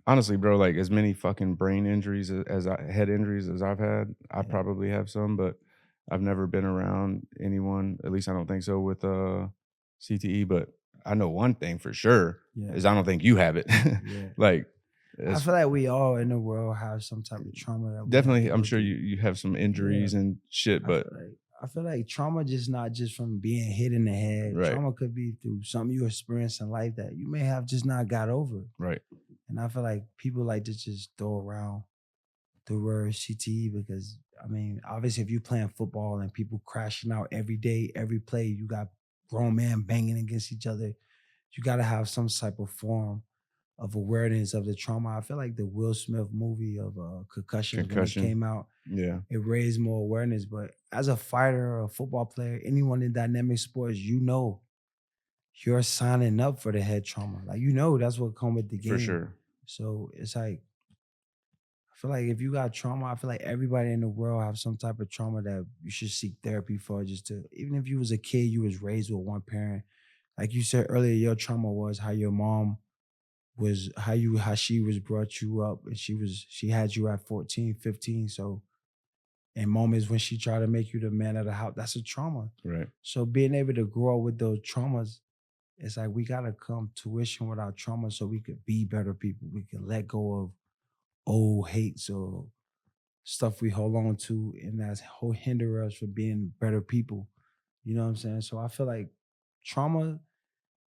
honestly, bro, like as many fucking brain injuries as head injuries as I've had. I probably have some, but I've never been around anyone, at least I don't think so, with CTE. But I know one thing for sure is I don't think you have it. Like
I feel like we all in the world have some type of trauma. That
definitely, I'm sure you have some injuries and shit, but
I feel like trauma just not just from being hit in the head.
Right.
Trauma could be through something you experienced in life that you may have just not got over.
Right.
And I feel like people like to just throw around the word CTE because, I mean, obviously if you're playing football and people crashing out every day, every play, you got grown men banging against each other, you got to have some type of form of awareness of the trauma. I feel like the Will Smith movie of Concussion, when it came out, it raised more awareness. But as a fighter or a football player, anyone in dynamic sports, you're signing up for the head trauma. Like, that's what comes with the game.
For sure.
So it's like, I feel like if you got trauma, I feel like everybody in the world have some type of trauma that you should seek therapy for. Even if you was a kid, you was raised with one parent. Like you said earlier, your trauma was how your mom was, how she was brought you up, and she had you at 14, 15. So in moments when she tried to make you the man of the house, that's a trauma.
Right.
So being able to grow up with those traumas, it's like we gotta come tuition with our trauma so we could be better people. We can let go of old hates or stuff we hold on to, and that's hinder us from being better people. You know what I'm saying? So I feel like trauma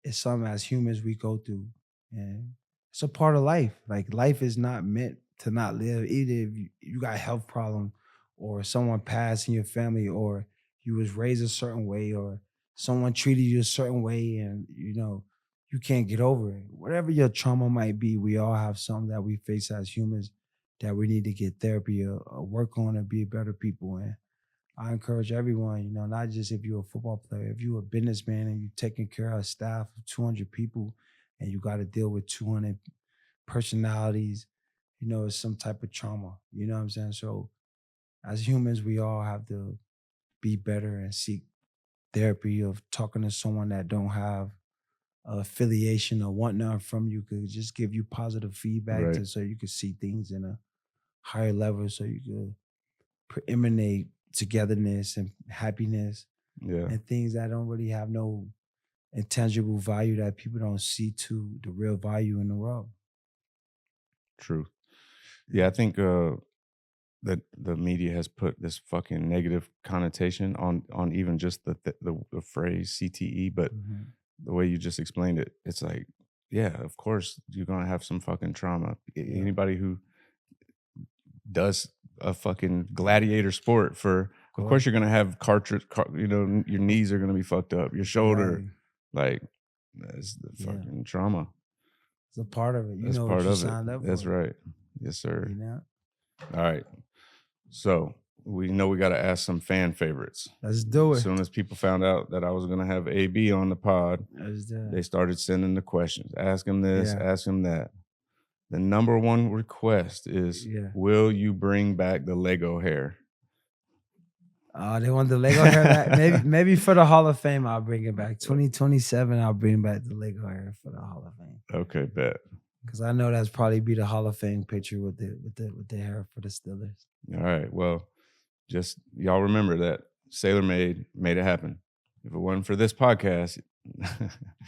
is something as humans we go through, and it's a part of life. Like life is not meant to not live. Either if you got a health problem, or someone passed in your family, or you was raised a certain way or someone treated you a certain way and you can't get over it. Whatever your trauma might be, we all have something that we face as humans that we need to get therapy or work on and be better people. And I encourage everyone, not just if you're a football player, if you're a businessman and you're taking care of a staff of 200 people and you got to deal with 200 personalities, it's some type of trauma. You know what I'm saying? So as humans, we all have to be better and seek therapy of talking to someone that don't have affiliation or want nothing from you, could just give you positive feedback
Right.
so you can see things in a higher level so you can emanate togetherness and happiness
Yeah.
and things that don't really have no intangible value that people don't see to the real value in the world.
True. Yeah, I think that the media has put this fucking negative connotation on even just the phrase CTE, but
Mhm.
the way you just explained it, it's like, yeah, of course you're gonna have some fucking trauma.
Yeah.
Anybody who does a fucking gladiator sport of course you're gonna have your knees are gonna be fucked up, your shoulder,
Right.
like that's the
Yeah.
fucking trauma.
It's a part of it. You
That's
know what
part
you
of it.
signed up
That's
for.
right. Yes, sir.
You know?
All right. So we know we got to ask some fan favorites.
Let's do
As
it.
soon as people found out that I was going to have AB on the pod,
Let's do
they
it.
started sending the questions. Ask him this,
Yeah.
ask him that. The number one request is,
Yeah.
will you bring back the Lego hair?
They want the Lego hair back. Maybe for the Hall of Fame, I'll bring it back. 2027, I'll bring back the Lego hair for the Hall of Fame.
Okay, bet.
Because I know that's probably be the Hall of Fame picture with the hair for the Steelers.
All right. Well, just y'all remember that Saylor made it happen. If it wasn't for this podcast,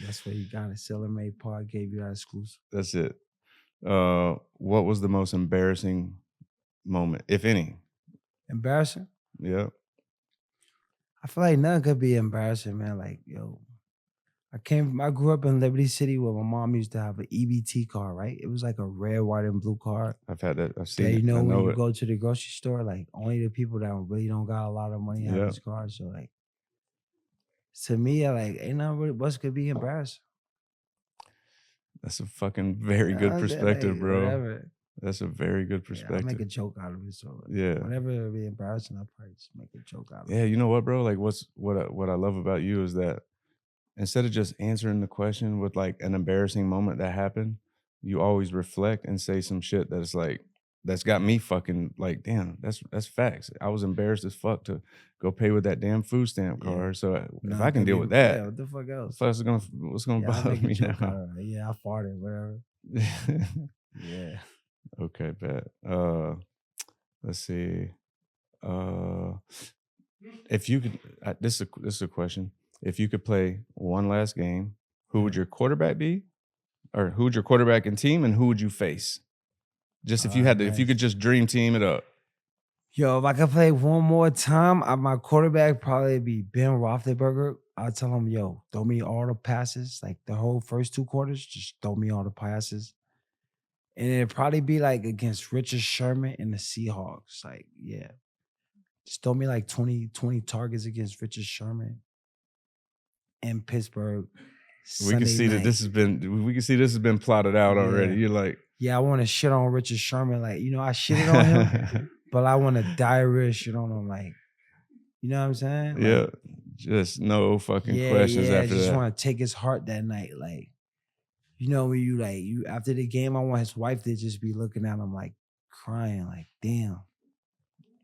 That's where you got it. Sailor Made Pod gave you that exclusive.
that's it. What was the most embarrassing moment, if any?
Embarrassing?
Yeah.
I feel like nothing could be embarrassing, man. Like, I grew up in Liberty City where my mom used to have an EBT card, right? It was like a red, white, and blue card.
I've had that. I've seen
Yeah,
it. I
when
know
you
it.
go to the grocery store, like only the people that really don't got a lot of money have
Yeah.
this card. So like, to me, ain't nothing really what's could be embarrassing.
That's a fucking very good
Yeah,
perspective,
like,
bro.
whatever.
That's a very good
Yeah, I'll
perspective.
make a joke out of it. So
Yeah.
whenever it'll be embarrassing, I'll probably just make a joke out of it.
Yeah, you know what, bro? Like, what I love about you is that instead of just answering the question with like an embarrassing moment that happened, you always reflect and say some shit that's like that's got me fucking like, damn, that's facts. I was embarrassed as fuck to go pay with that damn food stamp
Yeah.
card. So if
No,
I can
could
deal
be-
with that,
yeah, what the fuck else?
what's gonna
Yeah, I'll
bother
make a
me
joke
now?
out of it. Yeah, I farted, whatever. Yeah.
Okay, bet. Let's see. If you could, this is a question. If you could play one last game, who would your quarterback be, or who would your quarterback and team, and who would you face? Just if you had to, if you
Nice.
could just dream team it up.
Yo, if I could play one more time, my quarterback probably be Ben Roethlisberger. I'll tell him, yo, throw me all the passes, like the whole first 2 quarters, just throw me all the passes. And it'd probably be like against Richard Sherman and the Seahawks. Like, yeah. Just throw me like 20 targets against Richard Sherman in Pittsburgh.
We can see that this has been plotted out already.
Yeah.
You're like,
Yeah, I want to shit on Richard Sherman. Like, I shitted on him, but I want to diarrhea shit on him. Like, you know what I'm saying? Like,
yeah, just no fucking questions
I
after
just
that.
want to take his heart that night. Like, when you after the game, I want his wife to just be looking at him like crying, like, damn.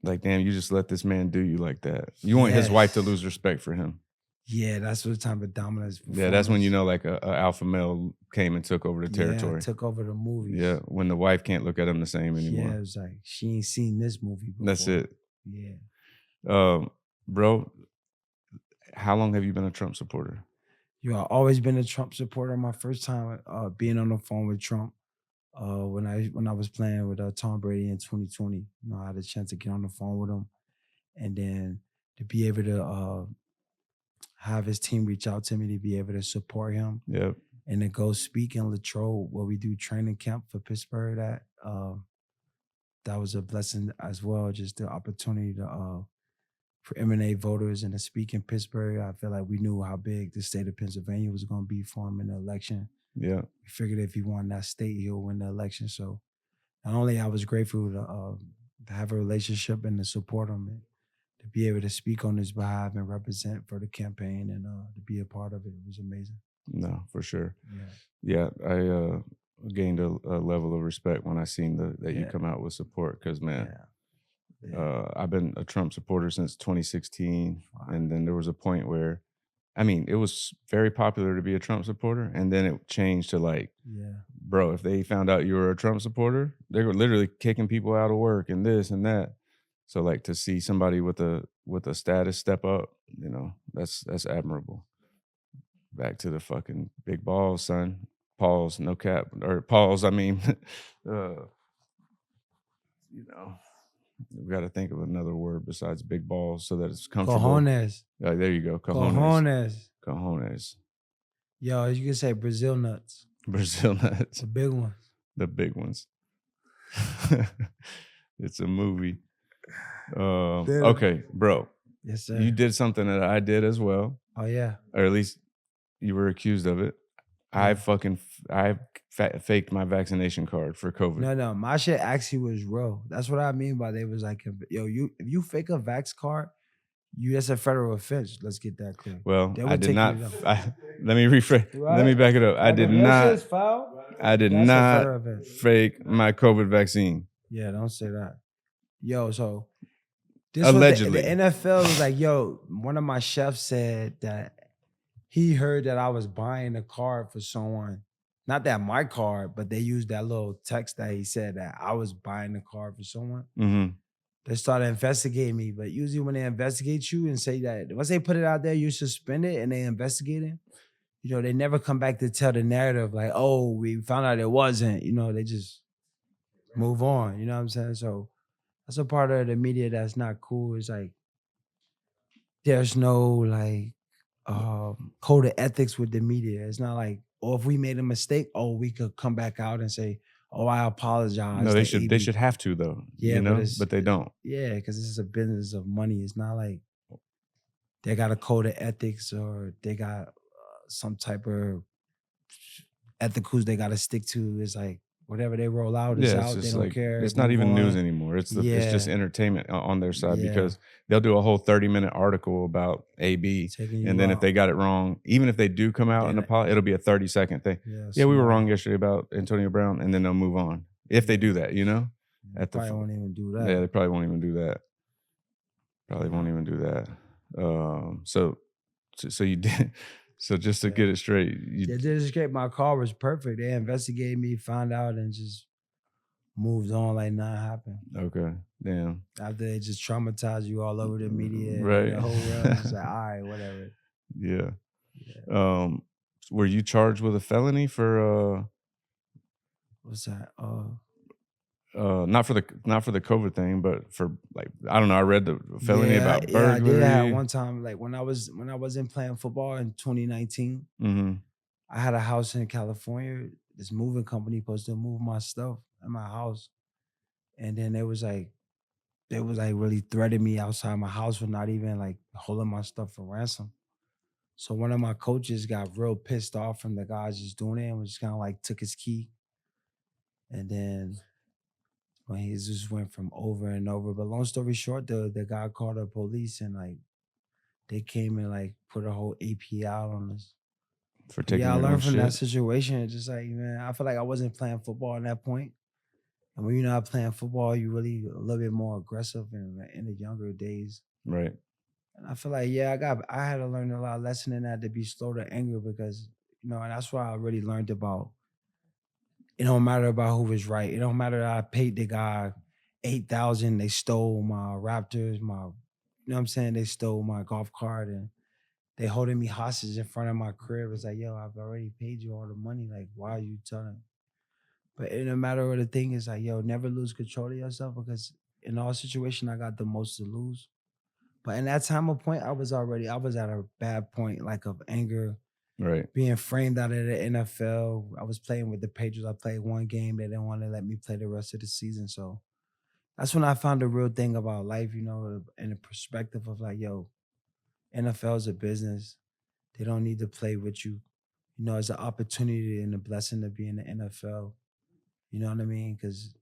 Like, damn, you just let this man do you like that. You want his wife to lose respect for him.
Yeah, that's what time of dominance.
Yeah, that's when like a alpha male came and took over the territory.
Yeah, took over the movies.
Yeah, when the wife can't look at him the same anymore.
Yeah, it was like she ain't seen this movie before.
That's it.
Yeah.
Bro, how long have you been a Trump supporter?
I've always been a Trump supporter. My first time being on the phone with Trump, when I was playing with Tom Brady in 2020, I had a chance to get on the phone with him, and then to be able to have his team reach out to me to be able to support him.
Yep.
And to go speak in Latrobe where we do training camp for Pittsburgh. That was a blessing as well. Just the opportunity to for M&A voters and to speak in Pittsburgh. I feel like we knew how big the state of Pennsylvania was going to be for him in the election.
Yeah.
We figured if he won that state, he'll win the election. So not only I was grateful to have a relationship and to support him and to be able to speak on his behalf and represent for the campaign and to be a part of it. It was amazing.
No, for sure.
Yeah.
Yeah, I gained a level of respect when I seen that you
Yeah.
come out with support because, man,
Yeah.
I've been a Trump supporter since 2016.
Wow.
And then there was a point where, I mean, it was very popular to be a Trump supporter. And then it changed to like,
Yeah.
bro, if they found out you were a Trump supporter, they were literally kicking people out of work and this and that. So like to see somebody with a status step up, you know, that's admirable. Back to the fucking big balls, son. Pause, no cap, or pause. I mean, you know, we got to think of another word besides big balls so that it's comfortable.
Cojones.
There you go.
Cojones.
Cojones.
Yo, you can say Brazil nuts.
Brazil nuts.
The big ones.
The big ones. It's a movie. Okay, bro.
Yes, sir.
You did something that I did as well,
Oh, yeah.
or at least you were accused of it. I faked my vaccination card for COVID.
No, my shit actually was real. That's what I mean by they was like, yo, if you fake a vax card, that's a federal offense. Let's get that clear.
Well,
They
I
would
did
take
not.
you down.
Let me rephrase.
Right?
Let me back it up. I did not. I did
That's a
not
federal offense.
fake my COVID vaccine.
Yeah, don't say that. Yo, so
Allegedly.
the NFL was like, yo, one of my chefs said that he heard that I was buying a card for someone. Not that my card, but they used that little text that he said that I was buying a card for someone.
Mm-hmm.
They started investigating me. But usually when they investigate you and say that, once they put it out there, you suspend it and they investigate it, you know, they never come back to tell the narrative like, oh, we found out it wasn't. You know, they just move on. You know what I'm saying? So that's a part of the media that's not cool. It's like there's no like code of ethics with the media. It's not like, oh, if we made a mistake, oh, we could come back out and say, oh, I apologize.
No, they should have to though.
Yeah,
you know, but they don't.
Yeah, because this is a business of money. It's not like they got a code of ethics or they got some type of ethicals they got to stick to. It's like whatever they roll out is out. They don't care.
It's not even news anymore. It's just entertainment on their side because they'll do a whole 30-minute article about AB, and then if they got it wrong, even if they do come out and apologize, it'll be a 30-second thing. Yeah, we were wrong yesterday about Antonio Brown, and then they'll move on if they do that. You know,
they probably won't even do that.
Yeah, they probably won't even do that. Probably won't even do that. So you did. So just to get it straight,
they did it straight. My car was perfect. They investigated me, found out, and just moved on like nothing happened.
Okay, damn.
After they just traumatize you all over the media,
right?
The whole world is like, all right, whatever.
Yeah. Were you charged with a felony for?
What's that?
Not for the COVID thing, but for like I don't know. I read the felony about burglary.
Yeah, I did have one time. Like when I wasn't playing football in 2019, I had a house in California. This moving company supposed to move my stuff in my house, and then they was like really threatening me outside my house for not even like holding my stuff for ransom. So one of my coaches got real pissed off from the guys just doing it and was just kind of like took his key, and then. When he just went from over and over. But long story short, the guy called the police and like they came and like put a whole AP out on us.
For taking
I learned from
shit.
that situation. It's just like, man, I feel like I wasn't playing football at that point. And when you're not playing football, you really a little bit more aggressive in the younger days.
Right.
And I feel like, I had to learn a lot of lesson in that to be slow to anger because, you know, and that's why I really learned about it don't matter about who was right. It don't matter that I paid the guy $8,000. They stole my Raptors, you know what I'm saying? They stole my golf cart and they holding me hostage in front of my crib. It's like, yo, I've already paid you all the money. Like, why are you telling? But in a matter of the thing is like, yo, never lose control of yourself because in all situations, I got the most to lose. But in that time of point, I was at a bad point, like of anger.
Right.
Being framed out of the NFL. I was playing with the Patriots. I played one game. They didn't want to let me play the rest of the season. So, that's when I found the real thing about life, in the perspective of like, yo, NFL is a business. They don't need to play with you. It's an opportunity and a blessing to be in the NFL. You know what I mean? Because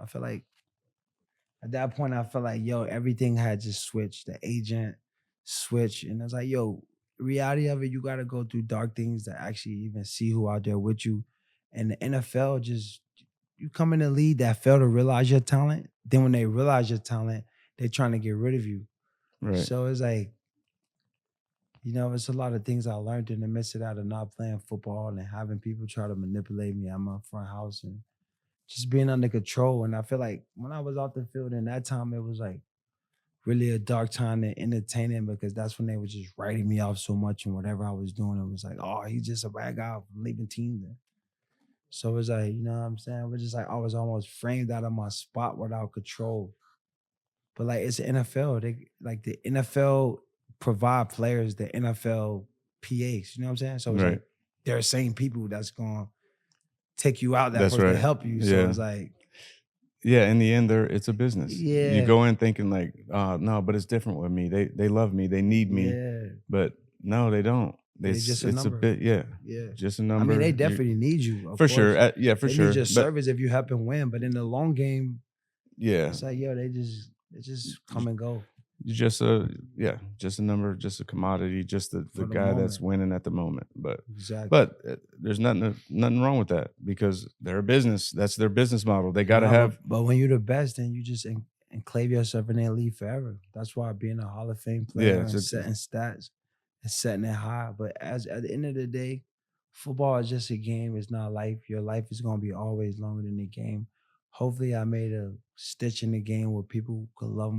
I feel like at that point, I felt like, yo, everything had just switched. The agent switched. And I was like, yo, reality of it, you got to go through dark things to actually even see who out there with you. And the NFL just, you come in the league that fail to realize your talent. Then when they realize your talent, they're trying to get rid of you.
Right.
So it's like, it's a lot of things I learned in the midst of that of not playing football and having people try to manipulate me at my front house and just being under control. And I feel like when I was off the field in that time, it was like really a dark time and entertaining because that's when they were just writing me off so much and whatever I was doing, it was like, oh, he's just a bad guy from leaving teams. So it was like, you know what I'm saying? We're just like, I was almost framed out of my spot without control. But like, it's the NFL. The NFL provide players the NFL PAs. You know what I'm saying? So it's
Right.
like, they're the same people that's going to take you out
That's
supposed to
right.
help you. So
Yeah.
it's like,
Yeah, in the end, it's a business.
Yeah.
You go in thinking like, no, but it's different with me. They love me. They need me.
yeah,
But no, they don't.
They just a
it's
number.
bit, yeah,
yeah.
just a
I
number.
mean, they
You-
definitely need you. Of
for
course.
sure. Yeah, for
They
sure.
need your
But
service if you help them win. But in the long game,
yeah,
it's like, yo, they just come and go.
you're just just a number, just a commodity, just the
For the
guy that's
moment.
winning at the moment. But
Exactly.
there's nothing wrong with that because they're a business. That's their business model. They got to have.
But when you're the best, then you just enclave yourself in that league forever. That's why being a Hall of Fame player
Yeah,
and setting stats and setting it high. But at the end of the day, football is just a game. It's not life. Your life is gonna be always longer than the game. Hopefully, I made a stitch in the game where people could love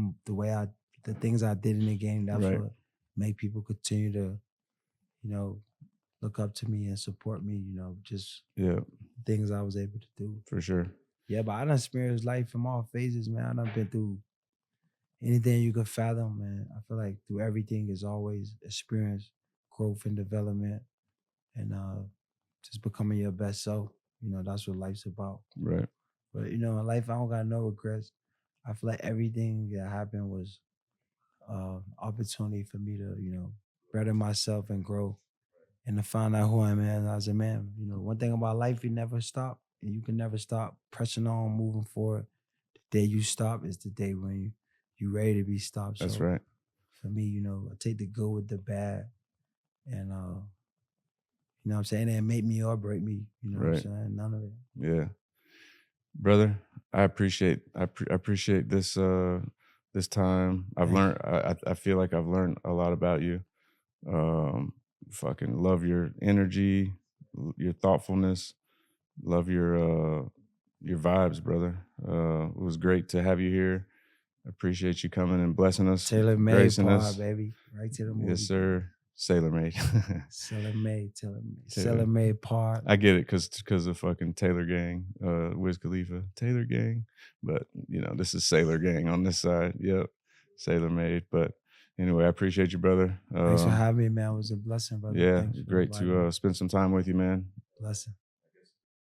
the things I did in the game. That's
Right.
what make people continue to, look up to me and support me. Just
Yeah,
things I was able to do.
for sure.
Yeah, but I done experienced life in all phases, man. I done been through anything you could fathom, man. I feel like through everything is always experience, growth, and development, and just becoming your best self. That's what life's about.
Right.
But in life, I don't got no regrets. I feel like everything that happened was opportunity for me to, better myself and grow, and to find out who I am as a man. One thing about life, you never stop, and you can never stop pressing on, moving forward. The day you stop is the day when you ready to be stopped.
That's
So
right.
for me, I take the good with the bad, and you know what I'm saying? It didn't make me or break me. You know what I'm
Right.
saying? None of it.
Yeah, brother, I appreciate this this time. I've
Thank
learned. I feel like I've learned a lot about you. Fucking love your energy, your thoughtfulness. Love your vibes, brother. It was great to have you here. Appreciate you coming and blessing us,
Taylor made
gracing
part,
us.
baby. Right to the movie.
Yes, sir. Saylor made.
Taylor made.
Taylor.
Taylor made part.
I get it because of fucking Taylor Gang, Wiz Khalifa, Taylor Gang. But this is Saylor Gang on this side. Yep, Saylor made. But anyway, I appreciate you, brother.
Thanks for having me, man. It was a blessing, brother.
Yeah,
Thanks for
great
inviting me.
to spend some time with you, man.
Blessing.